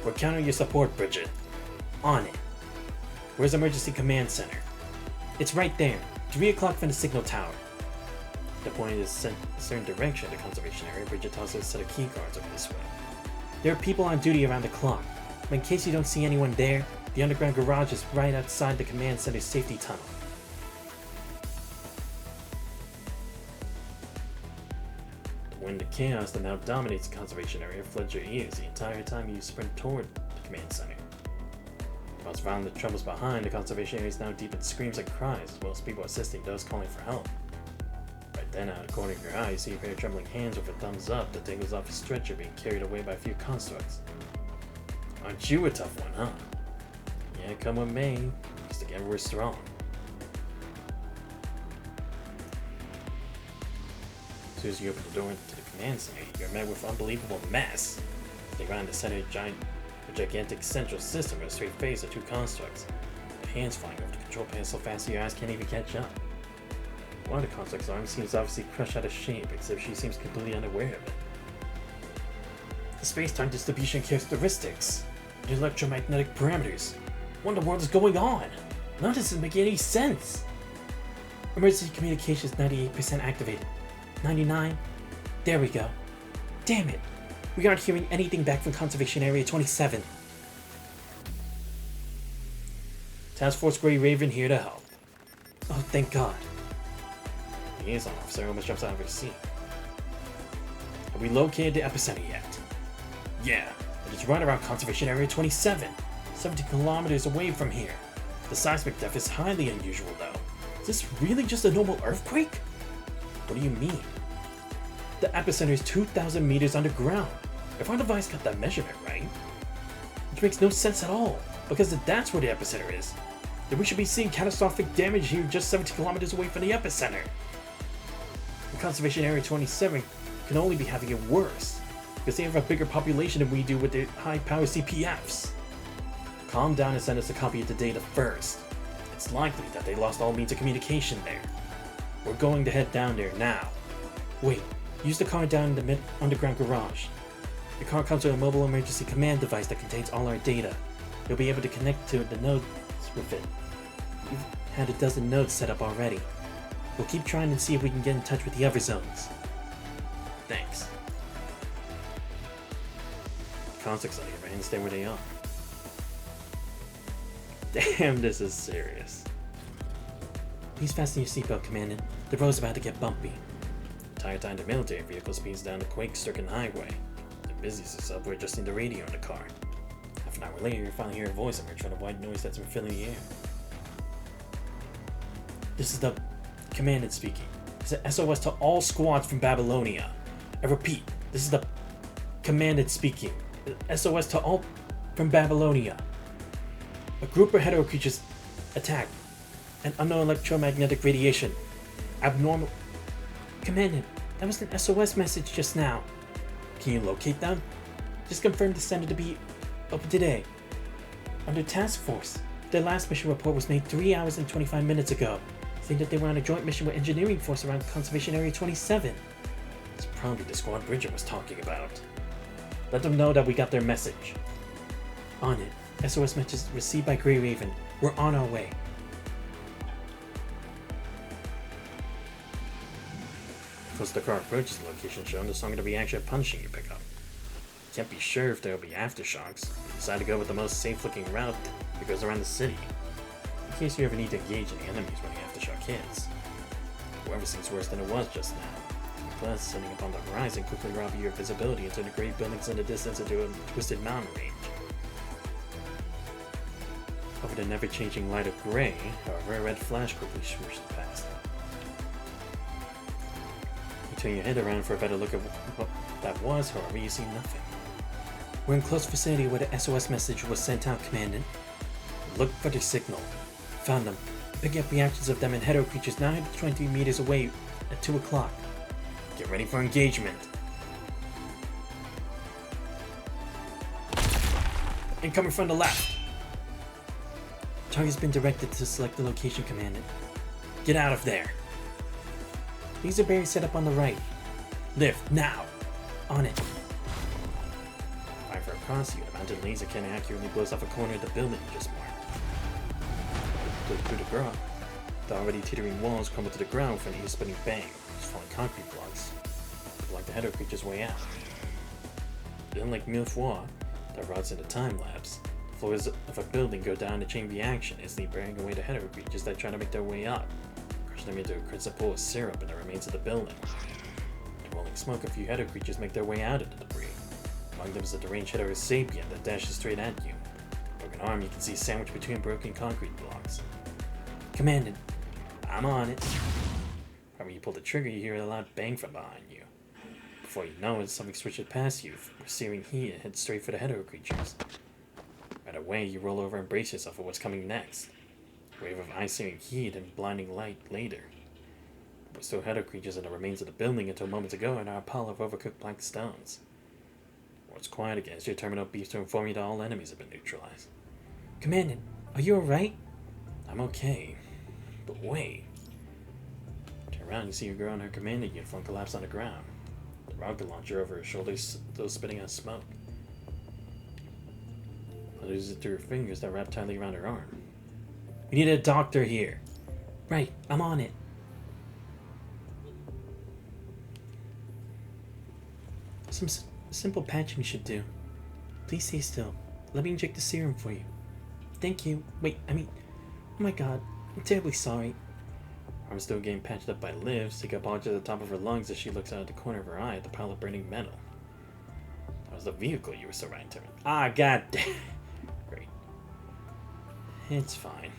We're counting on your support, Bridget. On it. Where's Emergency Command Center? It's right there. 3 o'clock from the signal tower. The point is in a certain direction of the conservation area. Bridget tosses a set of key cards over this way. There are people on duty around the clock, but in case you don't see anyone there, the underground garage is right outside the command center's safety tunnel. The wind of chaos that now dominates the conservation area floods your ears the entire time you sprint toward the command center. Whilst violent the troubles behind, the conservation area is now deep in screams and cries, as well as people assisting those calling for help. Right then, out of the corner of your eye, you see a pair of trembling hands with a thumbs up that dangles off a stretcher being carried away by a few constructs. Aren't you a tough one, huh? Yeah, come with me, because together we're strong. As soon as you open the door into the command center, you're met with unbelievable mess. They run the center of a gigantic central system with a straight face of 2 constructs. The hands flying over the control panel so fast your eyes can't even catch up. One of the construct's arm seems obviously crushed out of shape, except she seems completely unaware of it. The space-time distribution characteristics, the electromagnetic parameters. What in the world is going on? None of this is making any sense. Emergency communications 98% activated. 99? There we go. Damn it. We aren't hearing anything back from Conservation Area 27. Task Force Grey Raven here to help. Oh, thank God. The liaison officer almost jumps out of her seat. Have we located the epicenter yet? Yeah, it is right around Conservation Area 27. 70 kilometers away from here. The seismic depth is highly unusual though. Is this really just a normal earthquake? What do you mean? The epicenter is 2,000 meters underground. If our device got that measurement right, which makes no sense at all, because if that's where the epicenter is, then we should be seeing catastrophic damage here just 70 kilometers away from the epicenter. The Conservation Area 27 can only be having it worse, because they have a bigger population than we do with their high-power CPFs. Calm down and send us a copy of the data first. It's likely that they lost all means of communication there. We're going to head down there now. Wait, use the car down in the underground garage. The car comes with a mobile emergency command device that contains all our data. You'll be able to connect to the nodes with it. We've had a dozen nodes set up already. We'll keep trying and see if we can get in touch with the other zones. Thanks. Constructs on the other hand stay where they are. Damn, this is serious. Please fasten your seatbelt, Commandant. The road's about to get bumpy. The entire time the military vehicle speeds down the quake-stricken highway. The busiest is up, we're adjusting the radio in the car. Half an hour later, you finally hear a voice emerge from the white noise that's been filling the air. This is the Commandant speaking. It's an SOS to all squads from Babylonia. I repeat, this is the Commandant speaking. SOS to all from Babylonia. A group of hetero creatures attacked. An unknown electromagnetic radiation. Abnormal. Commandant, that was an SOS message just now. Can you locate them? Just confirm the center to be open today. Under task force. Their last mission report was made 3 hours and 25 minutes ago, saying that they were on a joint mission with engineering force around Conservation Area 27. It's probably the squad Bridget was talking about. Let them know that we got their message. On it. SOS message received by Grey Raven. We're on our way. Once the car approaches the location shown, there's not going to be actual punishing you pick up. Can't be sure if there'll be aftershocks. Decide to go with the most safe-looking route that goes around the city, in case you ever need to engage any enemies when the aftershock hits. Whoever seems worse than it was just now. Plus, sitting up on the horizon quickly rob your visibility into the great buildings in the distance into a twisted mountain range. Over the never-changing light of gray, however, a red flash quickly swooshed past. You turn your head around for a better look at what that was, however, you see nothing. We're in close vicinity where the SOS message was sent out, Commandant. Look for the signal. Found them. Picking up reactions of them and hetero creatures 920 meters away at 2 o'clock. Get ready for engagement. Incoming from the left. Target's been directed to select the location, Commandant. Get out of there. These are barriers set up on the right. Lift, now! On it. Fire for across you, the mounted laser cannon accurately blows off a corner of the building you just marked. Through the ground. The already teetering walls crumble to the ground with an ear-splitting bang, just falling concrete blocks to block the hetero creature's way out. Unlike Mille Fois, that rods into time-lapse, the floors of a building go down a chain reaction, instantly bearing away the hetero creatures that try to make their way up, crushing them into a crimson pool of syrup in the remains of the building. In rolling smoke, a few hetero creatures make their way out of the debris. Among them is a deranged hetero sapien that dashes straight at you. Broken arm you can see sandwiched between broken concrete blocks. Commandant. I'm on it. Right when you pull the trigger, you hear a loud bang from behind you. Before you know it, something switches past you, searing heat and heads straight for the hetero creatures. Right away, you roll over and brace yourself for what's coming next. A wave of eye-searing heat and blinding light later. There were still hetero creatures in the remains of the building until moments ago in our pile of overcooked black stones. It's quiet again as your terminal beeps to inform you that all enemies have been neutralized. Commandant, are you alright? I'm okay. But wait. Turn around, you see your girl in her commandant uniform collapse on the ground. The rocket launcher over her shoulders still spitting out smoke. It loses it through her fingers that wrap tightly around her arm. We need a doctor here. Right, I'm on it. Some simple patching should do. Please stay still. Let me inject the serum for you. Thank you. Wait, oh my god. I'm terribly sorry. Arm still getting patched up by Liv, stick up onto the top of her lungs as she looks out of the corner of her eye at the pile of burning metal. That was the vehicle you were so right to. Ah, god damn. Great. It's fine.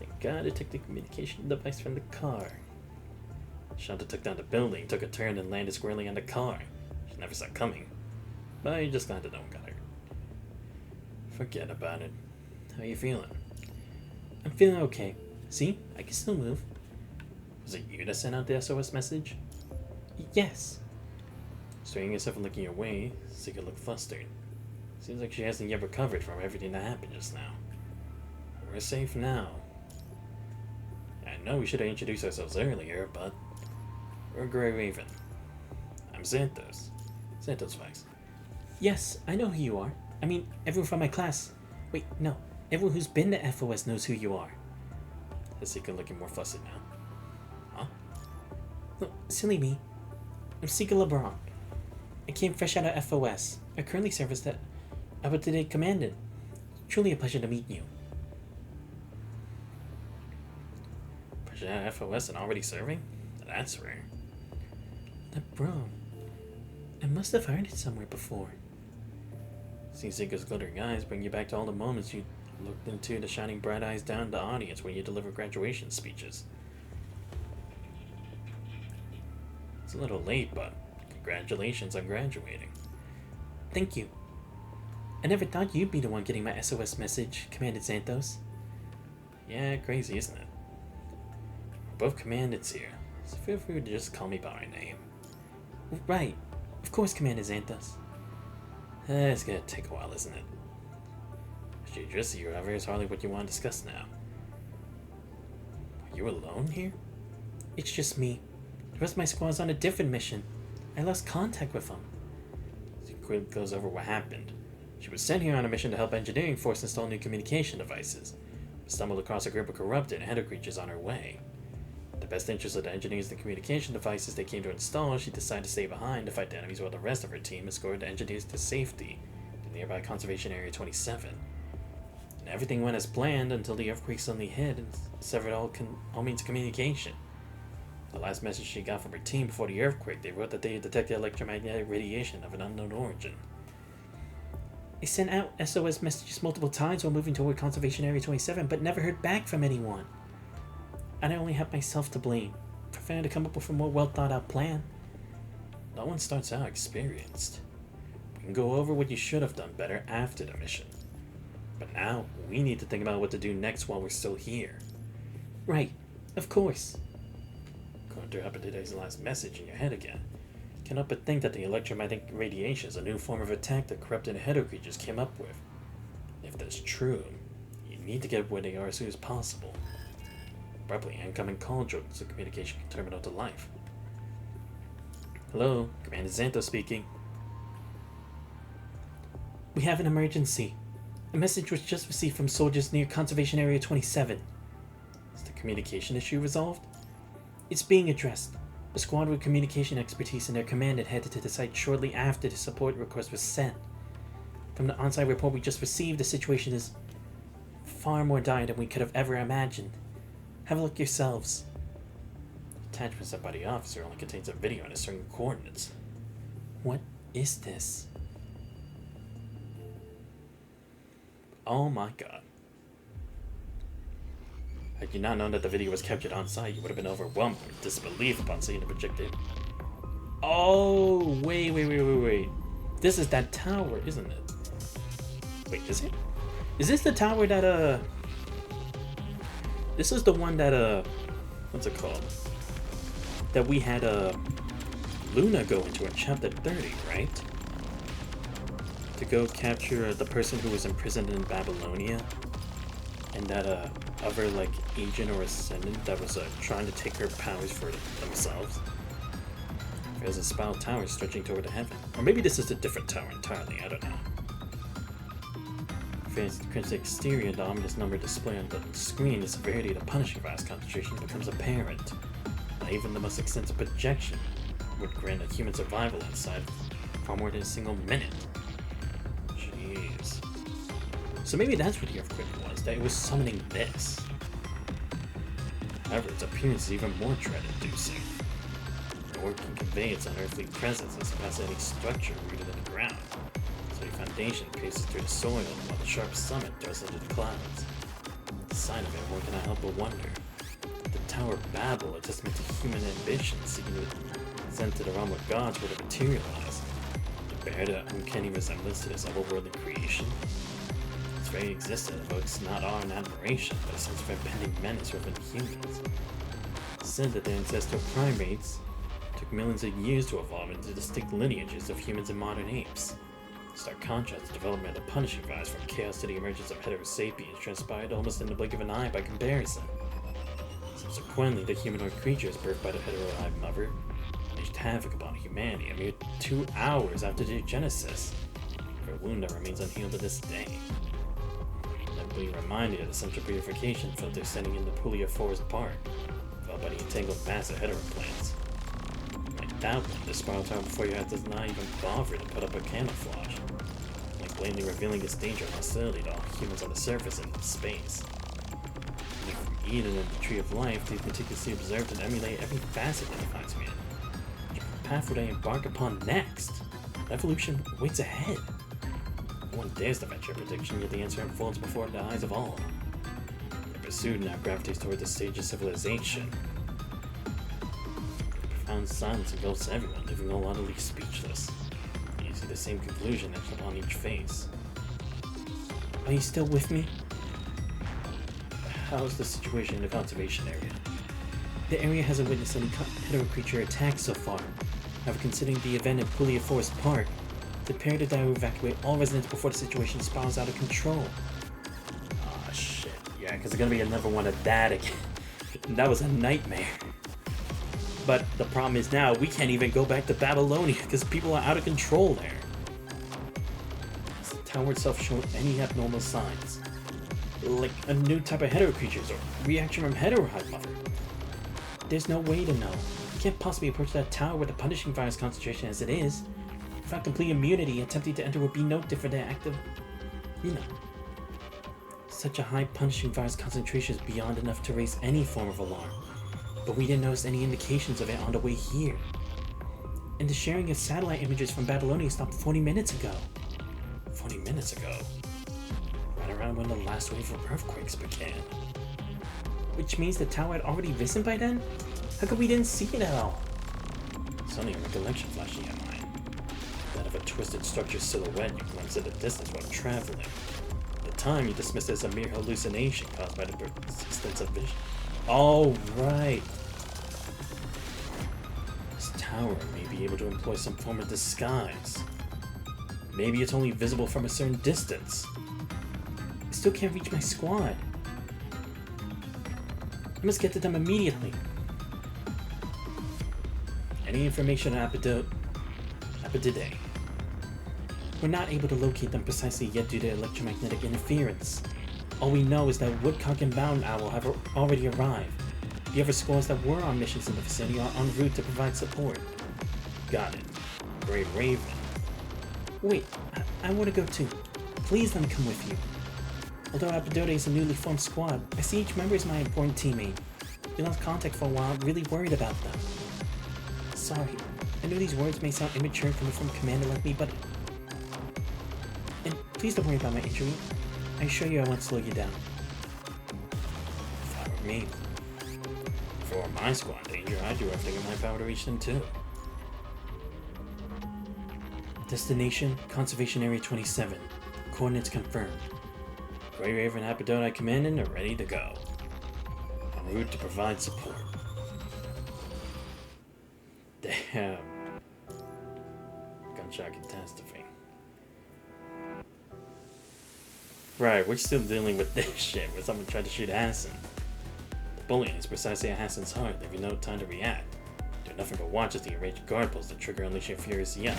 Thank god it took the communication device from the car. Shanta took down the building, took a turn, and landed squarely on the car. She never saw it coming. But you just glad that no one got hurt. Forget about it. How you feeling? I'm feeling okay. See? I can still move. Was it you that sent out the SOS message? Yes. Straining yourself and looking away, Sika looked flustered. Seems like she hasn't yet recovered from everything that happened just now. We're safe now. I know we should have introduced ourselves earlier, but we're Grey Raven. I'm Xanthos. Xanthos Vice. Yes, I know who you are. I mean, everyone from my class. Wait, no. Everyone who's been to FOS knows who you are. Is Sika looking more flustered now? Huh? No, silly me. I'm Sika LeBron. I came fresh out of FOS. I currently serve as the up-to-date commandant. Truly a pleasure to meet you. Fresh out of FOS and already serving? That's rare. LeBron. I must have heard it somewhere before. Seeing Sika's glittering eyes bring you back to all the moments you looked into the shining bright eyes down the audience when you deliver graduation speeches. It's a little late, but Congratulations on graduating. Thank you. I never thought you'd be the one getting my SOS message, Commander Xanthos. Yeah, crazy, isn't it? We're both commandants here, so feel free to just call me by my name. Right. Of course, Commander Xanthos. It's gonna take a while, isn't it? Should you address you, however, is hardly what you want to discuss now. Are you alone here? It's just me. The rest of my squad's on a different mission. I lost contact with them. She quickly goes over what happened. She was sent here on a mission to help engineering force install new communication devices, but stumbled across a group of corrupted Hedda creatures on her way. In the best interest of the engineers and the communication devices they came to install, she decided to stay behind to fight the enemies while the rest of her team escorted the engineers to safety to nearby Conservation Area 27. And everything went as planned until the earthquake suddenly hit and severed all means of communication. The last message she got from her team before the earthquake, they wrote that they had detected electromagnetic radiation of an unknown origin. I sent out SOS messages multiple times while moving toward Conservation Area 27, but never heard back from anyone. And I only have myself to blame for failing to come up with a more well-thought-out plan. No one starts out experienced. We can go over what you should have done better after the mission. But now, we need to think about what to do next while we're still here. Right, of course. Going through today's last message in your head again. Cannot but think that the electromagnetic radiation is a new form of attack that corrupted Hedda creatures came up with. If that's true, you need to get where they are as soon as possible. Abruptly, incoming call jokes the communication terminal to life. Hello, Commander Xanthos speaking. We have an emergency. A message was just received from soldiers near Conservation Area 27. Is the communication issue resolved? It's being addressed. A squad with communication expertise and their command had headed to the site shortly after the support request was sent. From the on-site report we just received, the situation is far more dire than we could have ever imagined. Have a look yourselves. The attachment sent by the officer only contains a video and certain coordinates. What is this? Oh my god. Had you not known that the video was captured on site, you would have been overwhelmed with disbelief upon seeing the projected. Oh, wait. This is that tower, isn't it? Wait, is it? Is this the tower that, This is the one that, what's it called? That we had, Luna go into in chapter 30, right? To go capture the person who was imprisoned in Babylonia. And that, other, like, agent or ascendant that was, trying to take her powers for themselves. There's a spiral tower stretching toward the heaven. Or maybe this is a different tower entirely, I don't know. Against the exterior, the ominous number displayed on the screen, the severity of the punishing virus concentration becomes apparent. Not even the most extensive projection would grant a human survival inside far more than a single minute. Jeez. So maybe that's what the earthquake was, that it was summoning this. However, its appearance is even more dread-inducing. The word can convey its unearthly presence as past any structure rooted in the ground. So the foundation pierces through the soil, while the sharp summit thrusts into the clouds. The sign of it, one cannot help but wonder. The Tower of Babel, a testament to human ambition seeking to ascend to the realm of gods, would have materialized. To bear the uncanny resemblance to this otherworldly creation. Its very existence evokes not awe and admiration, but a sense of impending menace within humans. It's said that the ancestral primates took millions of years to evolve into distinct lineages of humans and modern apes. In stark contrast, the development of the punishing virus from chaos to the emergence of Hetero sapiens transpired almost in the blink of an eye by comparison. Subsequently, the humanoid creatures birthed by the hetero-eyed mother unleashed havoc upon humanity a mere 2 hours after their genesis, for a wound that remains unhealed to this day. Be reminded of the central purification filter sending into Puglia Forest Park, followed by the entangled mass of hetero plants. Like that one, the spiral tower before your eyes does not even bother to put up a camouflage, like blatantly revealing its danger and hostility to all humans on the surface and in space. And from Eden and the Tree of Life, they meticulously observed and emulate every facet that defines man. Which path would I embark upon next? Evolution waits ahead. No one dares to venture a prediction, yet the answer unfolds before the eyes of all. The pursuit now gravitates toward the stage of civilization. profound silence engulfs everyone, leaving all utterly speechless. You see the same conclusion etched upon each face. Are you still with me? How's the situation in the conservation area? The area hasn't witnessed any hetero creature attacks so far. However, considering the event in Pulia Forest Park, it's imperative that we evacuate all residents before the situation spirals out of control. Ah, shit. Yeah, because there's gonna be another one of that again. That was a nightmare. But the problem is now we can't even go back to Babylonia because people are out of control there. Has the tower itself shown any abnormal signs? Like a new type of hetero creatures or reaction from hetero hive mother? There's no way to know. You can't possibly approach that tower with a punishing virus concentration as it is. Without complete immunity, attempting to enter would be no different than active... You know. Such a high punishing virus concentration is beyond enough to raise any form of alarm. But we didn't notice any indications of it on the way here. And the sharing of satellite images from Babylonia stopped 40 minutes ago. 40 minutes ago? Right around when the last wave of earthquakes began. Which means the tower had already risen by then? How come we didn't see it at all? Suddenly a recollection flashing in mind. That of a twisted structure silhouette you glimpsed at a distance while traveling. At the time, you dismissed it as a mere hallucination caused by the persistence of vision. Oh, right. This tower may be able to employ some form of disguise. Maybe it's only visible from a certain distance. I still can't reach my squad. I must get to them immediately. Any information on Apodidae? We're not able to locate them precisely yet due to electromagnetic interference. All we know is that Woodcock and Mountain Owl have already arrived. The other squads that were on missions in the vicinity are en route to provide support. Got it. Grey Raven. Wait, I want to go too. Please let me come with you. Although Apodidae is a newly formed squad, I see each member as my important teammate. We lost contact for a while, really worried about them. Sorry, I know these words may sound immature coming from a commander like me, but... And please don't worry about my injury. I assure you I won't slow you down. If I were me, if it were my squad danger, I'd do everything in my power to reach them too. Destination, Conservation Area 27. Coordinates confirmed. Grey Raven and Apodidae Commandant are ready to go. En route to provide support. Damn. Gunshot catastrophe. Right, we're still dealing with this shit where someone tried to shoot Hassan. The bullet is precisely at Hassan's heart, leaving no time to react. Do nothing but watch as the enraged guard pulls the trigger, unleashing a furious yell.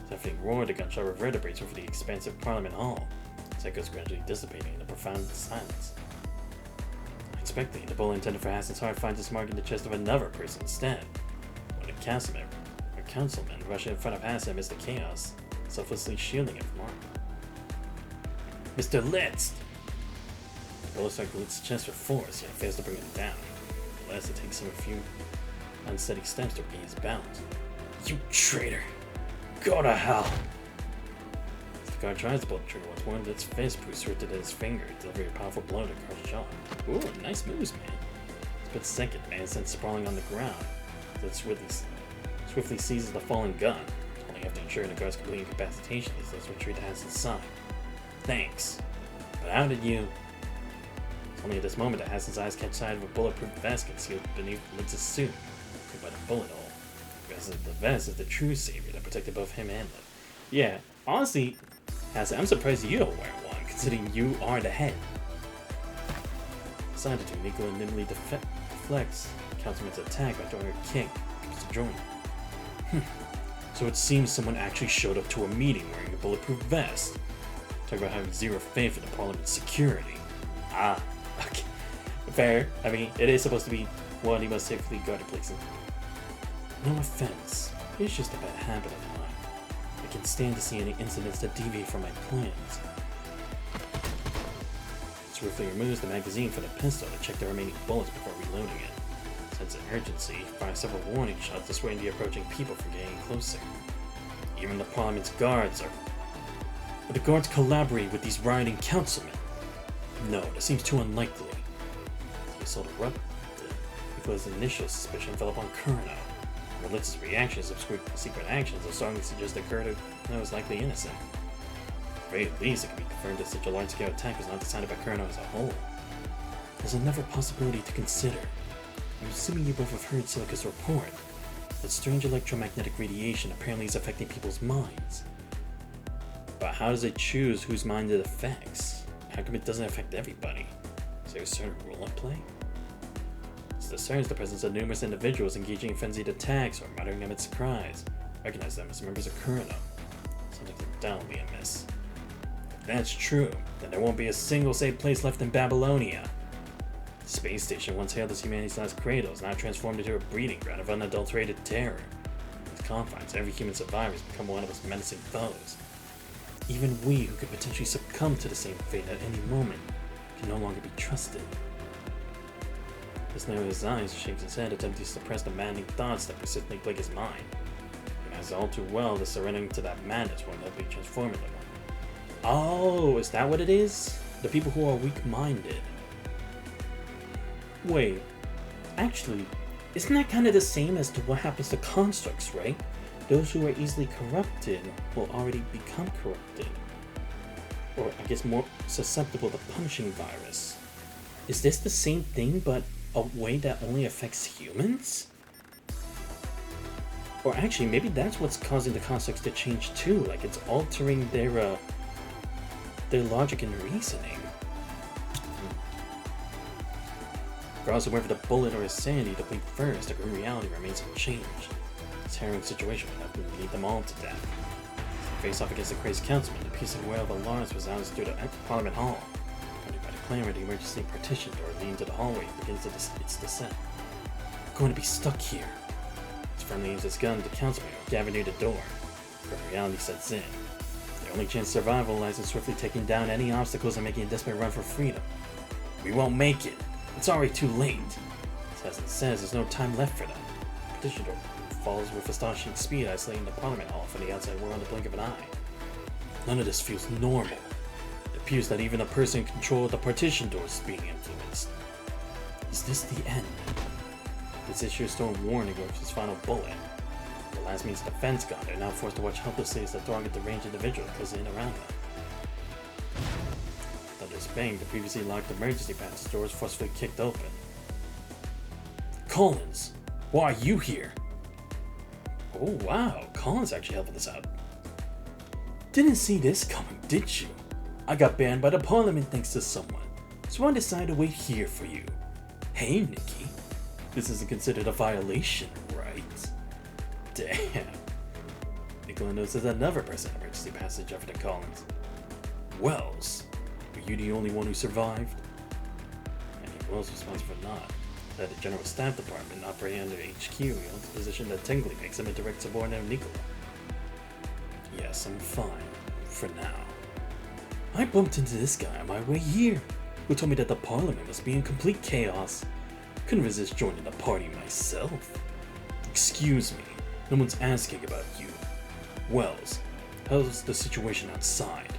Deafening roar, the gunshot reverberates over the expansive Parliament Hall, its echoes gradually dissipating in the profound silence. Unexpectedly, the bullet intended for Hassan's heart finds its mark in the chest of another person instead. When a councilman rushing in front of Hassan amidst the chaos, selflessly shielding him from harm. Mr. Litz! The bullet strikes Litz's chest with force, yet fails to bring him down. Unless it takes him a few unsteady steps to regain his balance. You traitor! Go to hell! As the guard tries to pull the trigger once more, Litz's fist proves ripped at his finger, delivering a powerful blow to the guard's jaw. Ooh, nice moves, man. Split second, the man is sent sprawling on the ground. Litz swiftly seizes the fallen gun, only after ensuring the guard's complete incapacitation as Litz retreat to Hassan's side. Thanks. But how did you... It's only at this moment that Hassan's eyes catch sight of a bulletproof vest concealed beneath Litz's suit, by the bullet hole. The vest is the true savior that protected both him and Litz. Yeah, honestly, Hassan, I'm surprised you don't wear one, considering you are the head. Decided to Nico nimbly deflects Councilman's attack by throwing a kick to join him. So it seems someone actually showed up to a meeting wearing a bulletproof vest. Talk about having zero faith in the Parliament's security. Ah, okay. Fair. I mean, it is supposed to be one he must safely guard a place in. No offense. It's just a bad habit of mine. I can stand to see any incidents that deviate from my plans. Swiftly removes the magazine from the pistol to check the remaining bullets before reloading it. Sense of urgency, fires several warning shots dissuading the approaching people from getting closer. Even the Parliament's guards are... But the guards collaborate with these rioting councilmen. No, that seems too unlikely. The assault erupted. The Nicholas' initial suspicion fell upon Kurno. Melissa's reactions of secret actions are starting to suggest that Kurno is likely innocent. At the very least, it can be confirmed that such a large-scale attack was not decided by Kurno as a whole. There's another possibility to consider. I'm assuming you both have heard Silica's report that strange electromagnetic radiation apparently is affecting people's minds. But how does it choose whose mind it affects? How come it doesn't affect everybody? Is there a certain rule at play? This discerns the presence of numerous individuals engaging in frenzied attacks or muttering amidst cries. Recognize them as members of Kurno. Something's undoubtedly amiss. If that's true, then there won't be a single safe place left in Babylonia. The space station once hailed as humanity's last cradle is now transformed into a breeding ground of unadulterated terror. In its confines, every human survivor has become one of its menacing foes. Even we, who could potentially succumb to the same fate at any moment, can no longer be trusted. This narrows his eyes, shakes his head, attempting to suppress the maddening thoughts that persistently plague his mind. He knows all too well that surrendering to that madness will not be transformative. Oh, is that what it is? The people who are weak-minded. Wait, actually, isn't that kind of the same as to what happens to constructs, right? Those who are easily corrupted will already become corrupted. Or, I guess, more susceptible to punishing virus. Is this the same thing, but a way that only affects humans? Or actually, maybe that's what's causing the constructs to change too, like it's altering their logic and reasoning. Regardless of whether the bullet or his sanity to bleed first, the grim reality remains unchanged. This harrowing situation would have to lead them all to death. As they face off against the crazed councilman, the piercing wail of alarms resounds through the Parliament Hall. Accompanied by the clamor, the emergency partition door leading to the hallway begins its descent. We're going to be stuck here. As firmly aims his gun at the councilman gathered near the door. Grim reality sets in. The only chance of survival lies in swiftly taking down any obstacles and making a desperate run for freedom. We won't make it. It's already too late. As it says, there's no time left for them. The partition door falls with astonishing speed, isolating the Parliament Hall from the outside world in the blink of an eye. None of this feels normal. It appears that even the person in control of the partition door is being influenced. Is this the end? This issue stone warning with his final bullet. The last means of defense gone, they're now forced to watch helplessly as the target the ranged individual closes in around them. Thunder's bang, the previously locked emergency passage doors forcefully kicked open. Collins, why are you here? Oh wow, Collins actually helping us out. Didn't see this coming, did you? I got banned by the Parliament thanks to someone, so I decided to wait here for you. Hey Nikki, this isn't considered a violation, right? Damn. Nicola notices another person in emergency passage after the Collins. Wells, were you the only one who survived? And Wells responds for not. That the General Staff Department operating under HQ holds a position that technically makes him a direct subordinate of Nicola. Yes, I'm fine. For now. I bumped into this guy on my way here, who told me that the Parliament must be in complete chaos. Couldn't resist joining the party myself. Excuse me, no one's asking about you. Wells, how's the situation outside?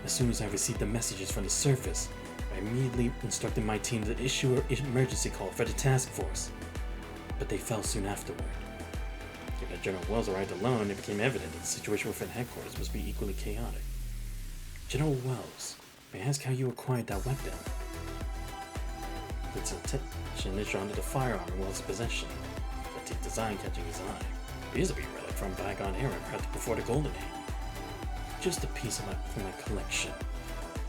As soon as I received the messages from the surface, I immediately instructed my team to issue an emergency call for the task force, but they fell soon afterward. Given that General Wells arrived alone, it became evident that the situation within headquarters must be equally chaotic. General Wells, may I ask how you acquired that weapon? Its attention is drawn to the firearm in Wells' possession, the antique design catching his eye. It appears to be a relic from a bygone era, crafted before the Golden Age. Just a piece of from my collection.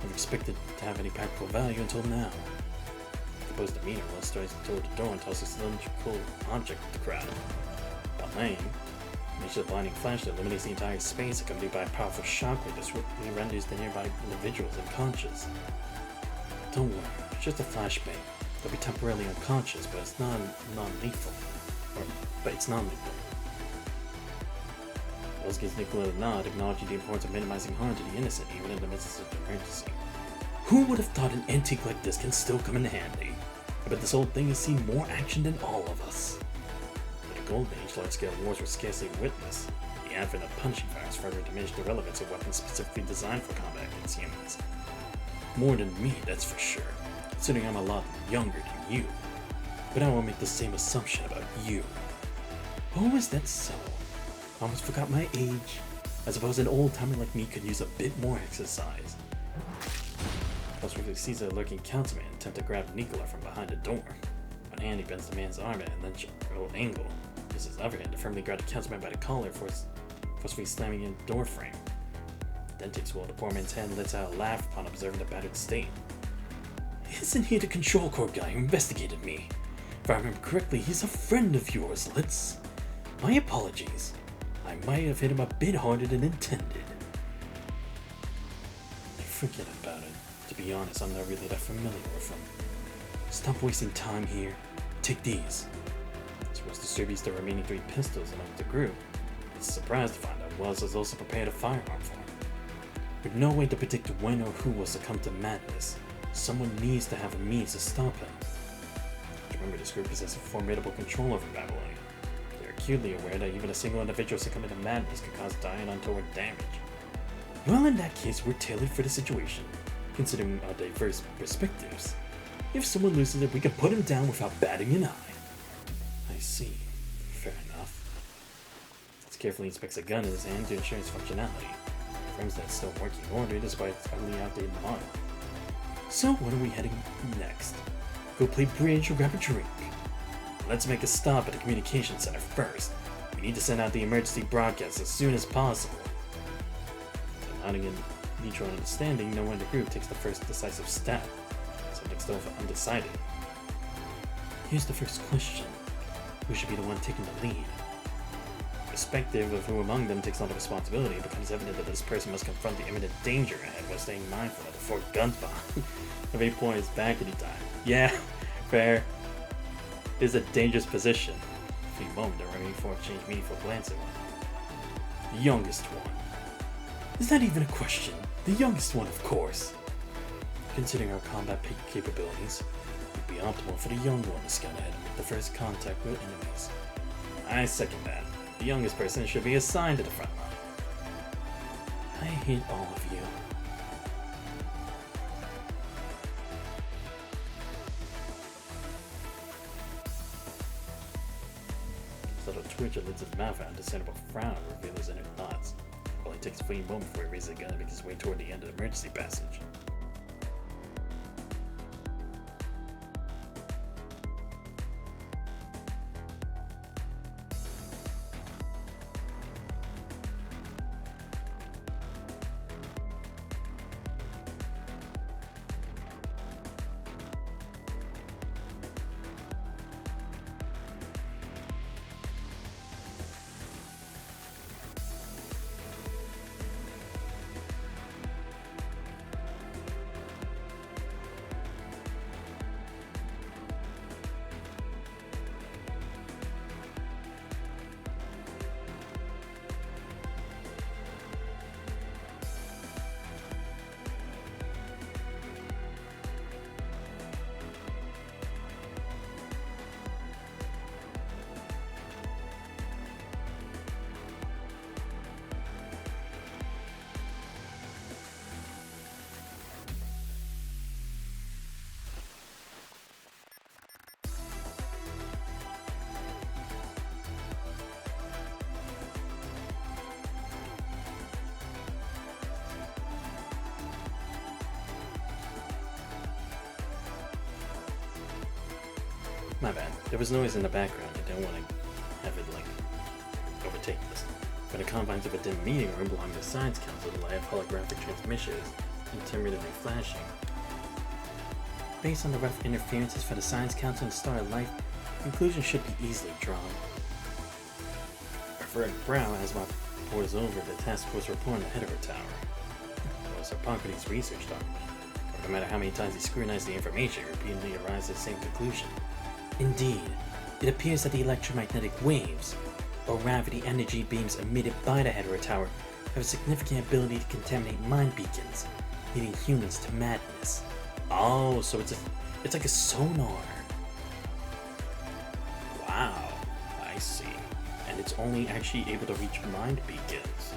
Never expected to have any practical value until now. Composed demeanor, Wells starts toward the door and tosses a cylindrical object at the crowd. Behind, a blinding flash that illuminates the entire space, accompanied by a powerful shockwave that swiftly renders the nearby individuals unconscious. Don't worry, it's just a flashbang. They'll be temporarily unconscious, but it's non-lethal. But it's non-lethal. Wells gives Nicola a nod, acknowledging the importance of minimizing harm to the innocent, even in the midst of an emergency. Who would have thought an antique like this can still come in handy? I bet this old thing has seen more action than all of us. In the Golden Age, large-scale wars were scarcely witnessed. The advent of punching fires further diminished the relevance of weapons specifically designed for combat against humans. More than me, that's for sure, considering I'm a lot younger than you. but I won't make the same assumption about you. Oh, is that so? I almost forgot my age. I suppose an old-timer like me could use a bit more exercise. Plus, quickly sees a lurking councilman attempt to grab Nicola from behind a door. One hand, he bends the man's arm at an unusual angle. Uses his other hand to firmly grab the councilman by the collar, forcefully slamming in the door frame. Then takes hold of the poor man's hand and lets out a laugh upon observing the battered state. Isn't he the control corps guy who investigated me? If I remember correctly, he's a friend of yours, Litz. My apologies. I might have hit him a bit harder than intended. Forget about it. To be honest, I'm not really that familiar with him. Stop wasting time here. Take these. Wells distributes the remaining 3 pistols among the group. It's surprised to find out Wells has also prepared a firearm for him. With no way to predict when or who will succumb to madness, someone needs to have a means to stop him. Remember, this group possesses formidable control over Babylonia. They are acutely aware that even a single individual succumbing to madness could cause dire and untoward damage. Well, in that case, we're tailored for the situation, considering our diverse perspectives. If someone loses it, we can put him down without batting an eye. I see. Fair enough. He carefully inspects a gun in his hand to ensure its functionality. Confirms that it's still in working order despite its ugly outdated model. So, what are we heading next? Go play bridge or grab a drink? Let's make a stop at the communication center first. We need to send out the emergency broadcast as soon as possible. Nodding in mutual understanding, no one in the group takes the first decisive step. Subject's still undecided. Here's the first question. Who should be the one taking the lead? Irrespective of who among them takes on the responsibility, it becomes evident that this person must confront the imminent danger ahead while staying mindful of the 4 guns behind. If they point his back any time. Yeah, fair. It is a dangerous position. A few moments, the remaining 4 exchange meaningful glances at one. The youngest one. Is that even a question? The youngest one, of course. Considering our combat capabilities, it would be optimal for the young one to scout ahead and make the first contact with enemies. I second that. The youngest person should be assigned to the front line. I hate all of you. Subtle twitch of Lids' mouth and a discernible frown reveal his inner thoughts. While he takes a fleeting moment before he raises the gun and makes his way toward the end of the emergency passage. My bad. There was noise in the background. I don't want to have it, overtake this. But the confines of a dim meeting room belonging to the Science Council, the light of holographic transmissions, intermittently flashing. Based on the rough interferences for the Science Council and Star of Life, conclusions should be easily drawn. Her furrowed brow as Mop pours over the task force report on the head of her tower. It was Hippocrates' research document. No matter how many times he scrutinized the information, he repeatedly arrives at the same conclusion. Indeed, it appears that the electromagnetic waves, or gravity energy beams emitted by the Hedera Tower, have a significant ability to contaminate mind beacons, leading humans to madness. Oh, so it's like a sonar. Wow, I see. And it's only actually able to reach mind beacons.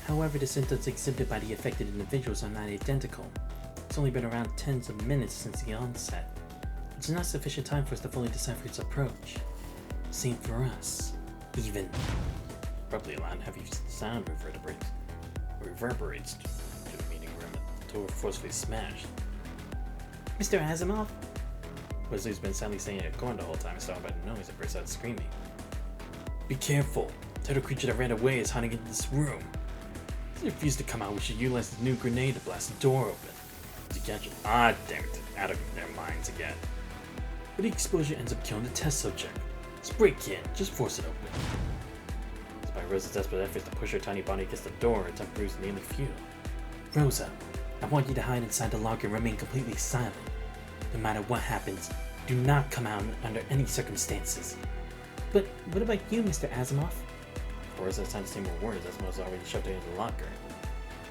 However, the symptoms exhibited by the affected individuals are not identical. It's only been around tens of minutes since the onset, which is not sufficient time for us to fully decipher its approach. Same for us. Even. Abruptly, a loud and heavy sound reverberates to the meeting room and the door forcefully smashed. Mr. Asimov? Wesley's been sadly staying at corn the whole time, startled by the noise and bursts out screaming. Be careful! The turtle creature that ran away is hiding in this room. If he refused to come out, we should utilize the new grenade to blast the door open. To catch it. Ah, damn it. Out of their minds again. But the explosion ends up killing the test subject. Let's break in. Just force it open. Despite Rosa's desperate efforts to push her tiny body against the door, her tongue proves nearly futile. Rosa, I want you to hide inside the locker and remain completely silent. No matter what happens, do not come out under any circumstances. But what about you, Mr. Asimov? Before Rosa has time to say more words, Asimov's already shoved her into the locker.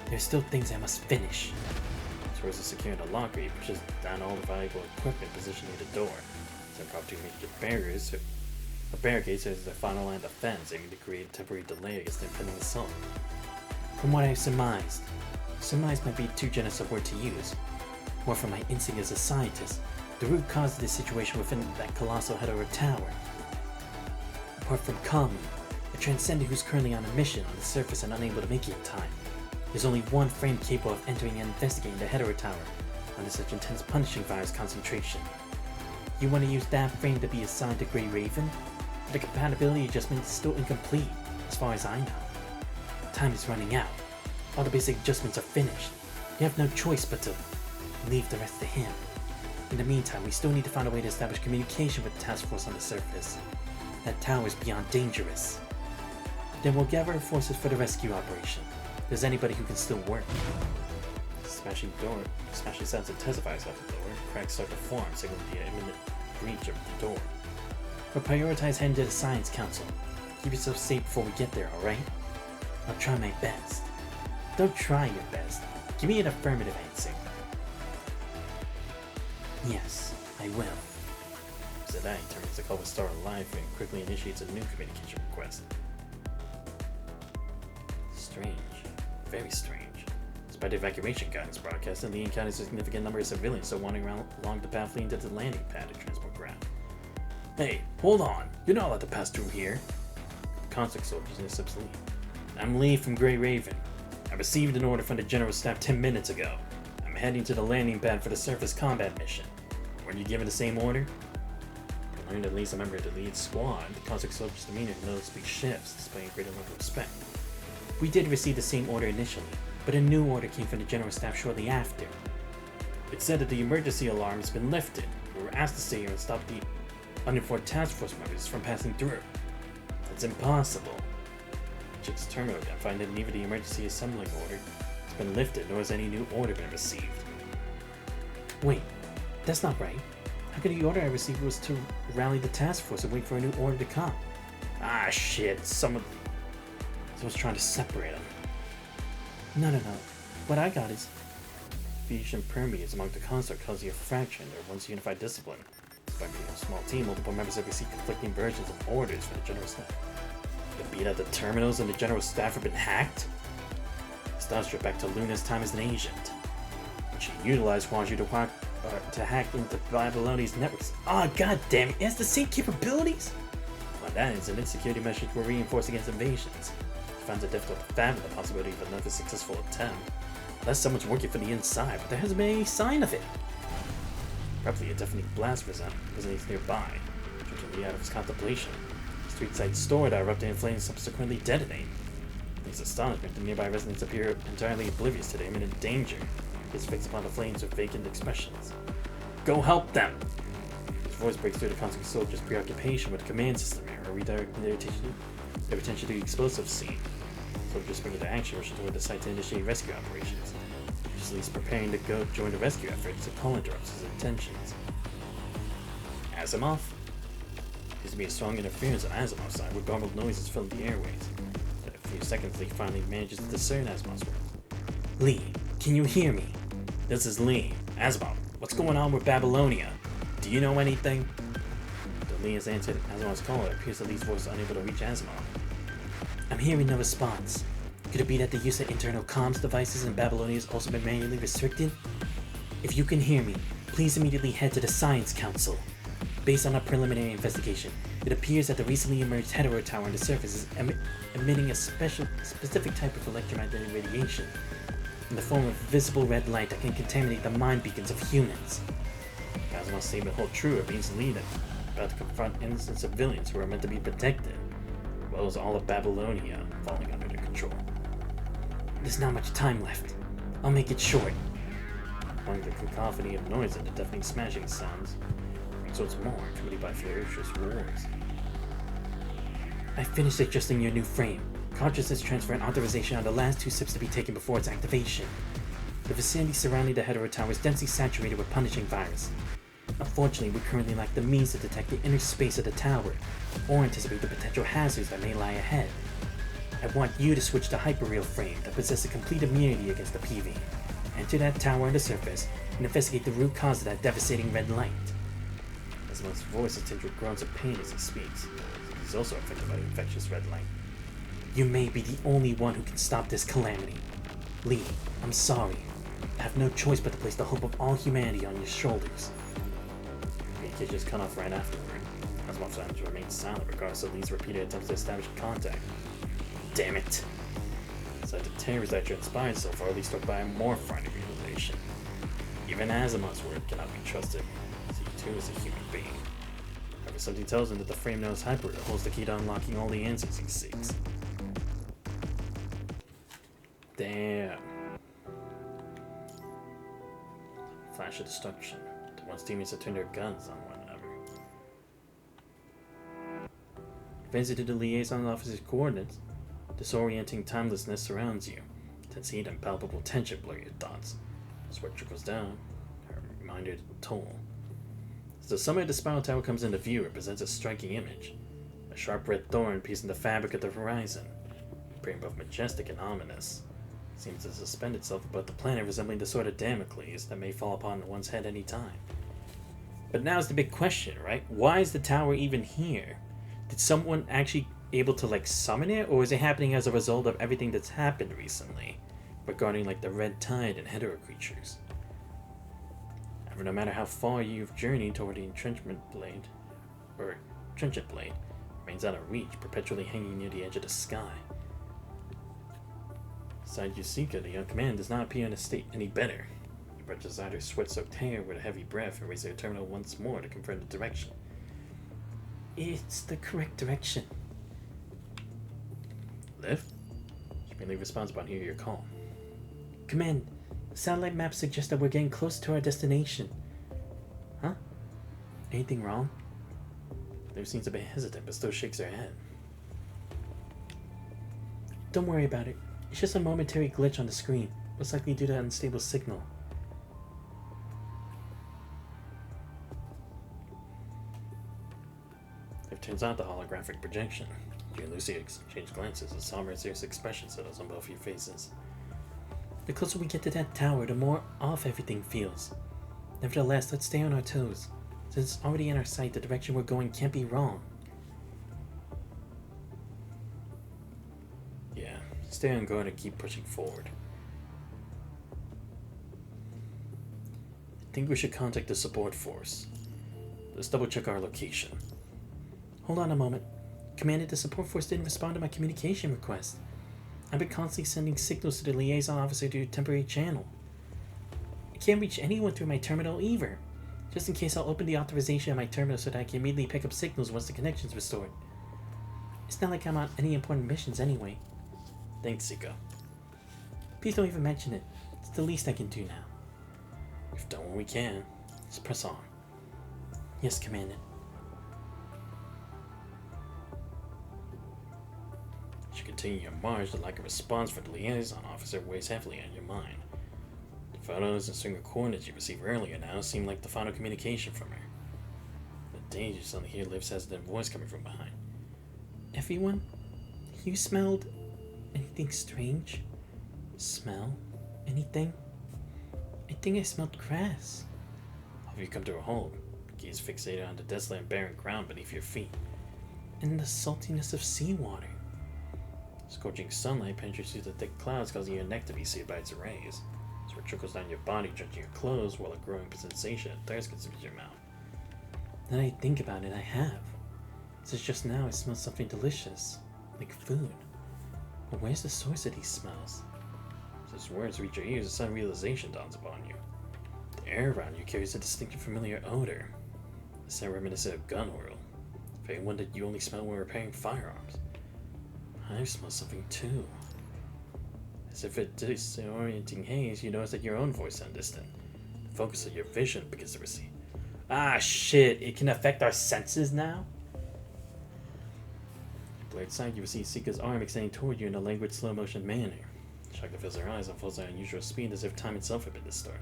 There's still things I must finish. As Rosa is secured in the locker, he pushes down all the valuable equipment positioned near the door. Some impromptu major barricades as their final line of defense, aiming to create a temporary delay against the impending assault. From what I've surmised might be too generous a word to use. More from my instinct as a scientist, the root cause of this situation within that colossal hetero tower. Apart from Kami, a transcendent who's currently on a mission on the surface and unable to make it in time, there's only one frame capable of entering and investigating the hetero tower under such intense punishing virus concentration. You want to use that frame to be assigned to Grey Raven? But the compatibility adjustment is still incomplete, as far as I know. Time is running out. All the basic adjustments are finished. You have no choice but to leave the rest to him. In the meantime, we still need to find a way to establish communication with the task force on the surface. That tower is beyond dangerous. Then we'll gather our forces for the rescue operation. If there's anybody who can still work. Smashing sounds intensifies at the door. Cracks start to form, signaling the imminent breach of the door. We'll prioritize heading to the Science Council. Keep yourself safe before we get there, alright? I'll try my best. Don't try your best. Give me an affirmative answer. Yes, I will. Zadai turns the call with Star Alive and quickly initiates a new communication request. Strange. Very strange. Despite the evacuation guidance broadcast, Lee encounters a significant number of civilians still wandering around along the path leading to the landing pad at transport ground. Hey, hold on. You're not allowed to pass through here. Conscript soldiers intercepts Lee. I'm Lee from Grey Raven. I received an order from the General Staff 10 minutes ago. I'm heading to the landing pad for the surface combat mission. Weren't you given the same order? I learned at least a member of the lead squad. The conscript soldiers' demeanor noticeably shifts, displaying a greater level of respect. We did receive the same order initially, but a new order came from the General Staff shortly after. It said that the emergency alarm has been lifted. We were asked to stay here and stop the uninformed task force members from passing through. That's impossible. Checks terminal and find that neither the emergency assembling order has been lifted nor has any new order been received. Wait, that's not right. How could the order I received was to rally the task force and wait for a new order to come? Ah shit, someone's trying to separate them. No. What I got is Fusion permeates among the construct causing a fracture in their once unified discipline. By being a small team, multiple members have received conflicting versions of orders from the General Staff. The beat at the terminals and the General Staff have been hacked? Stars strip back to Luna's time as an agent. When she utilized Wanju to hack into Babylonia's networks. Ah, god damn it, it has the same capabilities? On that incident, security measures were reinforced against invasions. She finds it difficult to fathom the possibility of another successful attempt. Unless someone's working from the inside, but there hasn't been any sign of it. Abruptly, a deafening blast resonates nearby, jerking Lee out of his contemplation. A street-side store that erupted in flames subsequently detonate. To his astonishment, the nearby residents appear entirely oblivious to the imminent danger. His fixed upon the flames with vacant expressions. Go help them! His voice breaks through the conscript soldiers' preoccupation with the command system error, redirecting their attention to the explosive scene. Soldiers spring into action, rushing toward the site to initiate rescue operations. Just Lee's preparing to go join the rescue efforts, a call interrupts his intentions. Asimov? Seems to be a strong interference on Asimov's side, where garbled noises fill the airways. In a few seconds, Lee finally manages to discern Asimov's words. Lee, can you hear me? This is Lee. Asimov, what's going on with Babylonia? Do you know anything? Though Lee has answered Asimov's call, it appears that Lee's voice is unable to reach Asimov. I'm hearing no response. Could it be that the use of internal comms devices in Babylonia has also been manually restricted? If you can hear me, please immediately head to the Science Council. Based on a preliminary investigation, it appears that the recently emerged hetero tower on the surface is emitting a specific type of electromagnetic radiation in the form of visible red light that can contaminate the mind beacons of humans. Kazama's statement hold true. It means Lee about to confront innocent civilians who are meant to be protected, as well as all of Babylonia falling under their control. There's not much time left. I'll make it short. Among the cacophony of noise and the deafening smashing sounds, so it's more accompanied by ferocious roars. I finished adjusting your new frame. Consciousness transfer and authorization are the last 2 steps to be taken before its activation. The vicinity surrounding the hetero tower is densely saturated with punishing virus. Unfortunately, we currently lack the means to detect the inner space of the tower, or anticipate the potential hazards that may lie ahead. I want you to switch to Hyperreal frame that possesses complete immunity against the PV. Enter that tower on the surface and investigate the root cause of that devastating red light. Azimuth's voice is tinged with groans of pain as he speaks. He's also affected by the infectious red light. You may be the only one who can stop this calamity. Lee, I'm sorry. I have no choice but to place the hope of all humanity on your shoulders. The just cut off right afterward. Azimuth Savage remains silent regardless of Lee's repeated attempts to establish contact. Damn it! Besides the terrors that transpired so far, Lee struck by a more frightening realization. Even Azimuth's word cannot be trusted, as he too is a human being. However, something tells him that the frame knows Hyper holds the key to unlocking all the answers he seeks. Damn. Flash of destruction. The once demons have turned their guns on one another. Visited the liaison officer's coordinates. Disorienting timelessness surrounds you. Tense heat and palpable tension blur your thoughts. Sweat trickles down, a reminder of the toll. As the summit of the spiral tower comes into view, it presents a striking image. A sharp red thorn piercing the fabric of the horizon, appearing both majestic and ominous. It seems to suspend itself above the planet, resembling the sword of Damocles that may fall upon one's head any time. But now's the big question, right? Why is the tower even here? Did someone actually able to like summon it, or is it happening as a result of everything that's happened recently regarding like the red tide and hetero creatures? However, no matter how far you've journeyed toward the trenchant blade remains out of reach, perpetually hanging near the edge of the sky. Beside Yusika, the young command does not appear in a state any better. He brushes out her sweat-soaked hair with a heavy breath and raises her terminal once more to confirm the direction. It's the correct direction. Lift? She mainly responds upon hearing your call. Command, satellite maps suggest that we're getting close to our destination. Huh? Anything wrong? Liv seems a bit hesitant, but still shakes her head. Don't worry about it. It's just a momentary glitch on the screen, most likely due to an unstable signal. Liv turns on the holographic projection. You and Lucy exchange glances, a somber and serious expression settles on both of your faces. The closer we get to that tower, the more off everything feels. Nevertheless, let's stay on our toes. Since it's already in our sight, the direction we're going can't be wrong. Yeah, stay on guard and keep pushing forward. I think we should contact the support force. Let's double check our location. Hold on a moment. Commander, the support force didn't respond to my communication request. I've been constantly sending signals to the liaison officer through a temporary channel. I can't reach anyone through my terminal either. Just in case, I'll open the authorization of my terminal so that I can immediately pick up signals once the connection's restored. It's not like I'm on any important missions anyway. Thanks, Zuko. Please don't even mention it. It's the least I can do now. We've done what we can. Let's press on. Yes, Commander. As you continue your march, the lack of response from the liaison officer weighs heavily on your mind. The photos and string of coordinates you received earlier now seem like the final communication from her. The danger suddenly hear Liv's hesitant voice coming from behind. Everyone? You smelled anything strange? Smell anything? I think I smelled grass. Have you come to a halt? Gaze fixated on the desolate and barren ground beneath your feet. And the saltiness of seawater. Scorching sunlight penetrates through the thick clouds, causing your neck to be seared by its rays. As where it trickles down your body, drenching your clothes, while a growing sensation of thirst consumes your mouth. Then I think about it, I have. Since just now I smell something delicious, like food. But where's the source of these smells? As those words reach your ears, a sudden realization dawns upon you. The air around you carries a distinctive familiar odor, a scent reminiscent of gun oil, very one that you only smell when repairing firearms. I smell something too. As if it disorienting haze, you notice that your own voice sounds distant. The focus of your vision begins to recede. Ah, shit! It can affect our senses now? Blurred side, you see Sika's arm extending toward you in a languid, slow-motion manner. Shaka fills her eyes and falls at unusual speed as if time itself had been disturbed.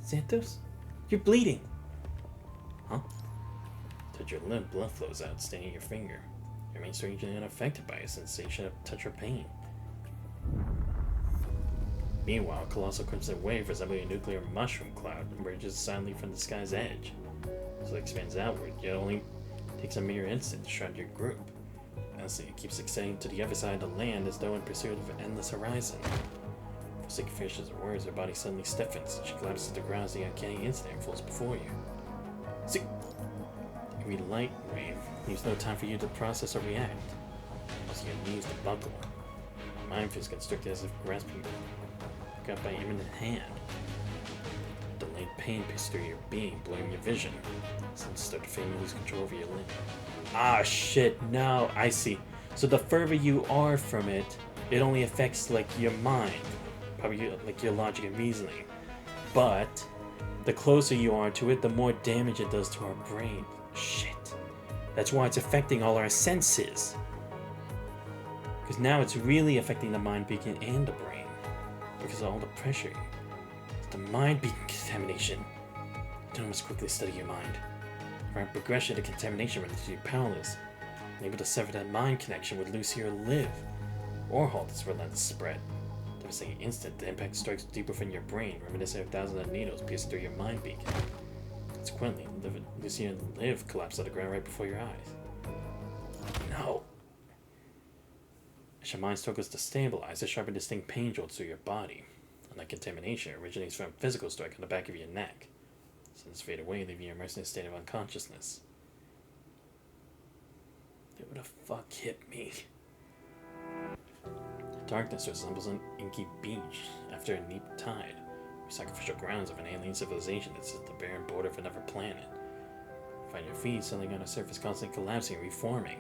Santos? You're bleeding! Huh? Touch your lip, blood flows out, staining your finger. You remain strangely unaffected by a sensation of touch or pain. Meanwhile, a colossal crimson wave resembling a nuclear mushroom cloud emerges silently from the sky's edge. As it expands outward, yet only takes a mere instant to shroud your group. Honestly, it keeps extending to the other side of the land as though in pursuit of an endless horizon. For sake of finishes her words, her body suddenly stiffens and she collapses to the ground as the uncanny incident falls before you. See, every light wave leaves no time for you to process or react. As your knees to buckle, your mind feels constricted as if grasping got by an imminent hand. Delayed pain pierces through your being, blurring your vision. Since start to fade and lose control over your limb. Ah, shit, no, I see. So the further you are from it, it only affects, like, your mind. Probably, like, your logic and reasoning. But the closer you are to it, the more damage it does to our brain. Shit. That's why it's affecting all our senses. Because now it's really affecting the mind beacon and the brain. Because of all the pressure. The mind beacon contamination. Don't must quickly study your mind. For our progression to contamination renders you powerless. Unable to sever that mind connection would lose here live. Or halt its relentless spread. Devastating instant, the impact strikes deep within your brain, reminiscent of thousands of needles pierced through your mind beacon. Consequently, Lucia and Liv collapse to the ground right before your eyes. No! As your mind struggles to stabilize, a sharp and distinct pain jolts through your body. Unlike contamination, it originates from a physical strike on the back of your neck. Since fade away, leaving you immersed in a state of unconsciousness. What the fuck hit me? The darkness resembles an inky beach after a neap tide. The sacrificial grounds of an alien civilization that sits at the barren border of another planet. You find your feet settling on a surface constantly collapsing and reforming.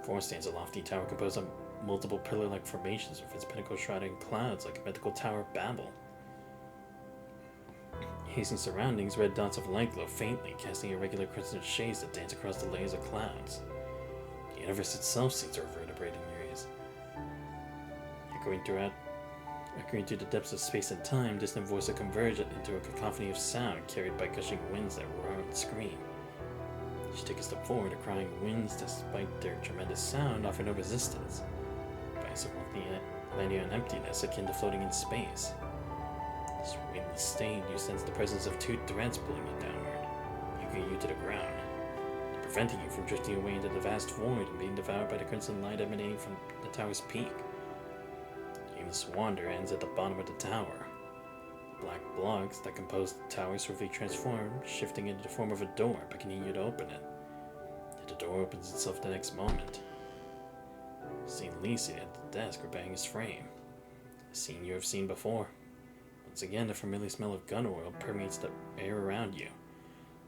Before stands a lofty tower composed of multiple pillar-like formations with its pinnacle shrouded in clouds like a mythical Tower of Babel. Hazy surroundings, red dots of light glow faintly, casting irregular crimson shades that dance across the layers of clouds. The universe itself seems to reverberate in your ears. Echoing through the depths of space and time, distant voices converge into a cacophony of sound carried by gushing winds that roar and scream. As you take a step forward, the crying winds, despite their tremendous sound, offer no resistance. By some landing on emptiness akin to floating in space. This weightless state, you sense the presence of two threads pulling you downward, anchoring you to the ground, preventing you from drifting away into the vast void and being devoured by the crimson light emanating from the tower's peak. The aimless wander ends at the bottom of the tower. Black blocks that compose the tower swiftly transform, shifting into the form of a door, beckoning you to open it. Yet the door opens itself the next moment. Seeing Lee seated at the desk repairing his frame. A scene you have seen before. Once again, the familiar smell of gun oil permeates the air around you.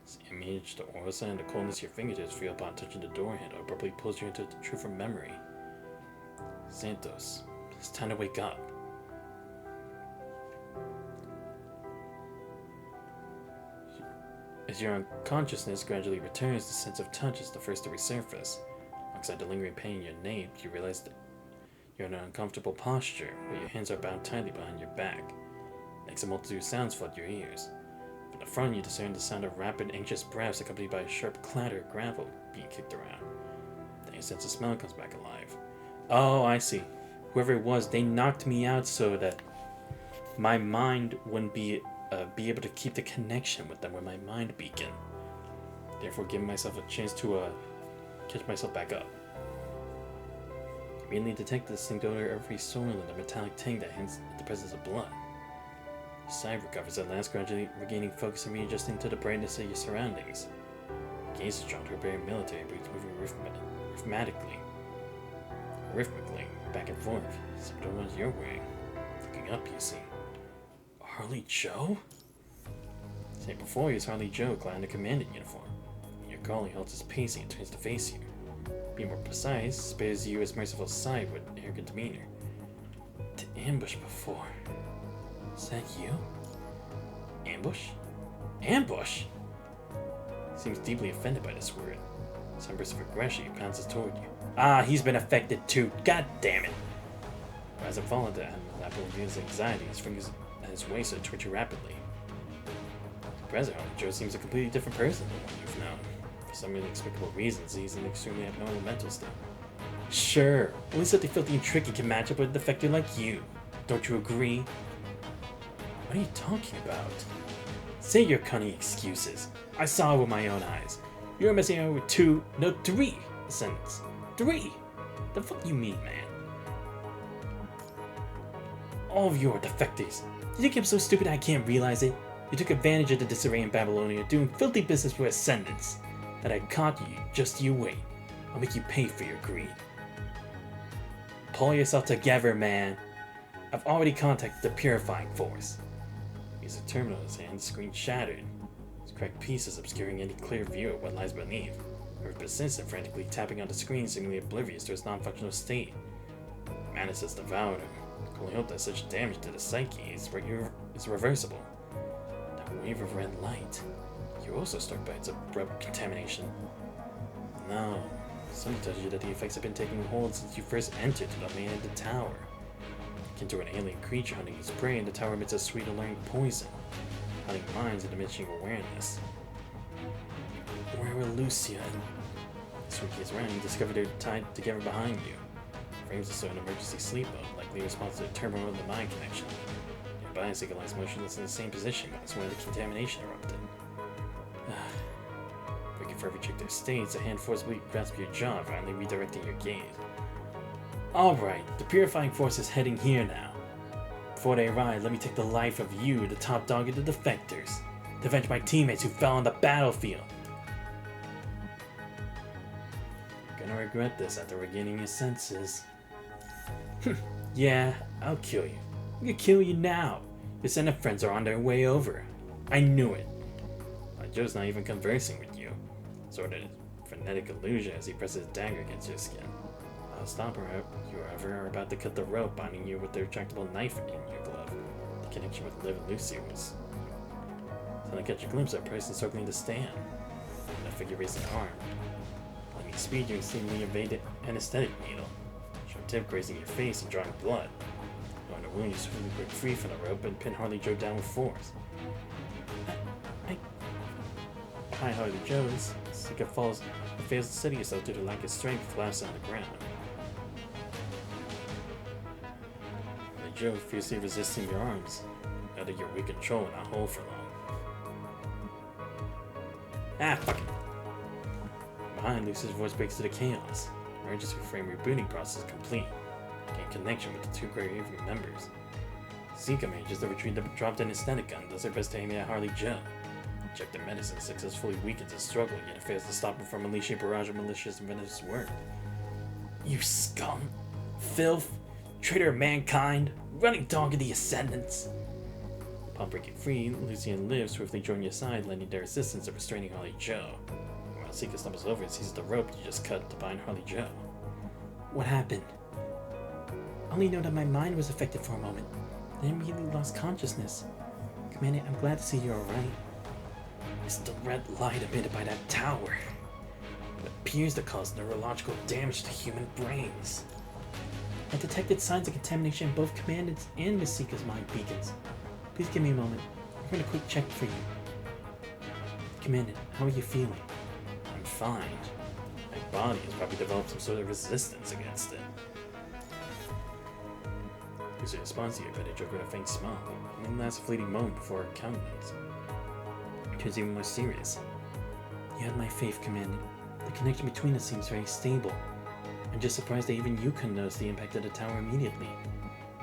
This image, the oil scent, and the coldness your fingertips feel upon touching the door handle abruptly pulls you into the truth from memory. Santos, it's time to wake up. As your unconsciousness gradually returns, the sense of touch is the first to resurface. Alongside the lingering pain in your nape, you realize that you're in an uncomfortable posture, where your hands are bound tightly behind your back. Next, a multitude of sounds flood your ears. From the front, you discern the sound of rapid, anxious breaths accompanied by a sharp clatter of gravel being kicked around. Then your sense of smell comes back alive. Oh, I see. Whoever it was, they knocked me out so that my mind wouldn't be able to keep the connection with them with my mind beacon. Therefore, giving myself a chance to catch myself back up. immediately detect the distinct odor of every soil in the metallic tank that hints at the presence of blood. Your sight recovers at last, gradually regaining focus and readjusting to the brightness of your surroundings. Your gaze is drawn to a pair of military boots moving rhythmically, back and forth, similar to the ones you're wearing. Looking up, you see Harley Joe? Say before you is Harley Joe clad in a commandant uniform. Your collie halts his pacing and turns to face you. Be more precise, spares you his merciful side with arrogant demeanor. To ambush before. Is that you? Ambush? Ambush? Seems deeply offended by this word. Some burst of aggression, he pounces toward you. Ah, he's been affected too. God damn it! As I fall into Apple reveals anxiety, his fingers at his waist are twitching rapidly. Present, Joe seems a completely different person than one you've known. For some inexplicable reasons, he's in an extremely abnormal mental state. Sure, only something filthy and tricky can match up with a defector like you. Don't you agree? What are you talking about? Say your cunning excuses. I saw it with my own eyes. You're messing around with 3 ascendants. 3? The fuck you mean, man? All of you are defectors. You think I'm so stupid I can't realize it? You took advantage of the disarray in Babylonia, doing filthy business with ascendants. That I caught you, just you wait. I'll make you pay for your greed. Pull yourself together, man. I've already contacted the Purifying Force. He's a terminal in his hand, the screen shattered. His cracked pieces obscuring any clear view of what lies beneath. Earth persists in frantically tapping on the screen, seemingly oblivious to its non-functional state. Madness has devoured him. I only hope that such damage to the psyche is reversible. That wave of red light. You're also struck by its abrupt contamination. No. Something tells you that the effects have been taking hold since you first entered the domain of the tower. Akin to an alien creature hunting its prey, and the tower emits a sweet alluring poison, hunting minds and diminishing awareness. Where were Lucia and Swinky's ran? You discovered they're tied together behind you. Frames of an emergency sleep mode, likely response to the turmoil of the mind connection. Nearby, Sika lies motionless in the same position, but that's where the contamination erupted. Breaking forever check their states, a hand forcibly grasps your jaw, finally redirecting your gaze. Alright, the Purifying Force is heading here now. Before they arrive, let me take the life of you, the top dog of the defectors, to avenge my teammates who fell on the battlefield. Gonna regret this after regaining your senses. Yeah, I'll kill you. I can kill you now. Your Senate friends are on their way over. I knew it. Joe's not even conversing with you. Sort of frenetic illusion as he presses his dagger against your skin. I'll stop her up. You are about to cut the rope, binding you with the retractable knife in your glove. The connection with Liv and Lucy was. Then I catch a glimpse of a person circling the stand. And a figure raising an arm. Lightning speed, you seemingly evade the anesthetic needle. Sharp tip grazing your face and drawing blood. Knowing the wound, you swiftly break free from the rope and pin Harley Joe down with force. Hi, Harley Joe's. Sika falls and fails to steady yourself due to lack of strength, collapsing on the ground. Harley Joe, fiercely resisting your arms. Now that you're weak control and not hold for long. Ah, fuck it. Behind, Lucy's voice breaks to the chaos. Emergency frame rebooting process complete. Gain connection with the 2 Grey Raven members. Sika manages to retrieve the dropped anesthetic gun, does her best to aim at Harley Joe. Check the medicine, successfully weakens his struggle, yet fails to stop him from unleashing a barrage of malicious and venomous work. You scum! Filth! Traitor of mankind! Running dog of the Ascendants! Upon breaking free, Lucy and Liv swiftly join your side, lending their assistance in restraining Harley Joe. While Sika stumbles over and seizes the rope you just cut to bind Harley Joe. What happened? Only know that my mind was affected for a moment, then immediately lost consciousness. Commander, I'm glad to see you're alright. It's the red light emitted by that tower. It appears to cause neurological damage to human brains. I detected signs of contamination in both Commandant's and Miss Sika's mind beacons. Please give me a moment. I'm going to quick check for you. Commandant, how are you feeling? I'm fine. My body has probably developed some sort of resistance against it. Lucy responds to you, but I joke with a faint smile. And then lasts a fleeting moment before her countenance turns even more serious. You have my faith, Commandant. The connection between us seems very stable. I'm just surprised that even you couldn't notice the impact of the tower immediately,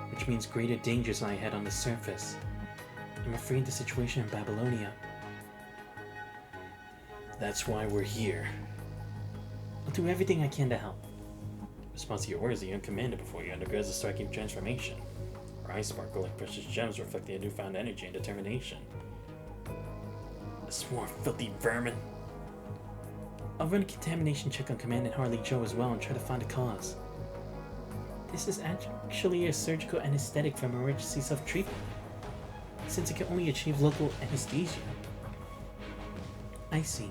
which means greater dangers lie ahead on the surface. I'm afraid the situation in Babylonia. That's why we're here. I'll do everything I can to help. In response to your orders, the young commander before you undergoes a striking transformation. Her eyes sparkle like precious gems reflecting a newfound energy and determination. A swarm of filthy vermin. I'll run a contamination check on Commandant Harley Joe as well and try to find a cause. This is actually a surgical anesthetic from emergency self-treatment, since it can only achieve local anesthesia. I see.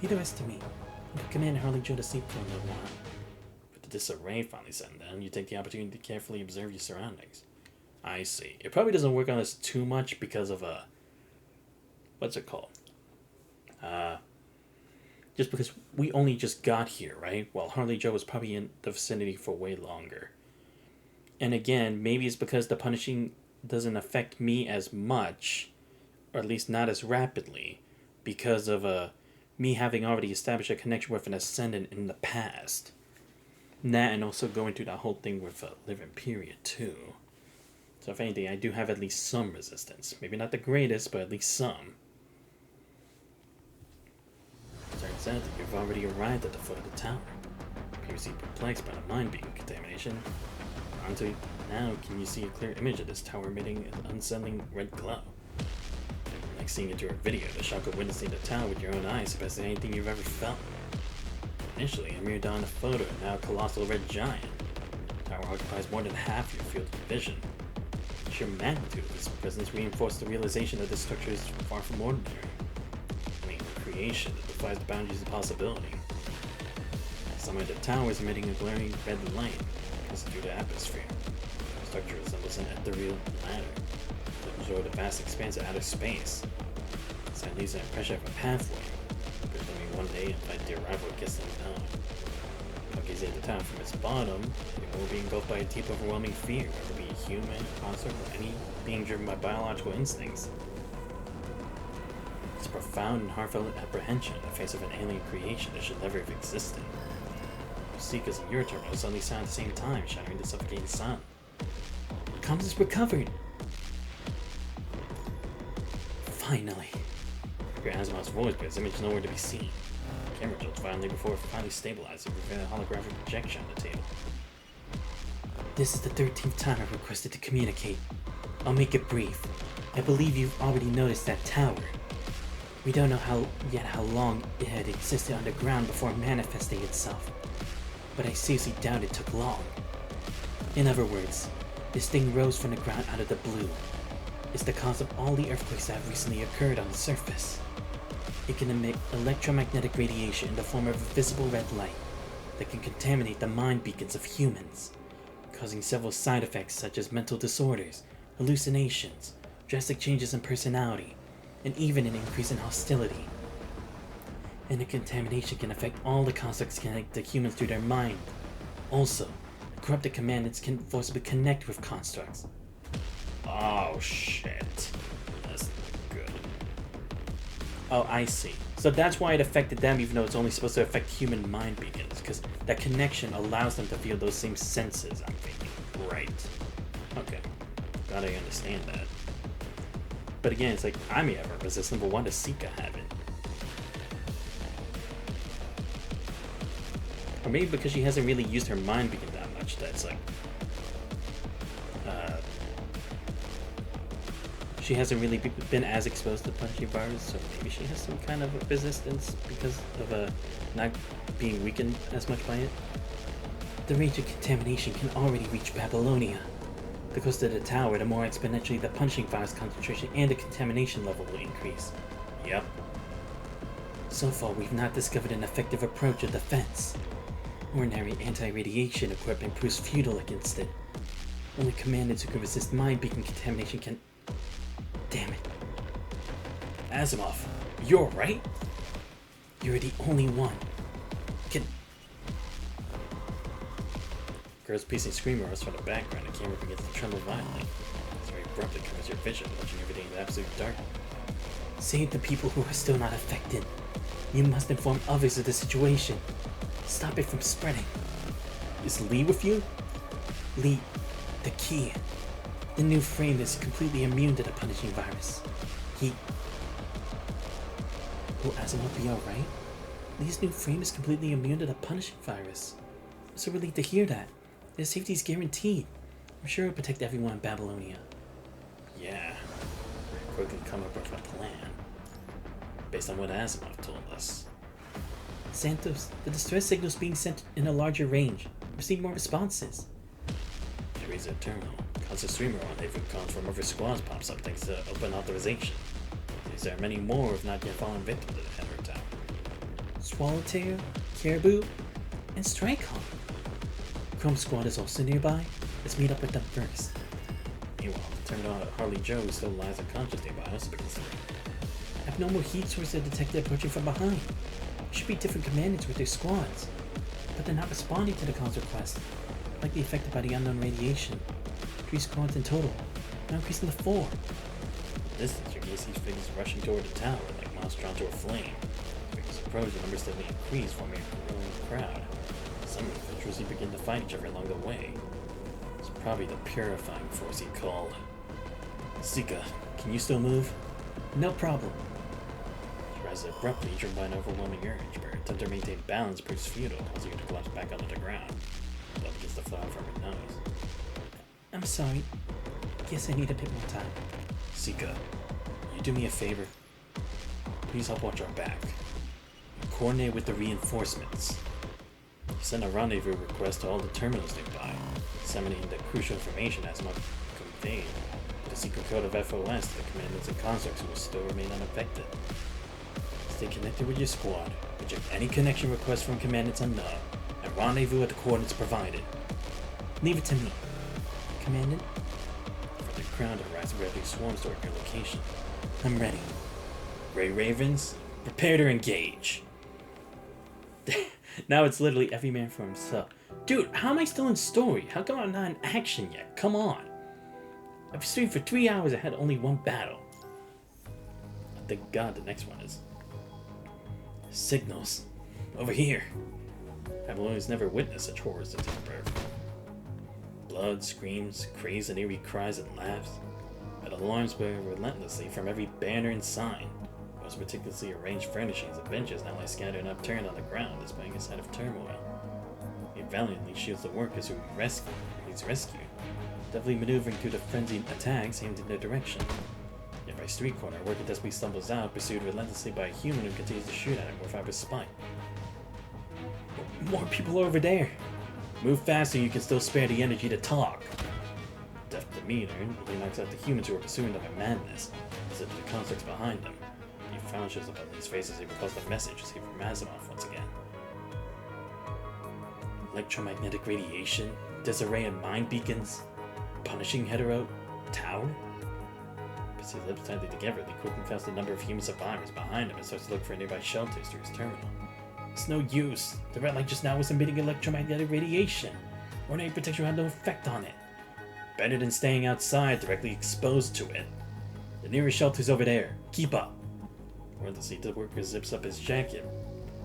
Leave the rest to me. I'll put Commander Harley Joe to sleep for a little while. With the disarray finally setting down, you take the opportunity to carefully observe your surroundings. I see. It probably doesn't work on us too much because of what's it called? Just because we only just got here, right? While Harley Joe was probably in the vicinity for way longer. And again, maybe it's because the punishing doesn't affect me as much, or at least not as rapidly, because of me having already established a connection with an Ascendant in the past. That, and also going through that whole thing with Living Period too. So if anything, I do have at least some resistance. Maybe not the greatest, but at least some. Turns out that you've already arrived at the foot of the tower. Previously perplexed by the mind being contamination. Onto now, can you see a clear image of this tower emitting an unsettling red glow? Like seeing it through a video, the shock of witnessing the tower with your own eyes surpasses anything you've ever felt. Initially, a mere dawn of photo, and now a colossal red giant. The tower occupies more than half your field of vision. The sheer magnitude of this presence reinforces the realization that this structure is far from ordinary. Creation that defies the boundaries of possibility. Somewhere the tower is emitting a glaring red light passing through the atmosphere. The structure resembles an ethereal ladder that absorbs a vast expanse of outer space. It leaves an impression of a pathway, but only one day invite the arrival of guests unknown. While gazing at the tower from its bottom, it will be engulfed by a deep, overwhelming fear, whether it be human, monster, or any being driven by biological instincts. It's a profound and heartfelt apprehension in the face of an alien creation that should never have existed. Seekers in your terminal suddenly sound at the same time, shattering the suffocating sound. Comms is recovered! Finally! Your Asimov's voice, but his image is nowhere to be seen. The camera jolts violently before it finally stabilizes, revealing a holographic projection on the table. This is the 13th time I've requested to communicate. I'll make it brief. I believe you've already noticed that tower. We don't know how long it had existed underground before manifesting itself, but I seriously doubt it took long. In other words, this thing rose from the ground out of the blue. It's the cause of all the earthquakes that have recently occurred on the surface. It can emit electromagnetic radiation in the form of a visible red light that can contaminate the mind beacons of humans, causing several side effects such as mental disorders, hallucinations, drastic changes in personality, and even an increase in hostility. And the contamination can affect all the constructs connected to humans through their mind. Also, corrupted commandants can forcibly connect with constructs. Oh shit. That's not good. Oh, I see. So that's why it affected them, even though it's only supposed to affect human mind beacons, because that connection allows them to feel those same senses, I'm thinking. Right. Okay. Glad I understand that. But again, it's like, I may have a resistance, but why does Sika have it? Or maybe because she hasn't really used her mind beacon that much, that's like... she hasn't really been as exposed to punching bars, so maybe she has some kind of resistance because of not being weakened as much by it. The range of contamination can already reach Babylonia. The closer to the tower, the more exponentially the punching virus concentration and the contamination level will increase. Yep. So far, we've not discovered an effective approach of defense. Ordinary anti-radiation equipment proves futile against it. Only commandants who can resist mind beacon contamination can... Damn it. Asimov, you're right? You're the only one. Girl's piecing scream arose from the background. The camera begins to tremble violently. It's very abruptly covers your vision, launching everything into absolute darkness. Save the people who are still not affected. You must inform others of the situation. Stop it from spreading. Is Lee with you? Lee, the key. The new frame is completely immune to the punishing virus. Will Asimov be alright? Lee's new frame is completely immune to the punishing virus. I'm so relieved to hear that. Their safety is guaranteed. I'm sure it'll protect everyone in Babylonia. Yeah. Quickly come up with a plan. Based on what Asimov told us. Santos, the distress signal's being sent in a larger range. We're seeing more responses. There is a terminal. Constant streamer rendezvous comes from other squads pops up thanks to open authorization. There are many more who have not yet fallen victim to the Henry Tower. Swallowtail, Caribou, and Strikehawk. Chrome Squad is also nearby. Let's meet up with them first. Meanwhile, the terminal at Harley Joe who still lies unconscious nearby also be considered. Abnormal heat sources are detected approaching from behind. Should be different commandants with their squads, but they're not responding to the call's request. Likely affected by the unknown radiation. 3 squads in total, now increasing to 4. In the distance, you can see figures rushing toward the tower like moths drawn to a flame. Figures approach, the numbers steadily increase, forming a growing crowd. Some individuals begin to fight each other along the way. It's probably the purifying force he called. Sika, can you still move? No problem. She rises abruptly, driven by an overwhelming urge, but her attempt to maintain balance proves futile, causing her to collapse back onto the ground. Blood begins to flow from her nose. I'm sorry. Guess I need a bit more time. Sika, you do me a favor? Please help watch our back. Coordinate with the reinforcements. Send a rendezvous request to all the terminals nearby, disseminating the crucial information as much conveyed the secret code of FOS to the commandants and constructs who will still remain unaffected. Stay connected with your squad, reject any connection requests from commandants unknown, and rendezvous at the coordinates provided. Leave it to me. Commandant? For the crowd to rise rapidly swarms toward your location. I'm ready. Gray Ravens, prepare to engage. Now it's literally every man for himself. Dude, how am I still in story? How come I'm not in action yet? Come on. I've streamed for 3 hours. I had only one battle. Thank God the next one is. Signals. Over here. Babylonians never witnessed such horrors since its birth. Blood, screams, crazed and eerie cries and laughs. And alarms bear relentlessly from every banner and sign. Most meticulously arranged furnishings and benches now lie scattered and upturned on the ground, displaying a sight of turmoil. He valiantly shields the workers who he's rescued, deftly maneuvering through the frenzied attacks aimed in their direction. Yet by street corner, a worker desperately stumbles out, pursued relentlessly by a human who continues to shoot at him without respite. More people over there. Move faster, you can still spare the energy to talk. Deft demeanor, he knocks out the humans who are pursuing them in madness, instead of the constructs behind them. The frown shows up on these faces, he recalls the message received from Asimov once again. Electromagnetic radiation, disarray of mind beacons, punishing hetero tower? As his lips tightly together, he quickly counts the number of human survivors behind him and starts to look for nearby shelters through his terminal. It's no use. The red light just now was emitting electromagnetic radiation. Ordinary protection had no effect on it. Better than staying outside, directly exposed to it. The nearest shelter's over there. Keep up. Wordlessly, the worker zips up his jacket,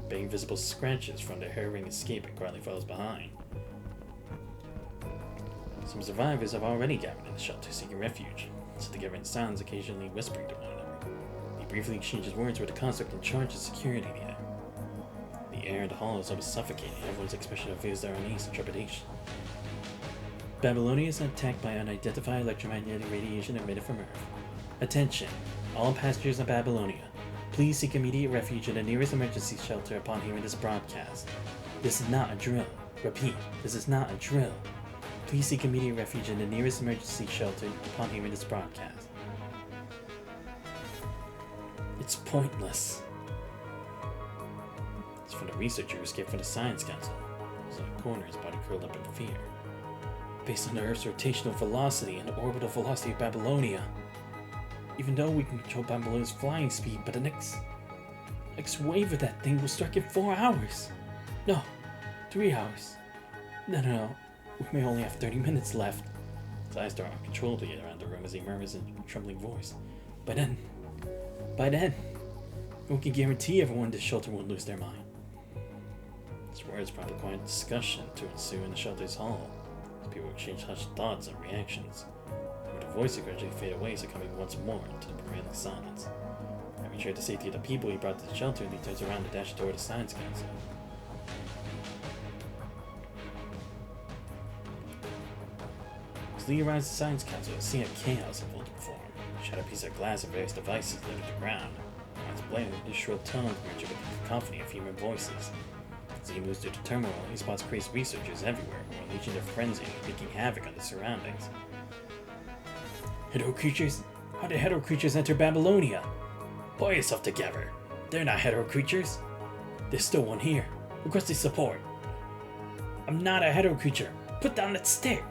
being visible scratches from the harrowing escape and quietly follows behind. Some survivors have already gathered in the shelter seeking refuge, so together in silence, occasionally whispering to one another. He briefly exchanges words with the construct in charge of security there. The air in the hall is almost suffocating, everyone's expression reveals their unease and trepidation. Babylonia is attacked by unidentified electromagnetic radiation emitted from Earth. Attention, all passengers of Babylonia. Please seek immediate refuge in the nearest emergency shelter upon hearing this broadcast. This is not a drill. Repeat, this is not a drill. Please seek immediate refuge in the nearest emergency shelter upon hearing this broadcast. It's pointless. It's from the researcher who escaped from the Science Council. He's in a corner, his body curled up in fear. Based on the Earth's rotational velocity and the orbital velocity of Babylonia, even though we can control Babylonia's flying speed, but the next wave of that thing will strike in 4 hours. No, 3 hours. No. We may only have 30 minutes left. His eyes dart uncontrollably around the room as he murmurs in a trembling voice. By then, we can guarantee everyone in this shelter won't lose their mind. His His words prompted quite a discussion to ensue in the shelter's hall, as people exchanged hushed thoughts and reactions. With the voice gradually fade away, succumbing once more into the prevailing silence. Having ensured the safety of the people he brought to the shelter, Lee turns around and dashes toward the Science Council. As Lee arrives at the Science Council, a scene of chaos unfolded before him. Shattered pieces of glass and various devices littered the ground. Once blaring, his shrill tones merge with the cacophony of human voices. As he moves through the turmoil, he spots crazed researchers everywhere who are unleashing their frenzy and wreaking havoc on the surroundings. Hetero creatures? How did hetero creatures enter Babylonia? Pull yourself together. They're not hetero creatures. There's still one here. Requesting support. I'm not a hetero creature. Put down that stick.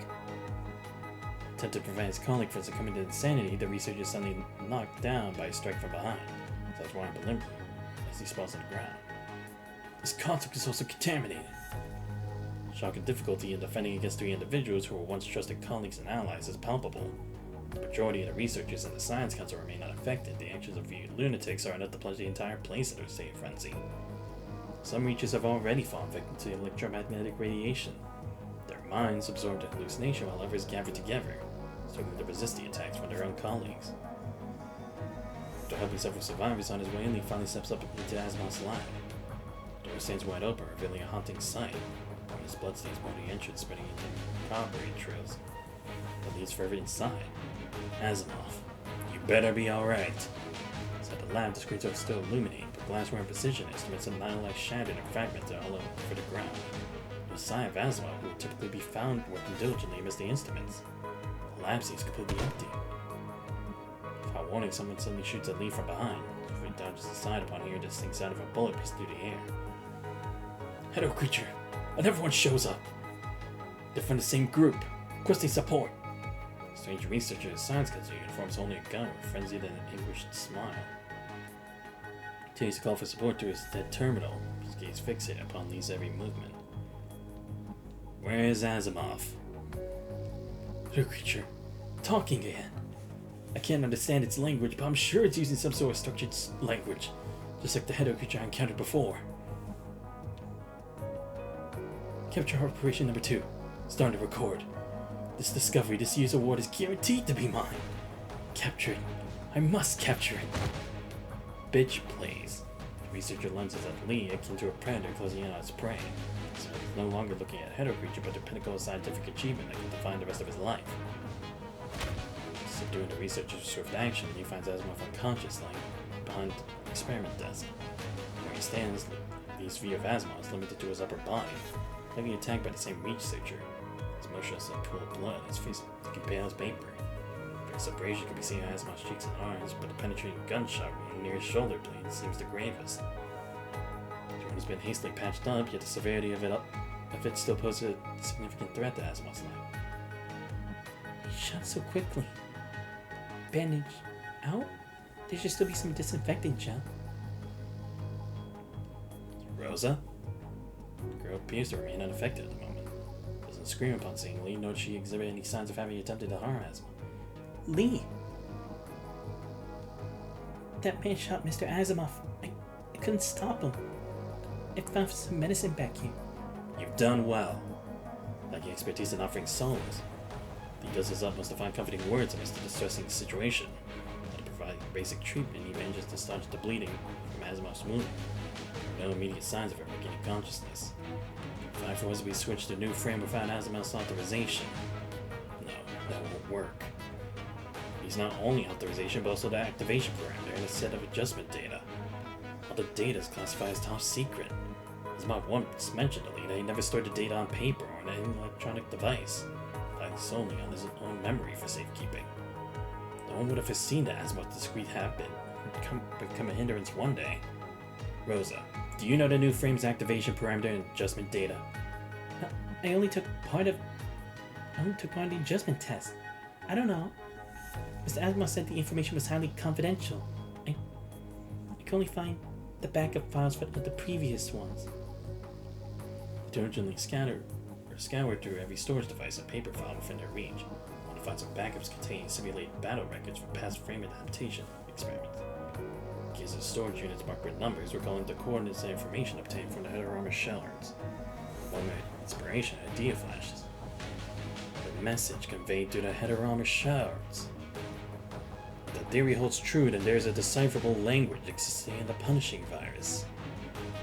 Attempt to prevent his colleague from succumbing to insanity, the researcher is suddenly knocked down by a strike from behind. Starts walking limply as he falls to the ground. This construct is also contaminated. Shock and difficulty in defending against three individuals who were once trusted colleagues and allies is palpable. The majority of the researchers in the Science Council remain unaffected. The actions of few lunatics are enough to plunge the entire place into a state of frenzy. Some creatures have already fallen victim to electromagnetic radiation. Their minds absorb the hallucination while others gather together, struggling to resist the attacks from their own colleagues. After helping several survivors on his way in, he finally steps up into Asimov's lab. The door stands wide open, revealing a haunting sight. His bloodstains mark the entrance, spreading into corroborate trails that leads further inside. Asimov, you better be alright. Inside the lab, the screens are still illuminating, but glassware and precision instruments and nihilized shattered and fragmented all over the ground. No sign of Asimov, who would typically be found working diligently amidst the instruments. The lab seems completely empty. Without warning, someone suddenly shoots at Lee from behind. He dodges aside upon hearing the distinct sound of a bullet pierce through the air. Hetero creature, and everyone shows up. They're from the same group, requesting support. Strange researcher in Science Council uniforms holding a gun with a frenzied and anguished smile. Continues to call for support to his dead terminal, his gaze fixated upon Lee's every movement. Where is Asimov? Hetero creature, talking again. I can't understand its language, but I'm sure it's using some sort of structured language, just like the hetero creature I encountered before. Capture Operation Number 2. Starting to record. This discovery, this year's award is guaranteed to be mine. Capture it. I must capture it. Bitch plays. The researcher lunges at Lee, akin to a predator closing in on its prey. So he's no longer looking at a hetero creature, but the pinnacle of scientific achievement that can define the rest of his life. Subduing the researcher's swift action, Lee finds Asimov unconscious, lying behind the experiment desk. Where he stands, Lee's view of Asimov is limited to his upper body. Heavily attacked by the same researcher. His motionless in a pool of blood, his face looking pale as paper. Various abrasion can be seen on Asimov's cheeks and arms, but the penetrating gunshot wound near his shoulder blade seems the gravest. The wound has been hastily patched up, yet the severity of it still poses a significant threat to Asimov's life. He shot so quickly. Bandage out? There should still be some disinfecting gel. Rosa? The girl appears to remain unaffected at the moment. Doesn't scream upon seeing Lee, nor does she exhibit any signs of having attempted to harm Asimov. Lee! That man shot Mr. Asimov. I couldn't stop him. I found some medicine back here. You've done well. Lacking expertise in offering solace, Lee does his utmost to find comforting words amidst the distressing situation. And to provide basic treatment, he manages to staunch the bleeding from Asimov's wound. No immediate signs of her regaining consciousness. Fine for us to be switched to a new frame without Asimov's authorization. No, that won't work. He's not only authorization, but also the activation parameter and a set of adjustment data. All the data is classified as top secret. Asimov once mentioned to Lee that he never stored the data on paper or on any electronic device, relying solely on his own memory for safekeeping. No one would have foreseen that Asimov's discreet habit would become a hindrance one day. Rosa, do you know the new frame's activation parameter and adjustment data? No, I only took part of the adjustment test. I don't know. Mr. Asimov said the information was highly confidential. I can only find the backup files for the previous ones. Diligently scoured through every storage device and paper file within their reach, and to find some backups containing simulated battle records from past frame adaptation experiments. Cases of storage units marked with numbers recalling the coordinates and information obtained from the heterorama shellards. a moment of inspiration, an idea flashes. The message conveyed through the heteroma shards. If the theory holds true, then there's a decipherable language existing in the punishing virus.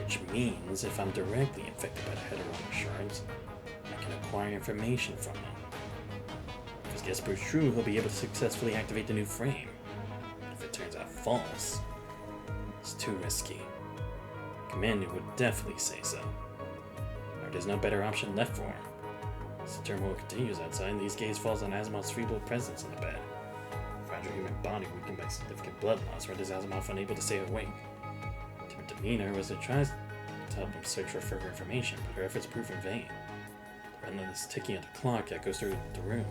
Which means if I'm directly infected by the heteroma shards, I can acquire information from them. If his guess proves true, he'll be able to successfully activate the new frame. If it turns out false, it's too risky. Commander would definitely say so. Or there's no better option left for him. As the turmoil continues outside, these gaze falls on Asimov's feeble presence in the bed. A fragile human body weakened by significant blood loss renders Asimov unable to stay awake. Timid demeanor was to try to help him search for further information, but her efforts proved in vain. The relentless ticking of the clock echoes through the room,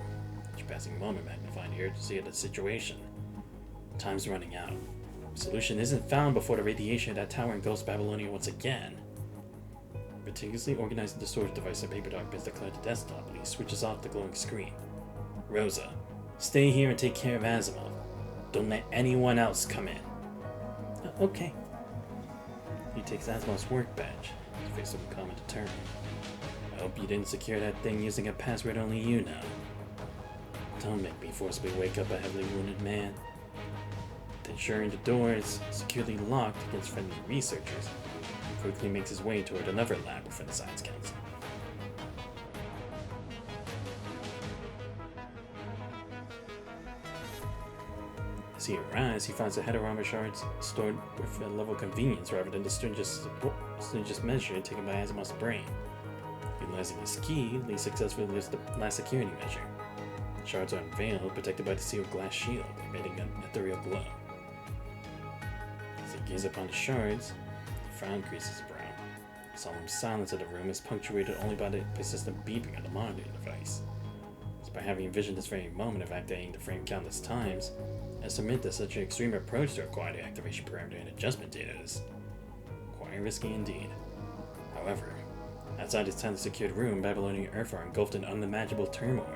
each passing moment magnifying the urgency of the situation. Time's running out. Solution isn't found before the radiation of that tower engulfs Babylonia once again. Meticulously organizing the storage device in Paper Dog bends the cloud to desktop, and he switches off the glowing screen. Rosa, stay here and take care of Asimov. Don't let anyone else come in. Okay. He takes Asimov's work badge. His face looking calm and determined. I hope you didn't secure that thing using a password only you know. Don't make me forcibly wake up a heavily wounded man. Ensuring the door is securely locked against friendly researchers, he quickly makes his way toward another lab within the Science Council. As he arrives, he finds the heteroma shards stored with a level of convenience rather than the stringent measure taken by Asimov's brain. Utilizing his key, Lee successfully lifts the last security measure. The shards are unveiled, protected by the sealed glass shield, emitting an ethereal glow. As he gazes upon the shards, a frown creases his brow. The solemn silence of the room is punctuated only by the persistent beeping of the monitoring device. Despite having envisioned this very moment of activating the frame countless times, I submit that such an extreme approach to acquire the activation parameter and adjustment data is quite risky indeed. However, outside this tightly secured room, Babylonian Earth are engulfed in unimaginable turmoil.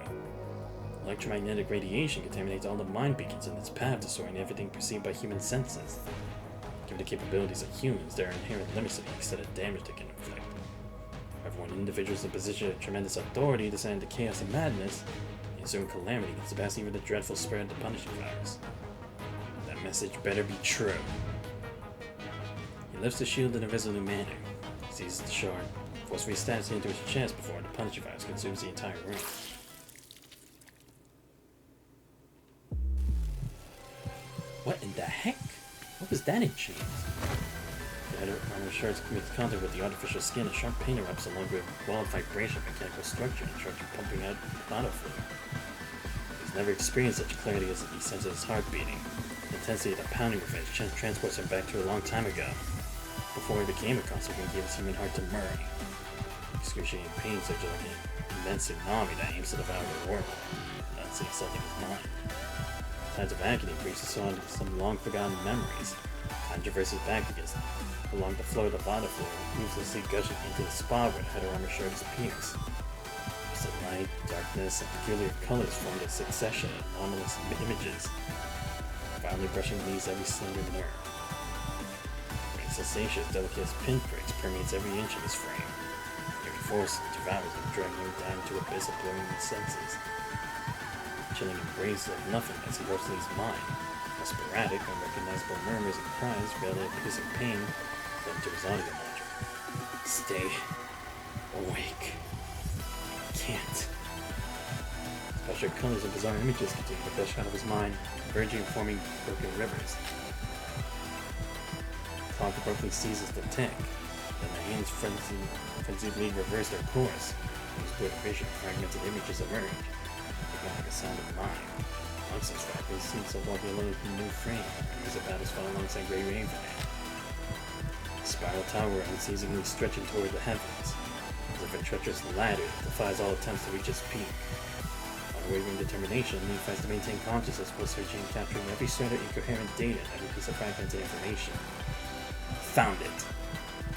Electromagnetic radiation contaminates all the mind beacons in its path, destroying everything perceived by human senses. Given the capabilities of humans, there are inherent limits to the extent of damage they can inflict. However, when individuals in a position of tremendous authority descend into chaos and madness, the ensuing calamity can surpass even the dreadful spread of the punishing virus. That message better be true. He lifts the shield in a resolute manner, seizes the shard, forcefully stabs it into his chest before the punishing virus consumes the entire room. What in the heck? What was that in chains? The heteroma shards commits contact with the artificial skin, and sharp pain erupts along with wild vibration of mechanical structure and shards pumping out bottle fluid. He's never experienced such clarity as he senses his heart beating. The intensity of the pounding of his chest transports him back to a long time ago, before he became a concept and gave his human heart to Murray. Excruciating pain surges like an immense tsunami that aims to devour the world, not seeing something in his mind. Signs of agony breezes on some long-forgotten memories. Time traverses back against along the floor of the bottle fluid, ruthlessly gushing into the spot where the heteroma shard appears. The light, darkness, and peculiar colors form a succession of anomalous images, finally brushing beneath every slender nerve. Great sensation, delicate as pinpricks, permeates every inch of his frame. Every force devours him, dragging him down to an abyss of blurring his senses. Chilling embrace of nothingness erupts in his mind. A sporadic, unrecognizable murmurs and cries veiled in piercing pain fled to his audio module. Stay awake. I can't. Special colors and bizarre images continue to gush out of his mind, converging and forming broken rivers. The clock abruptly ceases to tick, then the hands frenziedly reverse their course. These blurred vision fragmented images emerge. Like a sound of mine. Amongst these fragments seems to walk alone with a new frame, as the battles fall alongside Grey Raven. The spiral tower unceasingly stretching toward the heavens, as if a treacherous ladder that defies all attempts to reach its peak. Unwavering determination, Lee fights to maintain consciousness while searching and capturing every shred of incoherent data and every piece of fragmented information. Found it.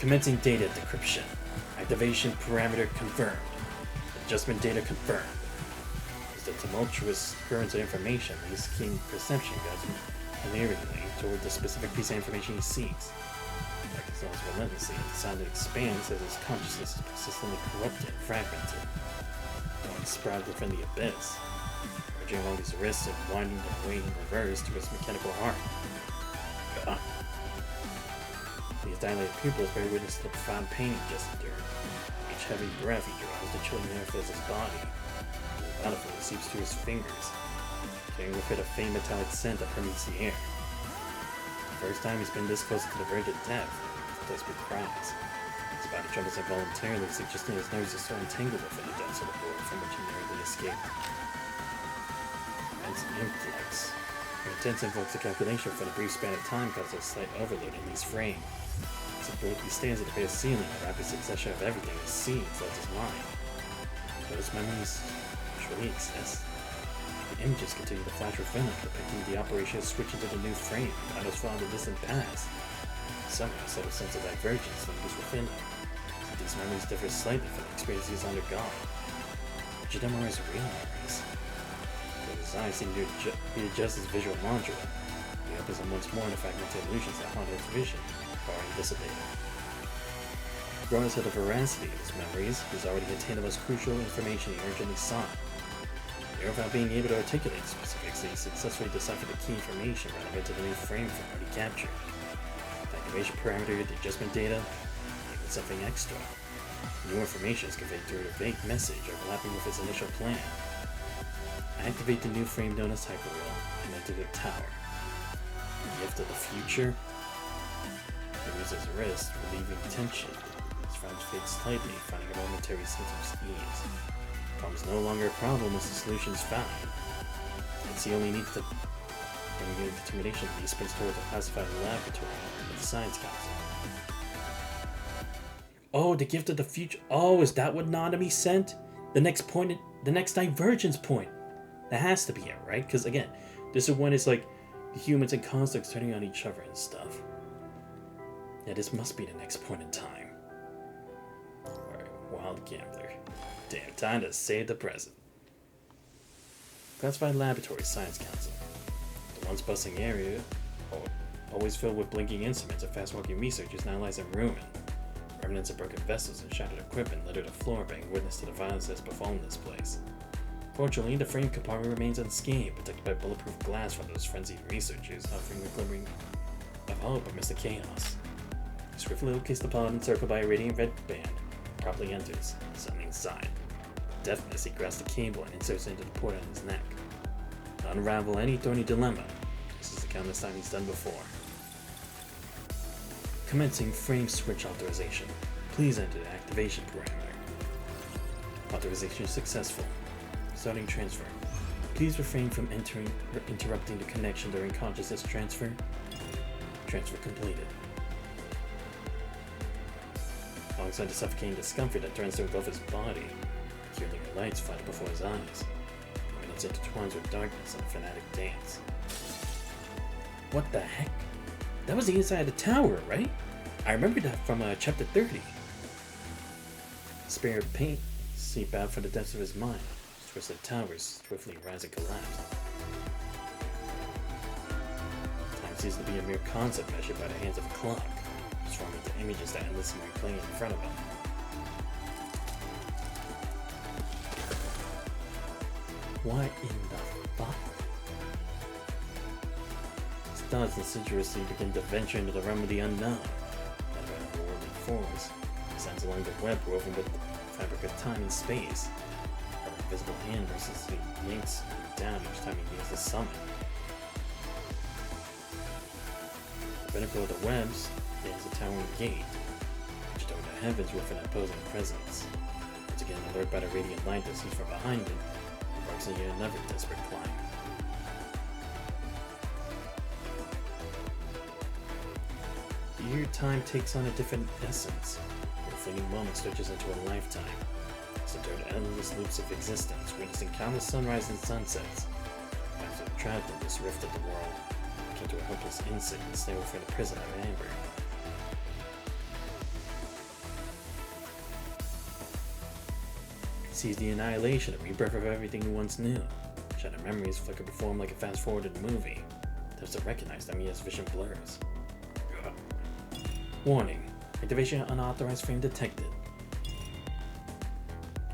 Commencing data decryption. Activation parameter confirmed. Adjustment data confirmed. The tumultuous currents of information, his keen perception guides him unerringly toward the specific piece of information he seeks. Like his falls relentlessly, and the sound expands as his consciousness is persistently corrupted and fragmented. Going sprouted within the abyss, urging along his wrists and winding their way in reverse to his mechanical heart. God. These dilated pupils bear witness to the profound pain he just endured. Each heavy breath he draws, the chilling air fills his body. The battlefield seeps through his fingers, carrying with it a faint metallic scent that permeates the air. The first time he's been this close to the verge of death, desperate cries. His body trembles involuntarily, suggesting his nerves are so entangled within the depths of the void from which he narrowly escaped. Immense influx. An intense influx of calculation for the brief span of time causes a slight overload in his frame. As he blankly stares at the bare ceiling, a rapid succession of everything he sees floods his mind. Those memories truly exist. The images continue to flash within him, depicting the operation of switching to the new frame, battles far in the distant past. Somehow, a subtle sense of divergence lingers within him. These memories differ slightly from the experience he's undergone. Which of them are his real memories? Though his eyes seem to readjust his visual module, he opens them once more to fragmented illusions that haunt his vision, already dissipated. Regardless of the veracity of his memories, he's already attained the most crucial information he urgently sought. Here, without being able to articulate specifics, he successfully deciphered the key information relevant to the new frame already captured. The activation parameter, the adjustment data, even something extra. New information is conveyed through a vague message overlapping with his initial plan. Activate the new frame known as Hyperwheel and enter the tower. The gift of the future? He moves his wrist, relieving tension. His frowns fade slightly, finding a momentary sense of ease. The problem is no longer a problem as the solution is found. Hence he only needs to bring in determination that he sprints towards a classified laboratory with the Science Council. Oh, the gift of the future. Oh, is that what Nanami sent? The next point, the next divergence point. That has to be it, right? Because again, this is when it's like the humans and constructs turning on each other and stuff. Yeah, this must be the next point in time. Alright, wild gambler. Damn, time to save the present. Classified Laboratory Science Council. The once bustling area, always filled with blinking instruments and fast-walking researchers, now lies in ruin. Remnants of broken vessels and shattered equipment litter the floor, bearing witness to the violence that has befallen this place. Fortunately, the frame compartment remains unscathed, protected by bulletproof glass from those frenzied researchers, offering a glimmering of hope amidst the chaos. He swiftly locates the pod encircled by a radiant red band, promptly enters, suddenly inside. With deftness, he grasps the cable and inserts it into the port on his neck. To unravel any thorny dilemma, this is the countless time he's done before. Commencing frame switch authorization. Please enter the activation parameter. Authorization successful. Starting transfer. Please refrain from interrupting the connection during consciousness transfer. Transfer completed. Alongside the suffocating discomfort that threatens to engulf his body, peculiar lights flash before his eyes. Minutes intertwines with darkness and a fanatic dance. What the heck? That was the inside of the tower, right? I remember that from chapter 30. Spare of paint seep out from the depths of his mind. Twisted towers swiftly rise and collapse. Time seems to be a mere concept measured by the hands of a clock, transforming into images that endlessly replay in front of him. What in the fuck? His thoughts insidiously begin to venture into the realm of the unknown. That of otherworldly forms, he stands along the web woven with the fabric of time and space. Invisible hand mercilessly yanks down each time he gains the summon. The pinnacle of the webs stands a towering gate, reached over the heavens with an imposing presence. Once again, alert by the radiant light that sees from behind it, embarks on yet another desperate climb. Here, time takes on a different essence. Your fleeting moment stretches into a lifetime. Entered endless loops of existence, witnessing countless sunrises and sunsets. After trapped in this rift of the world, came to a helpless insect and stay within the prison of amber. He sees the annihilation and rebirth of everything he once knew. Shattered memories flicker before him like a fast-forwarded movie. Attempts to recognize them, yet his vision blurs. Warning. Activation of unauthorized frame detected.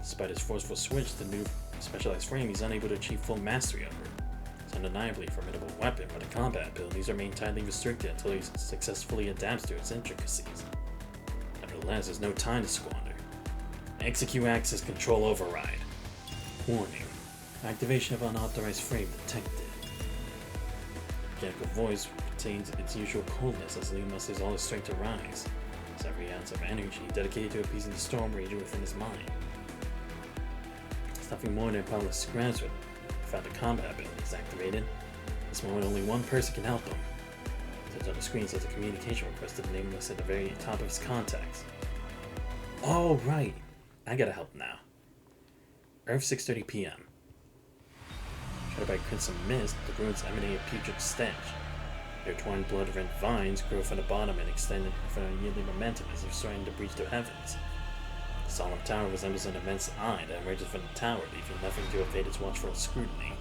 Despite his forceful switch to new specialized frame, he's unable to achieve full mastery over it. It's undeniably a formidable weapon, but the combat abilities remain tightly restricted until he successfully adapts to its intricacies. Nevertheless, there's no time to squander. Execute access control override. Warning. Activation of unauthorized frame detected. Mechanical voice retains its usual coldness as Lee musters all his strength to rise. His every ounce of energy dedicated to appeasing the storm raging within his mind. It's nothing more than a pile of scraps with without the combat abilities activated. At this moment, only one person can help him. Turns on the screen says a communication request to the name list at the very top of his contacts. Oh, right. I gotta help now. Earth 6:30 p.m. Shadowed by crimson mist, the ruins emanate a putrid stench. Their twined blood-red vines grow from the bottom and extend with an unyielding momentum as if starting to breach the heavens. The solemn tower resembles an immense eye that emerges from the tower, leaving nothing to evade its watchful scrutiny.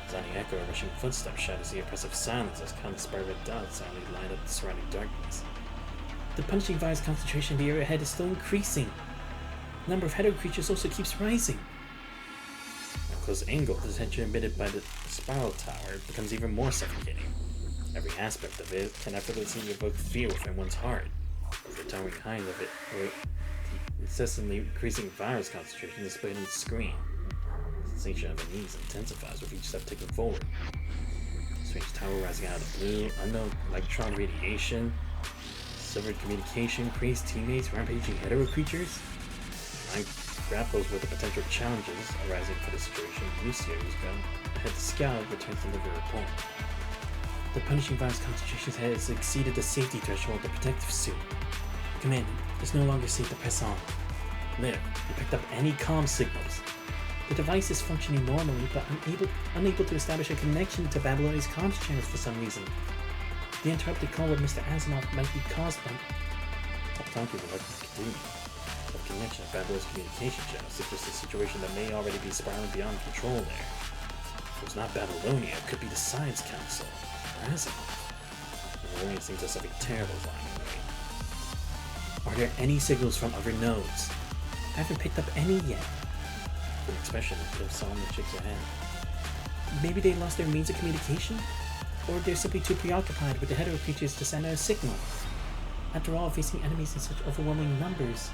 The sounding echo of rushing footsteps shatters the oppressive silence as countless spiral dots silently light up the surrounding darkness. The punishing vire's concentration in the area ahead is still increasing. The number of header creatures also keeps rising. At close angle, the tension emitted by the spiral tower becomes even more suffocating. Every aspect of it can effortlessly evoke fear within one's heart. As the towering height of it, or the incessantly increasing virus concentration displayed on the screen. The sensation of unease intensifies with each step taken forward. The strange tower rising out of the blue, unknown electron radiation, severed communication, crazed teammates, rampaging hetero creatures. Mind grapples with the potential challenges arising for the situation. Lucio, who's gone ahead to scout, returns to deliver a report. The punishing virus concentration has exceeded the safety threshold of the protective suit. Commander, it's no longer safe to press on. Liv, you picked up any comm signals. The device is functioning normally, but unable to establish a connection to Babylonia's comms channels for some reason. The interrupted call with Mr. Asimov might be caused by... Talkie would like to continue. The connection of Babylon's communication channels suggests a situation that may already be spiraling beyond control there. If it was not Babylonia, it could be the Science Council. Asimov. The Marines seem to have something terrible flying away. Are there any signals from other nodes? I haven't picked up any yet. With an expression, Liv solemnly shakes her head. Maybe they lost their means of communication? Or they're simply too preoccupied with the hetero creatures to send out a signal. After all, facing enemies in such overwhelming numbers.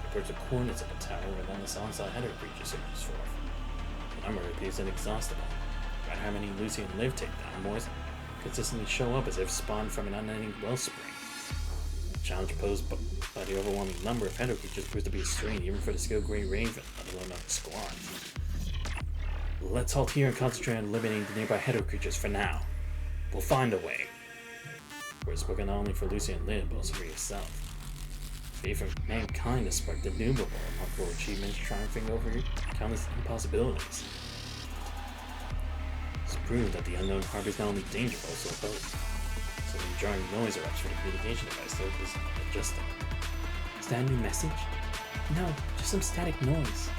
Reports the coordinates of the tower where endless onslaught hetero creatures surges forth. The number appears inexhaustible. No matter how many Lucy and Liv take down, more consistently show up as if spawned from an unending wellspring. The challenge posed by the overwhelming number of hetero creatures proves to be a strain even for the skilled Grey Raven, let alone a squad. Let's halt here and concentrate on eliminating the nearby hetero creatures for now. We'll find a way. Words spoken not only for Lucy and Liv, but also for yourself. Faith of mankind has sparked innumerable remarkable achievements triumphing over countless impossibilities. It's proved that the unknown harbors not only danger but also a boat. So when jarring noise erupts for the communication device, they'll be adjusting. Is that a new message? No, just some static noise.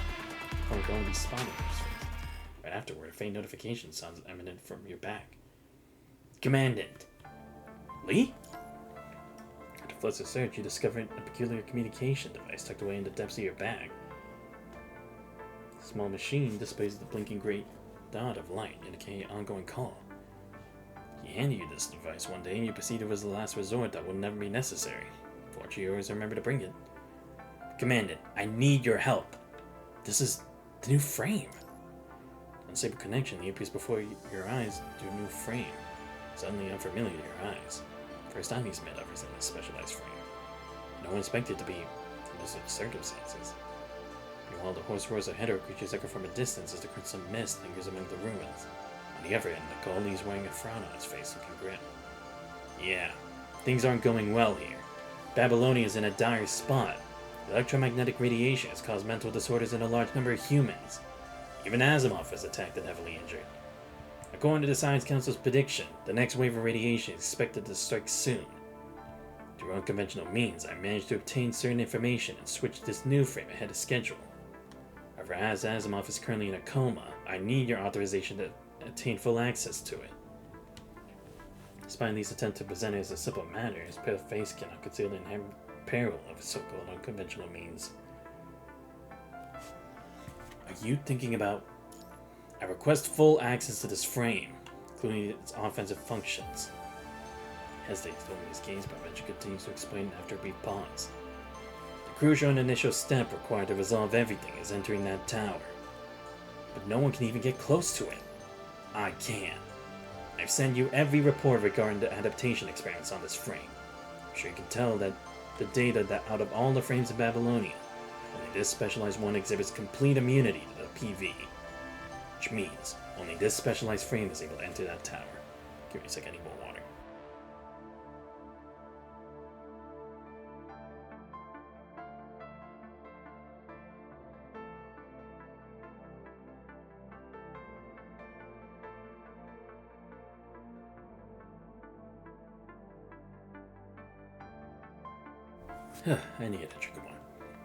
Or we're going to be spawning right afterward, a faint notification sounds emanent from your back. Commandant! Lee? After floods of search, you discovered a peculiar communication device tucked away in the depths of your bag. The small machine displays the blinking gray dot of light, indicating an ongoing call. He handed you this device one day and you perceived it was the last resort that would never be necessary. Fortunately, you always remember to bring it. Commandant, I need your help. This is the new frame. Unstable connection, he appears before your eyes to a new frame. Suddenly unfamiliar to your eyes. First time he's met others in this specialized frame. No one expected to be in such circumstances. Meanwhile, the hoarse roars of hetero creatures echo from a distance as the crimson mist lingers among the ruins. On the other end, the goalie is wearing a frown on his face, looking grim. Yeah, things aren't going well here. Babylonia is in a dire spot. The electromagnetic radiation has caused mental disorders in a large number of humans. Even Asimov is attacked and heavily injured. According to the Science Council's prediction, the next wave of radiation is expected to strike soon. Through unconventional means, I managed to obtain certain information and switch this new frame ahead of schedule. However, as Asimov is currently in a coma, I need your authorization to attain full access to it. Despite these attempts to present it as a simple matter, his pale face cannot conceal the inherent peril of his so-called unconventional means. Are you thinking about... I request full access to this frame, including its offensive functions. He hesitates to open his gaze, but eventually continues to explain after a brief pause. The crucial and initial step required to resolve everything is entering that tower. But no one can even get close to it. I can. I've sent you every report regarding the adaptation experiments on this frame. I'm sure you can tell that the data that out of all the frames in Babylonia, only this specialized one exhibits complete immunity to the PV. Which means only this specialized frame is able to enter that tower. Give me a second, I need more water. I need a trigger one.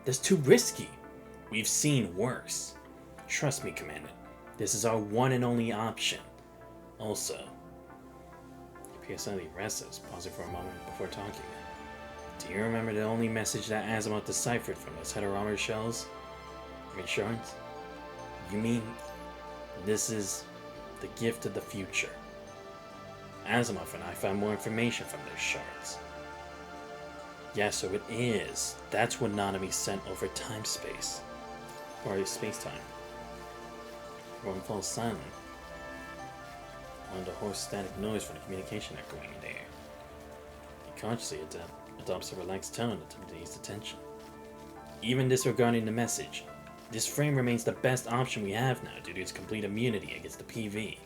That's too risky. We've seen worse. Trust me, Commander. This is our one and only option. Also, he appears slightly restless, pausing for a moment before talking. Do you remember the only message that Azimuth deciphered from those heterometer shells? Insurance? You mean this is the gift of the future? Azimuth and I found more information from those shards. Yeah, so it is. That's what Nanami sent over time-space. Or space-time. Everyone falls silent. On the hoarse static noise from the communication echoing in the air. He consciously adopts a relaxed tone to ease the tension. Even disregarding the message, this frame remains the best option we have now due to its complete immunity against the PV.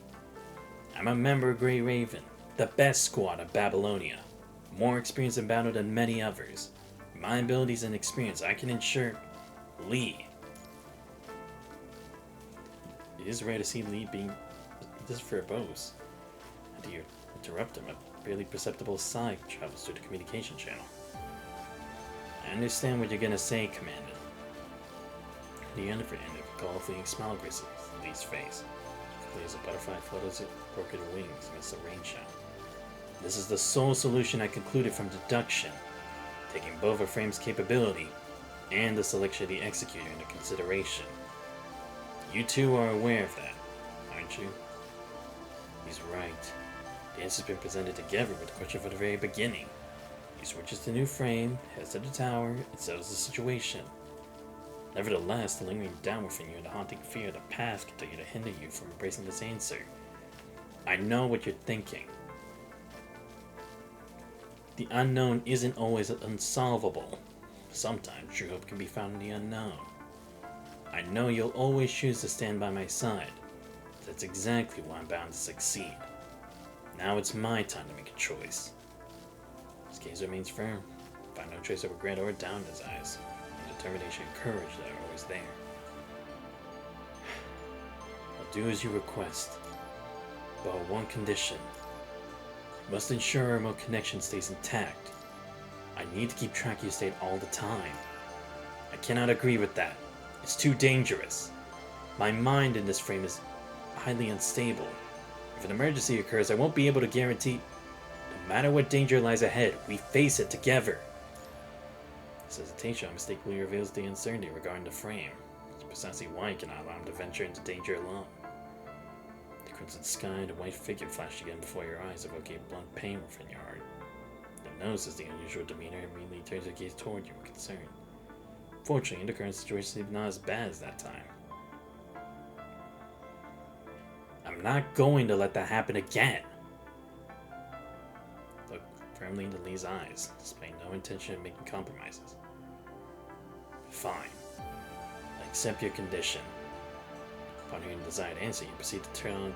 I'm a member of Grey Raven, the best squad of Babylonia. More experience in battle than many others. With my abilities and experience, I can ensure Lee. It is rare to see Lee being this verbose. How do you interrupt him? A barely perceptible sigh travels through the communication channel. I understand what you're gonna say, Commander. The end of it ended with a call fleeting smile graces Lee's face. Quickly as a butterfly flutters its broken wings amidst the rain shower. This is the sole solution I concluded from deduction, taking both a frame's capability and the selection of the executor into consideration. You two are aware of that, aren't you? He's right. The answer's been presented together with the question from the very beginning. He switches to new frame, heads to the tower, and settles the situation. Nevertheless, the lingering doubt within you and the haunting fear of the past continue to hinder you from embracing this answer. I know what you're thinking. The unknown isn't always unsolvable. Sometimes true hope can be found in the unknown. I know you'll always choose to stand by my side. That's exactly why I'm bound to succeed. Now it's my time to make a choice. His gaze remains firm, find no trace of regret or doubt in his eyes, and determination and courage that are always there. I'll do as you request, but on one condition. Must ensure our remote connection stays intact. I need to keep track of your state all the time. I cannot agree with that. It's too dangerous. My mind in this frame is highly unstable. If an emergency occurs, I won't be able to guarantee... No matter what danger lies ahead, we face it together. His hesitation unmistakably reveals the uncertainty regarding the frame. It's precisely why he cannot allow him to venture into danger alone. The crimson sky and a white figure flashed again before your eyes, evoking a blunt pain within your heart. You'll notice the unusual demeanor immediately turns her gaze toward you with concern. Fortunately, the current situation is not as bad as that time. I'm not going to let that happen again. Look firmly into Lee's eyes, displaying no intention of making compromises. Fine. I accept your condition. Upon hearing the desired answer, you proceed to turn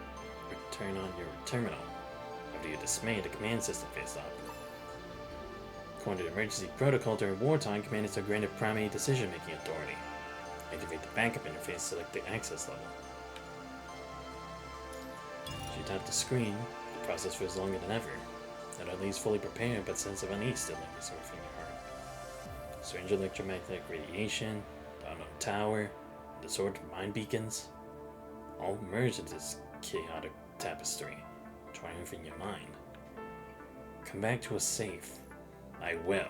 on your terminal. After your dismay, the command system faced up. According to the emergency protocol during wartime, commanders are granted primary decision-making authority. Activate the backup interface to select the access level. As you tap the screen, the process feels longer than ever. Not only is fully prepared, but a sense of unease still lingers within your heart. Strange electromagnetic radiation, the unknown tower, the disordered mind beacons, all merge into this chaotic tapestry, triumphing your mind. come back to us safe. I will.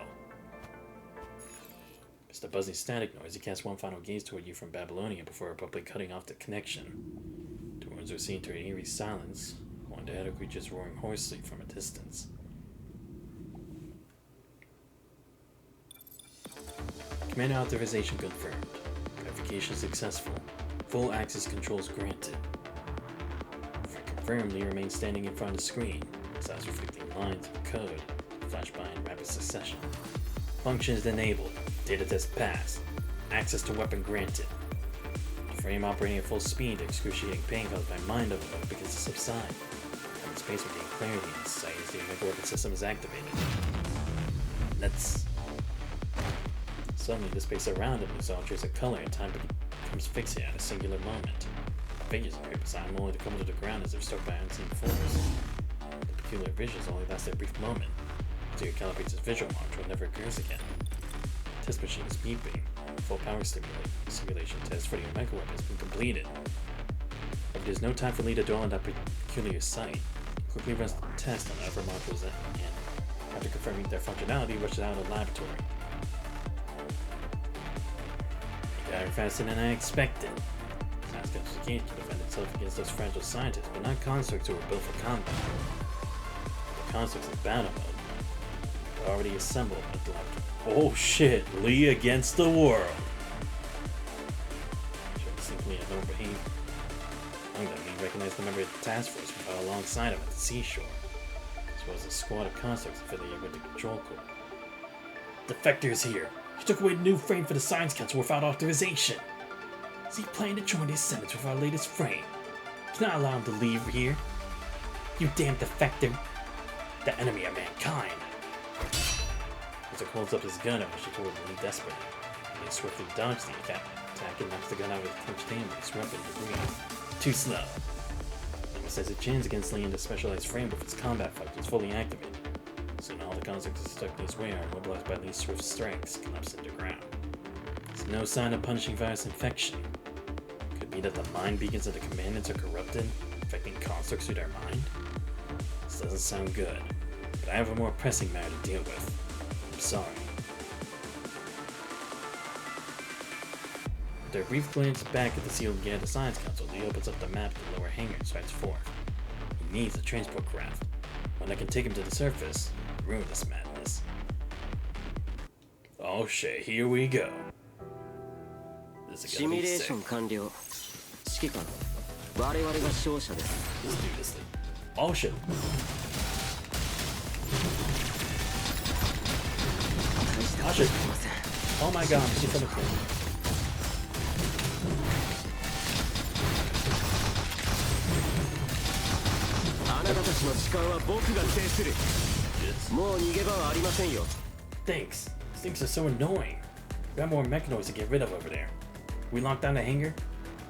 Mr. Buzzing static noise, he casts one final gaze toward you from Babylonia before abruptly cutting off the connection. The wounds are seen to an eerie silence, one to head creatures roaring hoarsely from a distance. Command authorization confirmed. Verification successful. Full access controls granted. Confirmed, Lee remains standing in front of the screen, his eyes reflecting lines of code, flash by in rapid succession. Functions enabled. Data test passed. Access to weapon granted. The frame operating at full speed, excruciating pain caused by mind overload begins to subside. And space will gain clarity in sight as the Omega weapon system is activated. Suddenly, the space around him loses all trace of color and time becomes fixated at a singular moment. Figures are right beside him only to come to the ground as they're struck by unseen force. The peculiar visions only last a brief moment, until he calibrates his visual monitor and never occurs again. The test machine is beeping. Full power simulation test for the Omega weapon has been completed. But there's no time for Lee to dwell on that peculiar sight. He quickly runs the test on the upper modules and, after confirming their functionality, rushes out of the laboratory. He got her faster than I expected. Science Games to defend itself against those fragile scientists, but not constructs who were built for combat. The constructs in battle mode are already assembled at the laboratory. Oh shit, Lee against the world! Showed simply a no behavior. Among them, Lee recognized the member of the task force who fought alongside him at the seashore, as well as a squad of constructs affiliated with the control corps. Defectors here! He took away the new frame for the Science Council without authorization! Is he planning to join his sentence with our latest frame? Cannot allow him to leave here. You damn defector! The enemy of mankind! As he holds up his gun and rushes toward Lee desperately. He swiftly dodges the attack and knocks the gun out with his clenched hand with his weapon debris. Too slow. He must has a chance against Lee in the specialized frame with its combat functions fully activated. Soon all the constructs stuck in his way are immobilized by Lee's swift strikes, collapse underground. There's no sign of punishing virus infection. Could it be that the mind beacons of the commandants are corrupted, affecting constructs through their mind? This doesn't sound good, but I have a more pressing matter to deal with. I'm sorry. After a brief glance back at the sealed gate of the Science Council, Lee opens up the map to the lower hangar and strides forth. He needs a transport craft, one that can take him to the surface and ruin this madness. Oh shit, here we go. This is gonna be sick. Simulation 完了。指揮官、我々が勝者です。 Let's do this thing. Oh shit. Oh shit. Oh my god, she's coming through. Thanks. These things are so annoying. We got more mechanoids to get rid of over there. We locked down the hangar?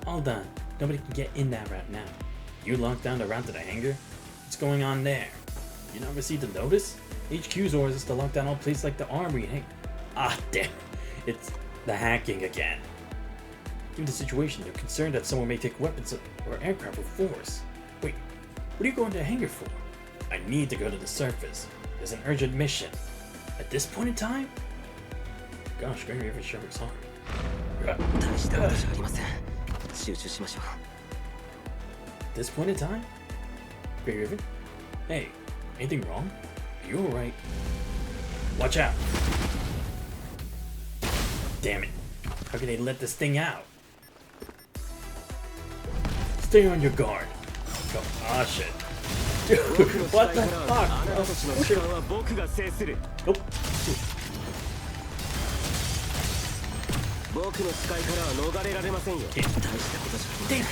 All done. Nobody can get in that route now. You locked down the route to the hangar? What's going on there? You not received a notice? HQ's orders is to lock down all places like the armory and ah, damn. It's the hacking again. Given the situation, they're concerned that someone may take weapons or aircraft with force. Wait, what are you going to the hangar for? I need to go to the surface. There's an urgent mission. At this point in time? Gosh, Gregory ever sure works hard. At this point in time? Gregory River? Hey, anything wrong? Are you alright? Watch out! Damn it. How can they let this thing out? Stay on your guard. Go. Ah, shit. Dude, what the fuck? Oh, shit. Oh, shit. Damn.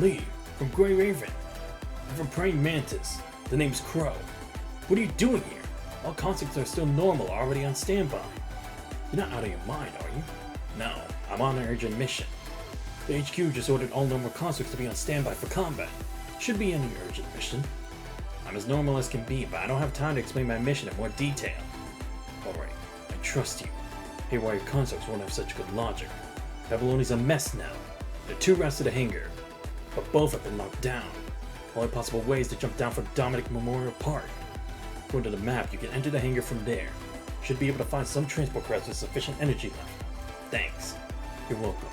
Lee, from Grey Raven. I'm from Praying Mantis. The name's Crow. What are you doing here? All constructs are still normal, already on standby. You're not out of your mind, are you? No, I'm on an urgent mission. The HQ just ordered all normal constructs to be on standby for combat. Should be any urgent mission. I'm as normal as can be, but I don't have time to explain my mission in more detail. Alright, I trust you. Haywire constructs won't have such good logic. Babylonia's a mess now. There are 2 routes to the hangar, but both have been locked down. Only possible way is to jump down from Dominic Memorial Park. According to the map, you can enter the hangar from there. Should be able to find some transport crafts with sufficient energy left. Thanks. You're welcome.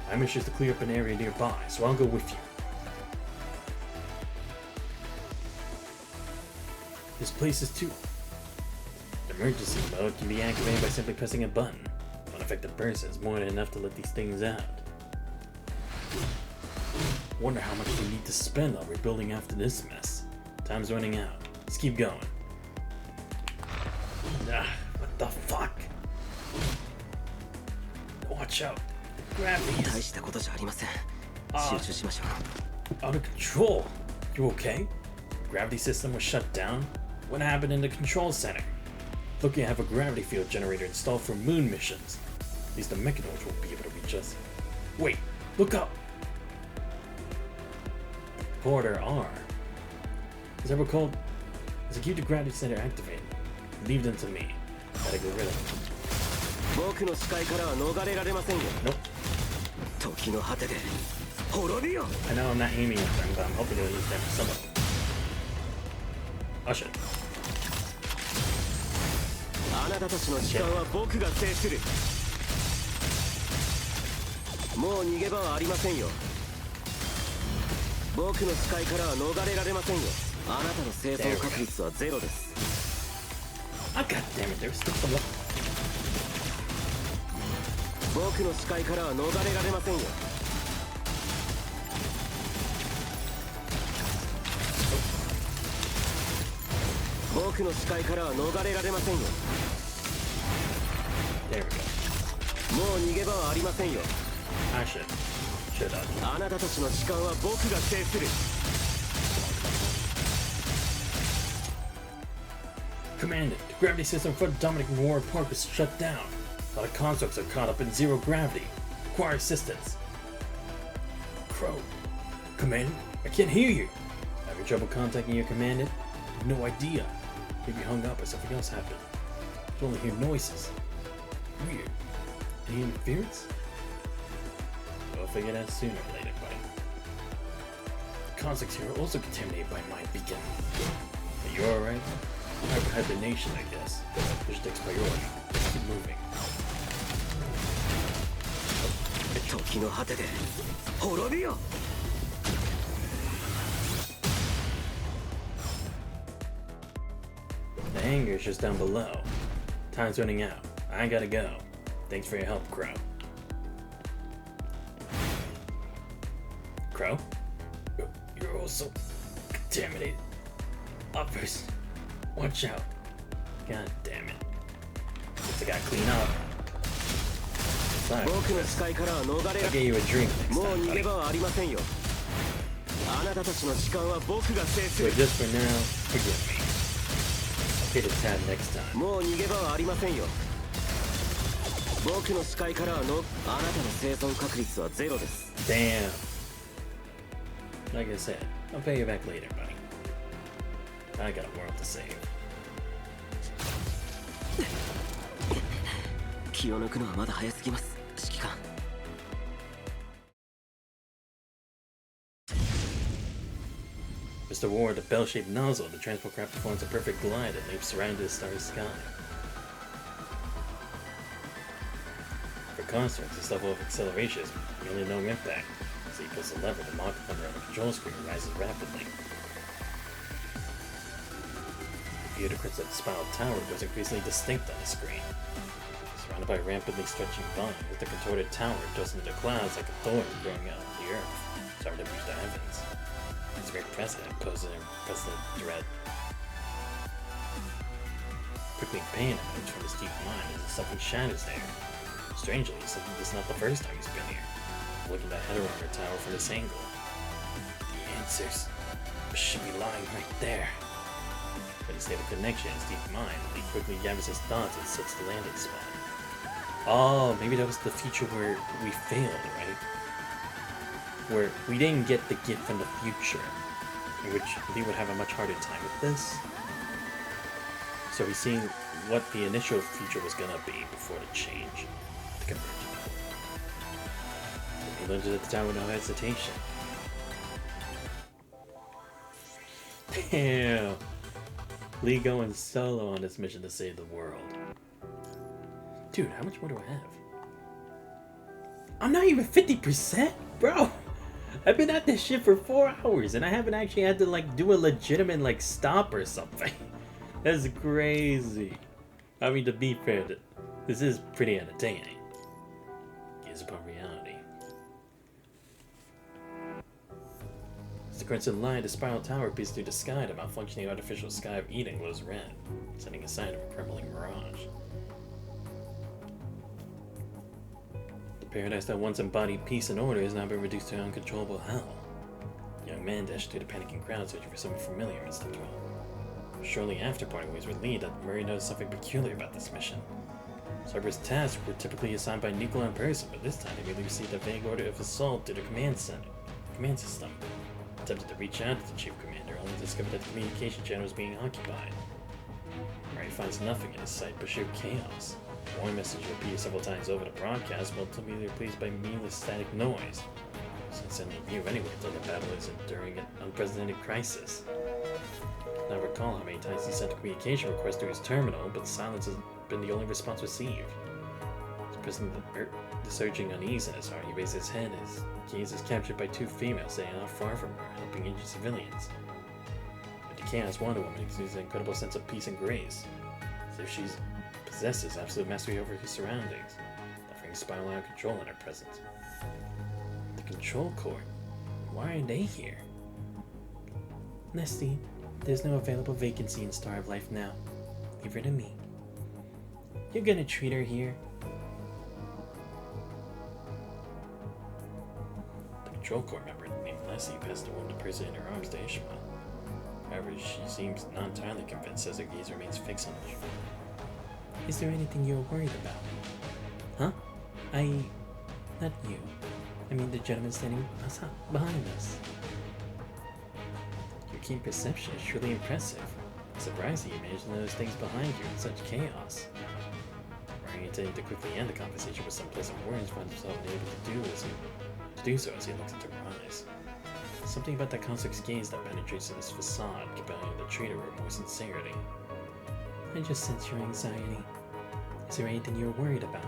My mission is to clear up an area nearby, so I'll go with you. This place is too... Emergency mode can be activated by simply pressing a button. One affected person is more than enough to let these things out. Wonder how much we need to spend on rebuilding after this mess. Time's running out. Let's keep going. What the fuck? Watch out. Gravity is out of control. You okay? The gravity system was shut down? What happened in the control center? Look, you have a gravity field generator installed for moon missions. At least the mechanoids won't be able to reach us. Wait, look up! Porter R. Is that what called? Is it keep the gravity center activated? Leave them to me. Gotta get rid of them. Nope. I know I'm not aiming at them, but I'm hoping to use them for some of them. Oh shit. Oh god damn it, there's still some left. There we go. I should have. Commander, the gravity system for Dominic Memorial Park is shut down. A lot of constructs are caught up in zero gravity. Require assistance. Crow. Commander, I can't hear you. Having trouble contacting your commander? No idea. Maybe hung up or something else happened. I can only hear noises. Weird. Any interference? We'll figure that sooner or later, buddy. The constructs here are also contaminated by my beacon. Are you alright? Hibernation, I guess. Which takes priority. Let's keep moving. The hangar is just down below. Time's running out. I gotta go. Thanks for your help, Crow. Crow? You're also contaminated. Uppers. Watch out. God damn it. Guess I gotta clean up. Sorry. I'll get you a drink next time, buddy. But just for now, forgive me. I'll hit a tab next time. Damn. Like I said, I'll pay you back later, buddy. I got a world to save. Mr. Ward, the bell-shaped nozzle of the transport craft performs a perfect glide and leaps around the starry sky. For constructs, this level of acceleration is nearly no impact. As he pulls the lever, the Mach thunder on the control screen rises rapidly. The Uticrits of the Spiral Tower was increasingly distinct on the screen. Surrounded by rapidly stretching vines, the contorted tower tossed into clouds like a thorn growing out of the earth, starting to reach the heavens. Its very president poses President Dread. Prickling pain emerged from his deep mind as something shadows there. Strangely, something this is not the first time he's been here. Looking at the Heterometer Tower from this angle. The answers should be lying right there. But instead of connection in his deep mind, he quickly gathers his thoughts and sets the landing spot. Oh, maybe that was the future where we failed, right? Where we didn't get the gift from the future, in which Lee would have a much harder time with this. So he's seeing what the initial future was gonna be before the change. The convergence. He lunges at the tower with no hesitation. Damn. Lee going solo on this mission to save the world. Dude, how much more do I have? I'm not even 50%, bro. I've been at this shit for 4 hours and I haven't actually had to like do a legitimate like stop or something. That's crazy. I mean, to be fair, this is pretty entertaining. Gaze upon reality. As the crescent line, the spiral tower pierces through the sky. The malfunctioning artificial sky of Eden glows red, sending a sign of a crumbling mirage. The paradise that once embodied peace and order has now been reduced to uncontrollable hell. The young man dashed through the panicking crowd, searching for something familiar in the dwell. Shortly after parting ways with Lee, that Murray noticed something peculiar about this mission. Cyber's tasks were typically assigned by Nicola in person, but this time they merely received a vague order of assault through the command system. Attempted to reach out to the chief commander, only discovered that the communication channel was being occupied. Murray finds nothing in his sight but sheer chaos. The warning message repeated several times over the broadcast, but ultimately replaced by meaningless static noise. Since any view anyway until the battle is enduring an unprecedented crisis. I don't recall how many times he sent a communication request to his terminal, but silence has been the only response received. Suppressing the surging unease in his heart, he raises his head as gaze is captured by 2 females standing not far from her, helping injured civilians. But the chaos Wonder Woman exudes an incredible sense of peace and grace, as if she possesses absolute mastery over her surroundings, offering spiral out of control in her presence. The control cord? Why are they here? Nesty, there's no available vacancy in Star of Life now. Leave her to me. You're gonna treat her here? The control core member named Leslie passed the wounded person in her arms to Ishmael. However, she seems not entirely convinced as her gaze remains fixed on Ishmael. Is there anything you're worried about? Huh? Not you. I mean the gentleman standing behind us. Your keen perception is truly impressive. I'm surprised that you managed to notice things behind you in such chaos. Murray intended to quickly end the conversation with some pleasant words, found himself unable to do so as he looked into her eyes. Something about that construct's gaze that penetrates in his facade, compelling the treater with more sincerity. I just sense your anxiety. Is there anything you're worried about?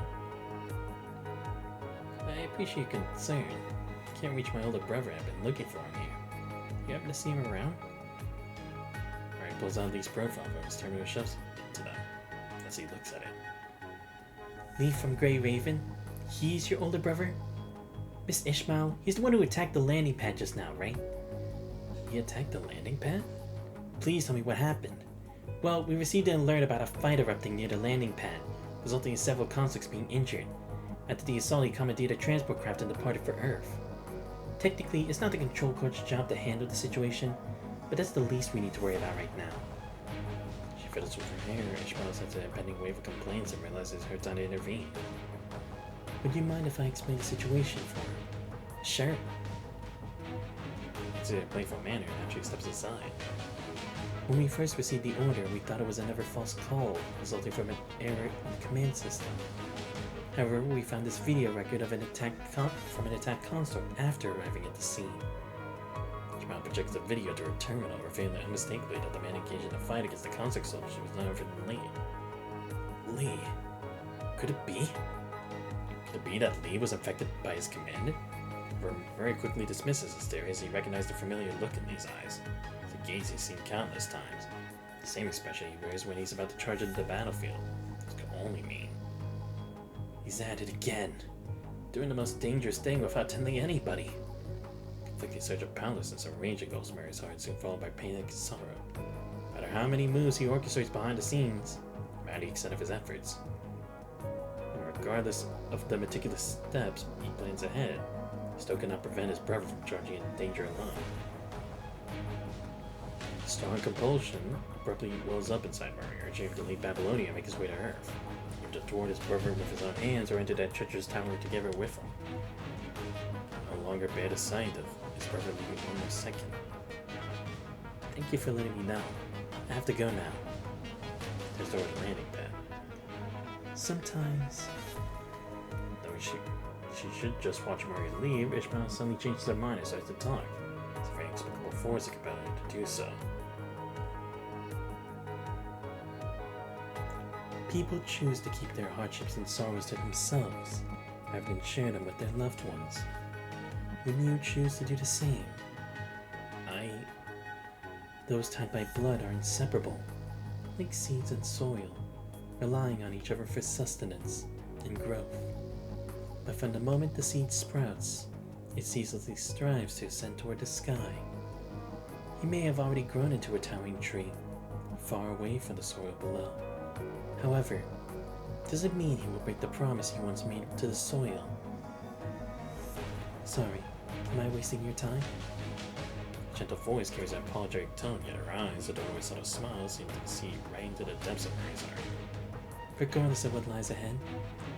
I appreciate your concern. Can't reach my older brother I've been looking for him here. You happen to see him around? Murray pulls out Lee's profile from his terminal, shoves it to them as he looks at it. Lee from Grey Raven? He's your older brother? Miss Ishmael, he's the one who attacked the landing pad just now, right? He attacked the landing pad? Please tell me what happened. Well, we received an alert about a fight erupting near the landing pad, resulting in several conscripts being injured. After the assault, he commandeered a transport craft and departed for Earth. Technically, it's not the control code's job to handle the situation, but that's the least we need to worry about right now. She fiddles with her hair. Ishmael sends an impending wave of complaints and realizes it's her time to intervene. Would you mind if I explain the situation for her? Sure. It's in a playful manner after he steps aside. When we first received the order, we thought it was another false call, resulting from an error in the command system. However, we found this video record of an attacked construct after arriving at the scene. Ishmael projects the video to her terminal, revealing unmistakably that the man engaged in the fight against the construct soldiers was none other than Lee. Lee? Could it be? Could it be that Lee was infected by his commander? Vern very quickly dismisses his theory as he recognized the familiar look in Lee's eyes. It's a gaze he's seen countless times. The same expression he wears when he's about to charge into the battlefield. This could only mean he's at it again, doing the most dangerous thing without telling anybody. Conflicting surge of powerlessness and rage engulfs Mary's heart, soon followed by pain and sorrow. No matter how many moves he orchestrates behind the scenes, no matter the extent of his efforts, and regardless of the meticulous steps he plans ahead, he still cannot prevent his brother from charging into danger alone. Strong compulsion abruptly wells up inside Murray, urging him to leave Babylonia and make his way to Earth. Toward his brother with his own hands or into that treacherous tower together with him. No longer bear the sight of his brother leaving one more second. Thank you for letting me know. I have to go now. There's the landing pad. Sometimes. Though she should just watch Murray leave, Ishmael suddenly changes her mind and starts to talk. It's a very inexplicable force that compels her to do so. People choose to keep their hardships and sorrows to themselves, rather than share them with their loved ones. When you choose to do the same, those tied by blood are inseparable, like seeds and soil, relying on each other for sustenance and growth. But from the moment the seed sprouts, it ceaselessly strives to ascend toward the sky. He may have already grown into a towering tree, far away from the soil below. However, does it mean he will break the promise he once made to the soil? Sorry, am I wasting your time? Her gentle voice carries an apologetic tone, yet her eyes, adorable subtle smile, seem to see right into the depths of Mary's heart. Regardless of what lies ahead,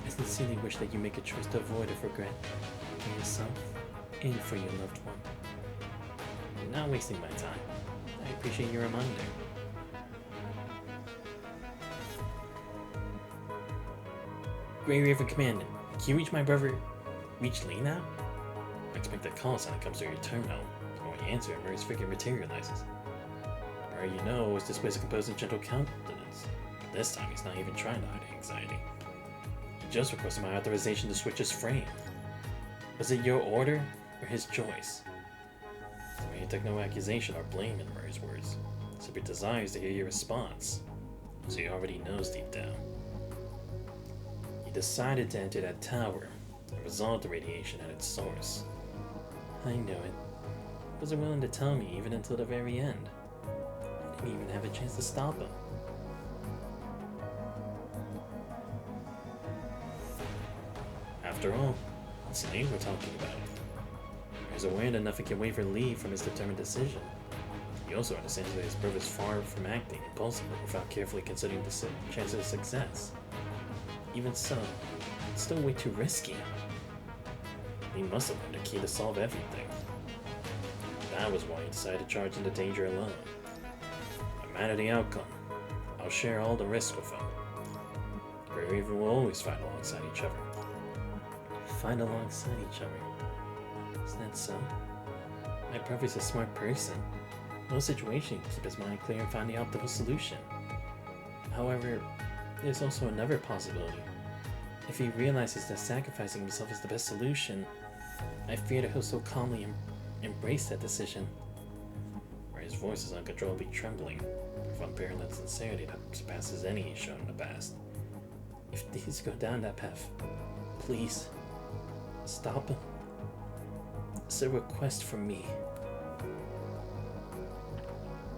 I sincerely wish that you make a choice to avoid of regret for yourself and for your loved one. You're not wasting my time. I appreciate your reminder. Grey Raven Commandant, can you reach my brother? Reach Lee now? I expect a call sign comes through your terminal. When you answer, Mary's figure materializes. Mary, you know, is displays a composed and gentle countenance. This time he's not even trying to hide anxiety. He just requested my authorization to switch his frame. Was it your order or his choice? Mary took no accusation or blame in Murray's words. Simply desires to hear your response. So he already knows deep down. He decided to enter that tower and resolve the radiation at its source. I know it. Wasn't willing to tell me even until the very end. I didn't even have a chance to stop him. After all, it's Lee we're talking about. He's aware that nothing can waver Lee from his determined decision. He also understands that his brother is far from acting impulsively without carefully considering the chances of success. Even so, it's still way too risky. He must have learned a key to solve everything. That was why he decided to charge into danger alone. No matter the outcome, I'll share all the risks with him. Grey Raven will always fight alongside each other. Fight alongside each other. Is that so? My brother's a smart person. No situation can keep his mind clear and find the optimal solution. However, there's also another possibility. If he realizes that sacrificing himself is the best solution, I fear that he'll so calmly embrace that decision. Where his voice is uncontrollably trembling, with unparalleled sincerity that surpasses any he's shown in the past. If things go down that path, please, stop him. It's a request from me.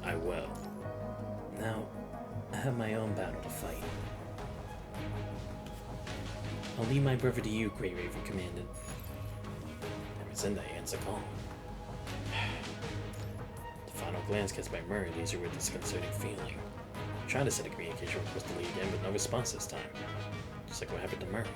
I will. Now, I have my own battle to fight. I'll leave my brother to you, Grey Raven Commandant. Zinda ends the call. The final glance cast by Murray leaves her with a disconcerting feeling. Trying to set a communication request to Lee again, but no response this time. Just like what happened to Murray.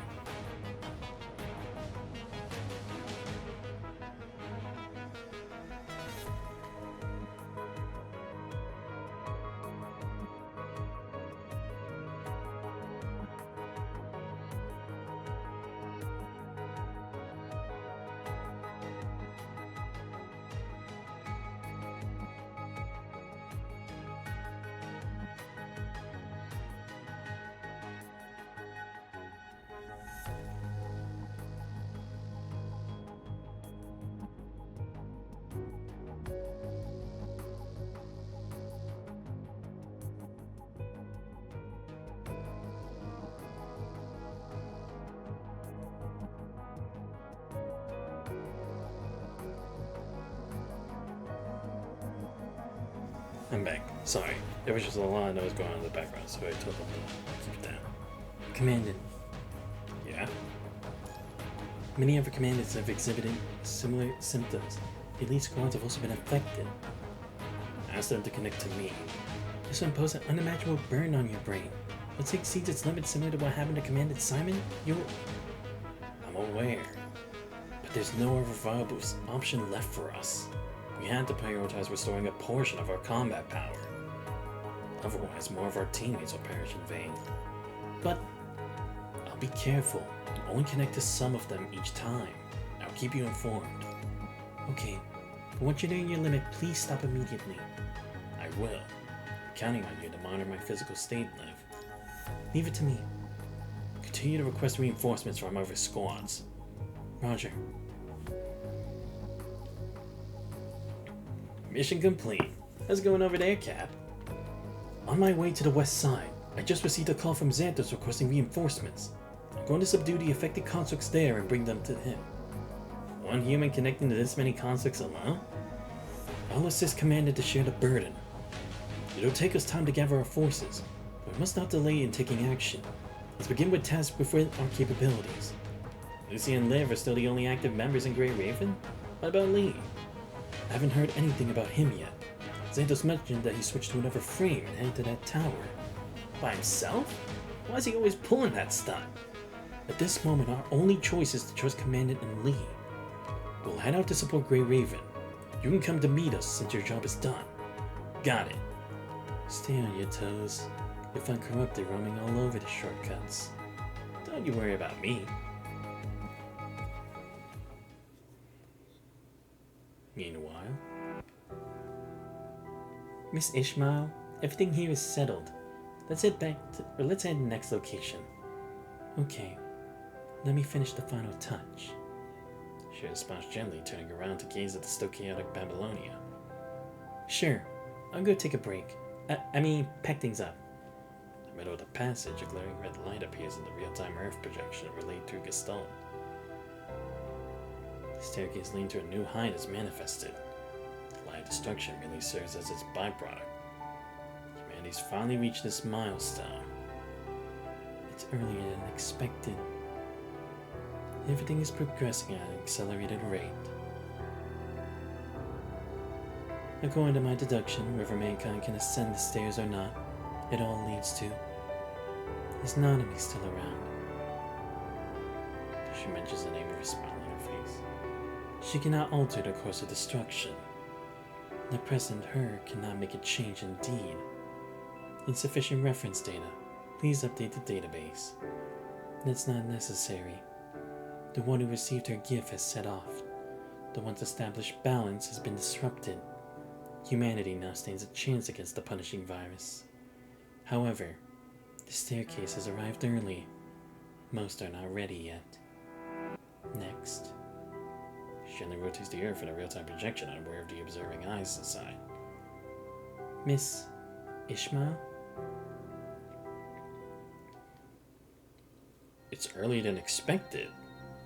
I'm back. Sorry. There was just a lot of noise going on in the background, so I told them to keep it down. Commandant. Yeah? Many other commandants have exhibited similar symptoms. The elite squads have also been affected. Ask them to connect to me. This will impose an unimaginable burn on your brain. Once it exceeds its limit, similar to what happened to Commandant Simon, you'll... I'm aware. But there's no other viable option left for us. We had to prioritize restoring a portion of our combat power. Otherwise, more of our teammates will perish in vain. But I'll be careful. Only connect to some of them each time. I'll keep you informed. Okay, but once you're near your limit, please stop immediately. I will. I'm counting on you to monitor my physical state, Liv. Leave it to me. Continue to request reinforcements from other squads. Roger. Mission complete. How's it going over there, Cap? On my way to the west side, I just received a call from Xanthos requesting reinforcements. I'm going to subdue the affected constructs there and bring them to him. One human connecting to this many constructs alone? I'll assist Commander to share the burden. It'll take us time to gather our forces, but we must not delay in taking action. Let's begin with tasks within our capabilities. Lucy and Liv are still the only active members in Grey Raven? What about Lee? I haven't heard anything about him yet. Xanthos mentioned that he switched to another frame and headed to that tower. By himself? Why is he always pulling that stunt? At this moment, our only choice is to trust Commandant and Lee. We'll head out to support Grey Raven. You can come to meet us since your job is done. Got it. Stay on your toes. You'll find corrupted roaming all over the shortcuts. Don't you worry about me. Meanwhile, Miss Ishmael, everything here is settled. Let's head let's head to the next location. Okay, let me finish the final touch. She responds gently, turning around to gaze at the still chaotic Babylonia. Sure, I'll go take a break. Pack things up. In the middle of the passage, a glaring red light appears in the real-time Earth projection relayed through Gestalt. The staircase leading to a new height is manifested. The light of destruction really serves as its byproduct. Humanity's finally reached this milestone. It's earlier than expected. Everything is progressing at an accelerated rate. According to my deduction, whether mankind can ascend the stairs or not, it all leads to is Nanami still around? She mentions the name of her smile on her face. She cannot alter the course of destruction. The present her cannot make a change indeed. Insufficient reference data. Please update the database. That's not necessary. The one who received her gift has set off. The once established balance has been disrupted. Humanity now stands a chance against the punishing virus. However, the staircase has arrived early. Most are not ready yet. Next. She gently rotates the earth in a real-time projection, unaware of the observing eyes inside. Miss Ishmael? It's earlier than expected,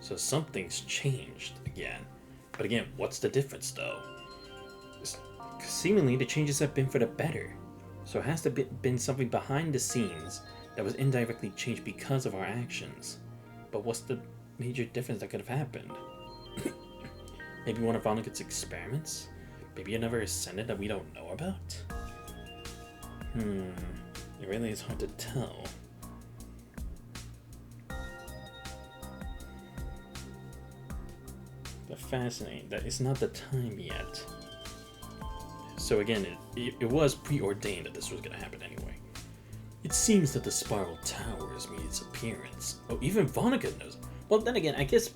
so something's changed again. But again, what's the difference though? Seemingly, the changes have been for the better. So it has to have been something behind the scenes that was indirectly changed because of our actions. But what's the major difference that could have happened? Maybe one of Vonnegut's experiments? Maybe another ascendant that we don't know about? It really is hard to tell. But fascinating that it's not the time yet. So again, it was preordained that this was going to happen anyway. It seems that the Spiral Tower has made its appearance. Oh, even Vonnegut knows. Well, then again, I guess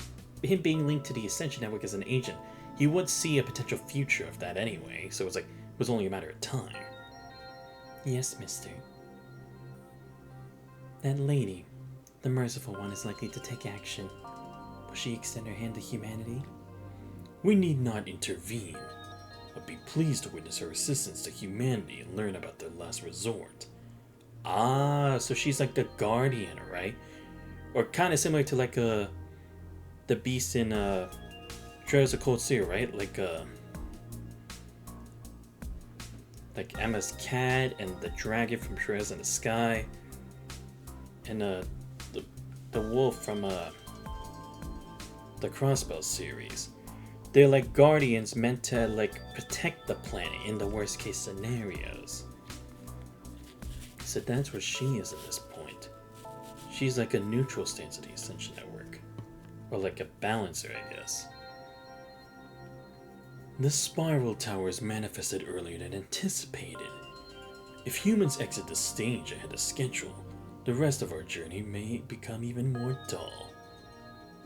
him being linked to the Ascension Network as an agent, he would see a potential future of that anyway, so it was only a matter of time. Yes, mister. That lady, the merciful one, is likely to take action. Will she extend her hand to humanity? We need not intervene, but be pleased to witness her assistance to humanity and learn about their last resort. Ah, so she's like the guardian, right? Or kind of similar to like the beast in Trails of Cold Steel, right? Like Emma's cat and the dragon from Trails in the Sky, and the wolf from the Crossbow series. They're like guardians meant to like protect the planet in the worst case scenarios. So that's where she is at this point. She's like a neutral stance of the Ascension Network. Or like a balancer, I guess. The Spiral Tower is manifested earlier than anticipated. If humans exit the stage ahead of schedule, the rest of our journey may become even more dull.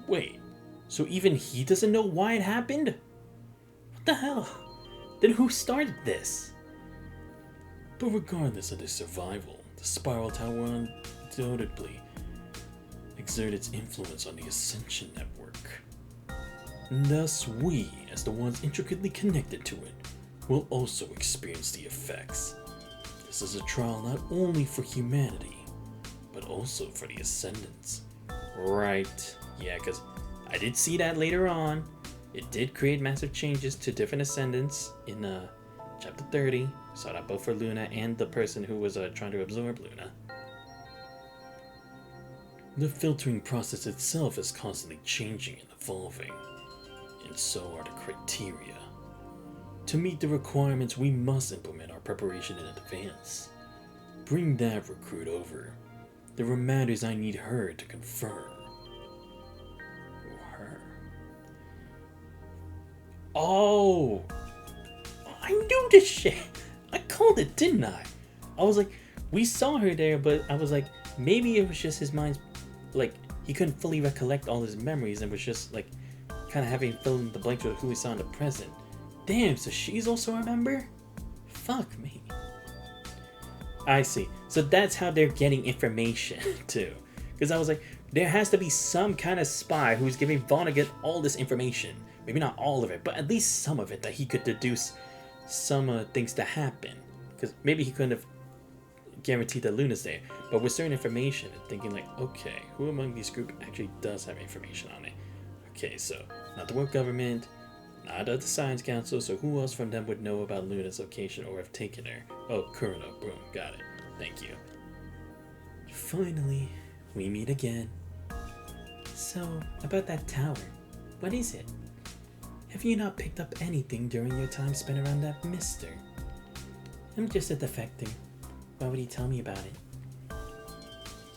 Wait, so even he doesn't know why it happened? What the hell? Then who started this? But regardless of their survival, the The spiral tower undoubtedly exert its influence on the Ascension network. And thus, we, as the ones intricately connected to it, will also experience the effects. This is a trial not only for humanity, but also for the Ascendants. Right, yeah, because I did see that later on. It did create massive changes to different Ascendants in Chapter 30. Saw that both for Luna and the person who was trying to absorb Luna. The filtering process itself is constantly changing and evolving, and so are the criteria. To meet the requirements, we must implement our preparation in advance. Bring that recruit over. There are matters I need her to confirm. Her? Oh! I knew this shit! I called it, didn't I? I was like, we saw her there, but I was like, maybe it was just his mind's, like, he couldn't fully recollect all his memories and was just, like, kind of having fill in the blanks with who he saw in the present. Damn, so she's also a member? Fuck me. I see. So that's how they're getting information, too. Because I was like, there has to be some kind of spy who's giving Vonnegut all this information. Maybe not all of it, but at least some of it that he could deduce some things to happen. Because maybe he couldn't have guaranteed that Luna's there. But with certain information, thinking like, okay, who among these group actually does have information on it? Okay, so not the world government, not the Science Council, so who else from them would know about Luna's location or have taken her? Oh, Kurno, boom, got it. Thank you. Finally, we meet again. So, about that tower, what is it? Have you not picked up anything during your time spent around that mister? I'm just a defector. Why would he tell me about it?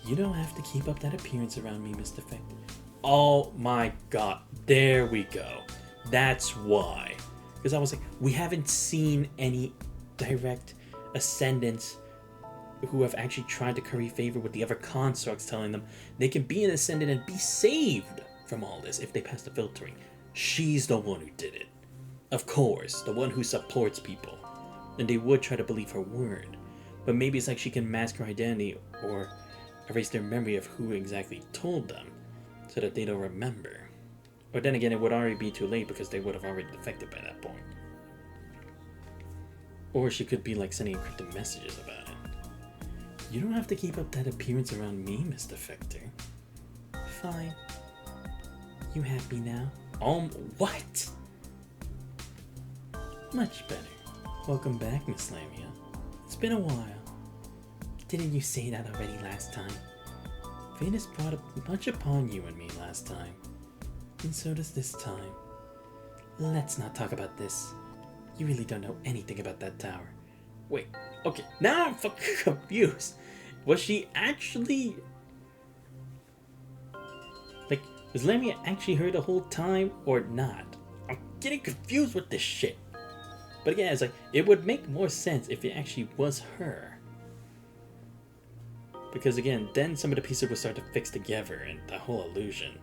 You don't have to keep up that appearance around me, Mr. Defector. Oh my god, there we go. That's why. Because I was like, we haven't seen any direct ascendants who have actually tried to curry favor with the other constructs, telling them they can be an ascendant and be saved from all this if they pass the filtering. She's the one who did it. Of course, the one who supports people. And they would try to believe her word. But maybe it's like she can mask her identity or erase their memory of who exactly told them so that they don't remember. Or then again, it would already be too late because they would have already defected by that point. Or she could be like sending encrypted messages about it. You don't have to keep up that appearance around me, Mr. Defector. Fine. You happy now? What? Much better. Welcome back, Miss Lamia. It's been a while. Didn't you say that already last time? Venus brought up much upon you and me last time. And so does this time. Let's not talk about this. You really don't know anything about that tower. Wait, okay, now I'm fucking confused. Was she actually... like, was Lamia actually her the whole time or not? I'm getting confused with this shit. But again, it's like, it would make more sense if it actually was her. Because again, then some of the pieces would start to fix together and the whole illusion.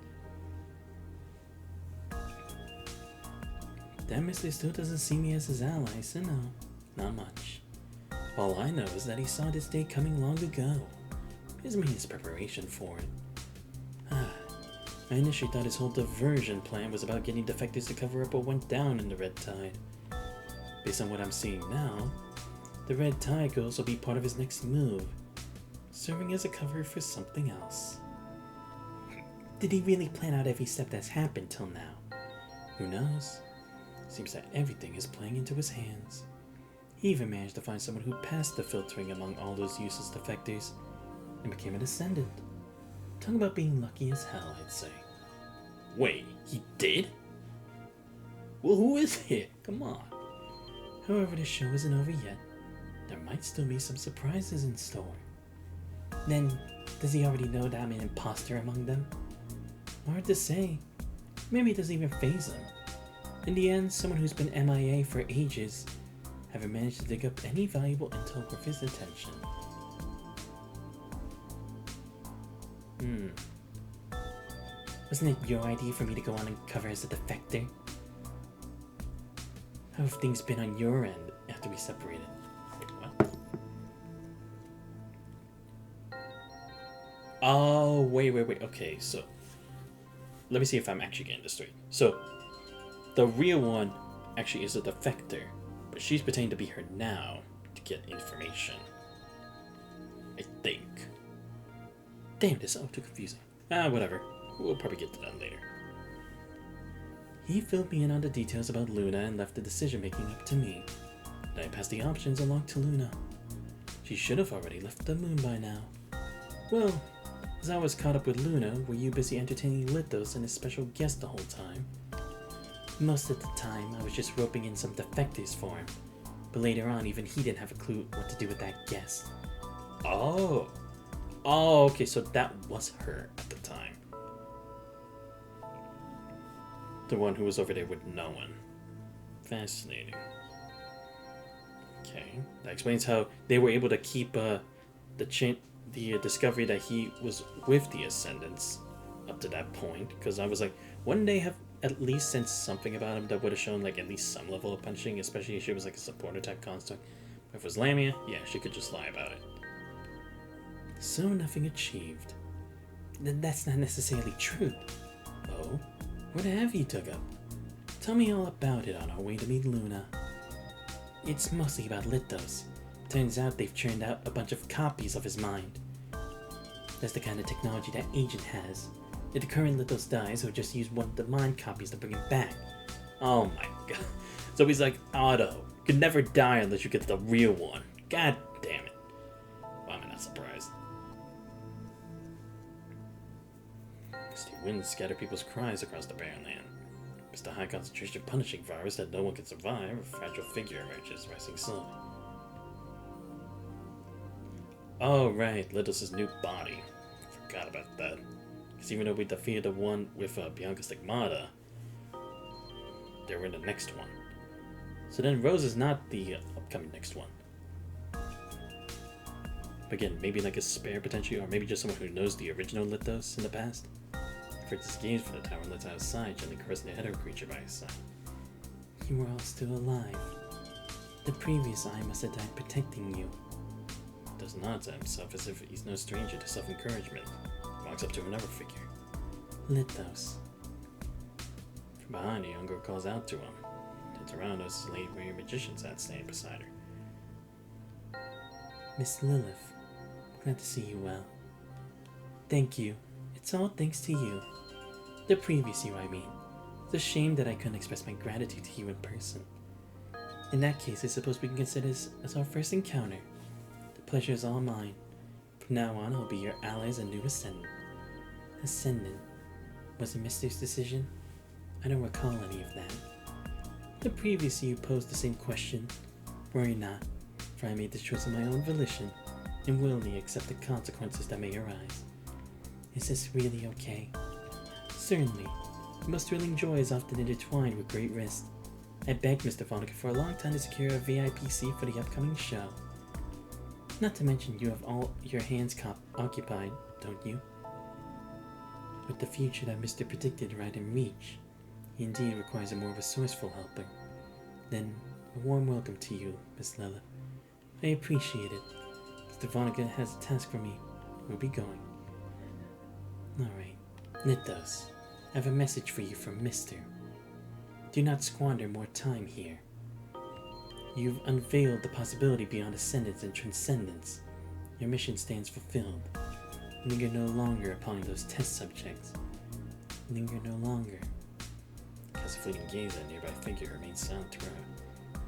That mister still doesn't see me as his ally, so no, not much. All I know is that he saw this day coming long ago. His means preparation for it. I initially thought his whole diversion plan was about getting defectors to cover up what went down in the Red Tide. Based on what I'm seeing now, the Red Tide could also be part of his next move, serving as a cover for something else. Did he really plan out every step that's happened till now? Who knows? Seems that everything is playing into his hands. He even managed to find someone who passed the filtering among all those useless defectors and became a descendant. Talk about being lucky as hell, I'd say. Wait, he did? Well, who is it? Come on. However, the show isn't over yet. There might still be some surprises in store. Then, does he already know that I'm an imposter among them? Hard to say. Maybe it doesn't even faze him. In the end, someone who's been MIA for ages haven't managed to dig up any valuable intel worth his attention. Wasn't it your idea for me to go on and cover as a defector? How have things been on your end after we separated? Wait, what? Oh, wait. Okay, so let me see if I'm actually getting this straight. So the real one actually is a defector, but she's pretending to be her now to get information. I think. Damn, this is all too confusing. Whatever. We'll probably get to that later. He filled me in on the details about Luna and left the decision making up to me. Then I passed the options along to Luna. She should have already left the moon by now. Well, as I was caught up with Luna, were you busy entertaining Lithos and his special guest the whole time? Most of the time, I was just roping in some defectors for him. But later on, even he didn't have a clue what to do with that guest. Oh, okay, so that was her at the time. The one who was over there with no one. Fascinating. Okay, that explains how they were able to keep the discovery that he was with the Ascendants up to that point. Because I was like, wouldn't they have at least sensed something about him that would have shown like at least some level of punching, especially if she was like a supporter type construct. If it was Lamia, yeah, she could just lie about it. So nothing achieved. Then that's not necessarily true. Oh, what have you dug up? Tell me all about it on our way to meet Luna. It's mostly about Lithos. Turns out they've churned out a bunch of copies of his mind. That's the kind of technology that Agent has. If the current Lithos dies, he'll just use one of the mind copies to bring him back. Oh my god. So he's like, Otto, you could never die unless you get the real one. God damn it. Why am I not surprised? Misty winds scatter people's cries across the barren land. It's the high concentration punishing virus that no one can survive. A fragile figure emerges, rising slowly. Oh right, Lithos' new body. Forgot about that. Because even though we defeated the one with Bianca Stigmata, they were in the next one. So then Rose is not the upcoming next one. But again, maybe like a spare potentially, or maybe just someone who knows the original Lithos in the past. For disgaze for the tower lit outside, gently caressing the head of a creature by his side. You were all still alive. The previous I must have died protecting you. Does nod to himself as if he's no stranger to self-encouragement. Walks up to another figure. Lithos. From behind, a young girl calls out to him. Turns around as a lady wearing a magician's hat standing beside her. Miss Lilith, glad to see you well. Thank you. It's all thanks to you. The previous you, I mean. It's a shame that I couldn't express my gratitude to you in person. In that case, I suppose we can consider this as our first encounter. The pleasure is all mine. From now on, I'll be your allies and new Ascendant. Ascendant? Was it Mister's decision? I don't recall any of that. The previous you posed the same question. Worry not, for I made this choice of my own volition, and willingly accept the consequences that may arise. Is this really okay? Certainly. Most thrilling joy is often intertwined with great risk. I begged Mr. Vonica for a long time to secure a VIP seat for the upcoming show. Not to mention you have all your hands occupied, don't you? With the future that Mr. predicted right in reach, he indeed requires a more resourceful helper. Then, a warm welcome to you, Miss Lilith. I appreciate it. Mr. Vonica has a task for me. We'll be going. Alright. Lithos, I have a message for you from Mister. Do not squander more time here. You've unveiled the possibility beyond ascendance and transcendence. Your mission stands fulfilled. Linger no longer upon those test subjects. Linger no longer. Casts a fleeting gaze at a nearby figure remains silent throughout.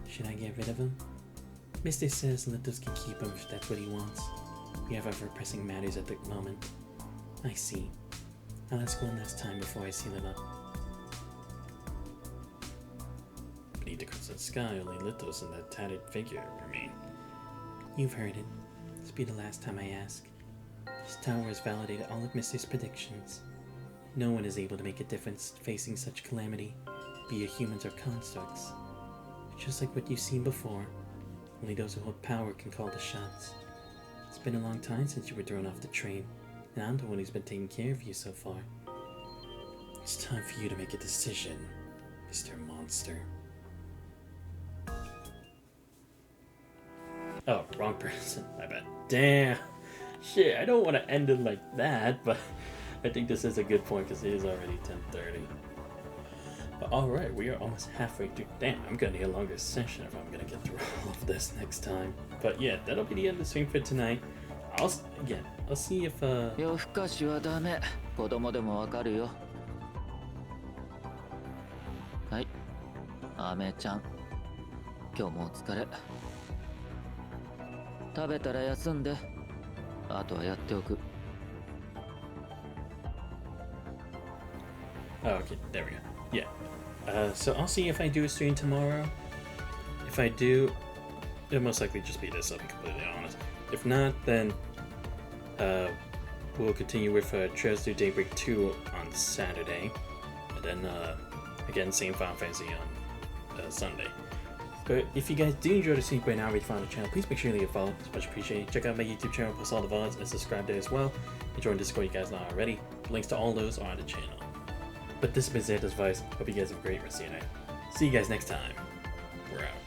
Should I get rid of him? Mister says Lithos can keep him if that's what he wants. We have other pressing matters at the moment. I see. I'll ask one last time before I seal it up. Beneath the crimson sky, only Lithos and that tattered figure remain. You've heard it. This will be the last time I ask. This tower has validated all of Mister's predictions. No one is able to make a difference facing such calamity, be it humans or constructs. Just like what you've seen before, only those who hold power can call the shots. It's been a long time since you were thrown off the train, and I'm the one who's been taking care of you so far. It's time for you to make a decision, Mr. Monster. Oh, wrong person. I bet. Damn. Shit, I don't want to end it like that, but I think this is a good point because it is already 10:30. But alright, we are almost halfway through. Damn, I'm gonna need a longer session if I'm gonna get through all of this next time. But yeah, that'll be the end of the stream for tonight. I'll see if 夜更かしはダメ。子供でもわかるよ。はい。アメちゃん。今日もお疲れ。食べたら休んで。あとはやっておく。Oh, okay, there we go. Yeah. So I'll see if I do a stream tomorrow. If I do, it'll most likely just be this, I'll be completely honest. If not, then we'll continue with Trails Through Daybreak 2 on Saturday. And then, again, same Final Fantasy on Sunday. But if you guys do enjoy the stream right now, already found the channel, please make sure to leave a follow. It's much appreciated. Check out my YouTube channel, post all the VODs, and subscribe there as well. And join Discord, you guys not already. Links to all those are on the channel. But this has been Xanta's Vice. Hope you guys have a great rest of your night. See you guys next time. We're out.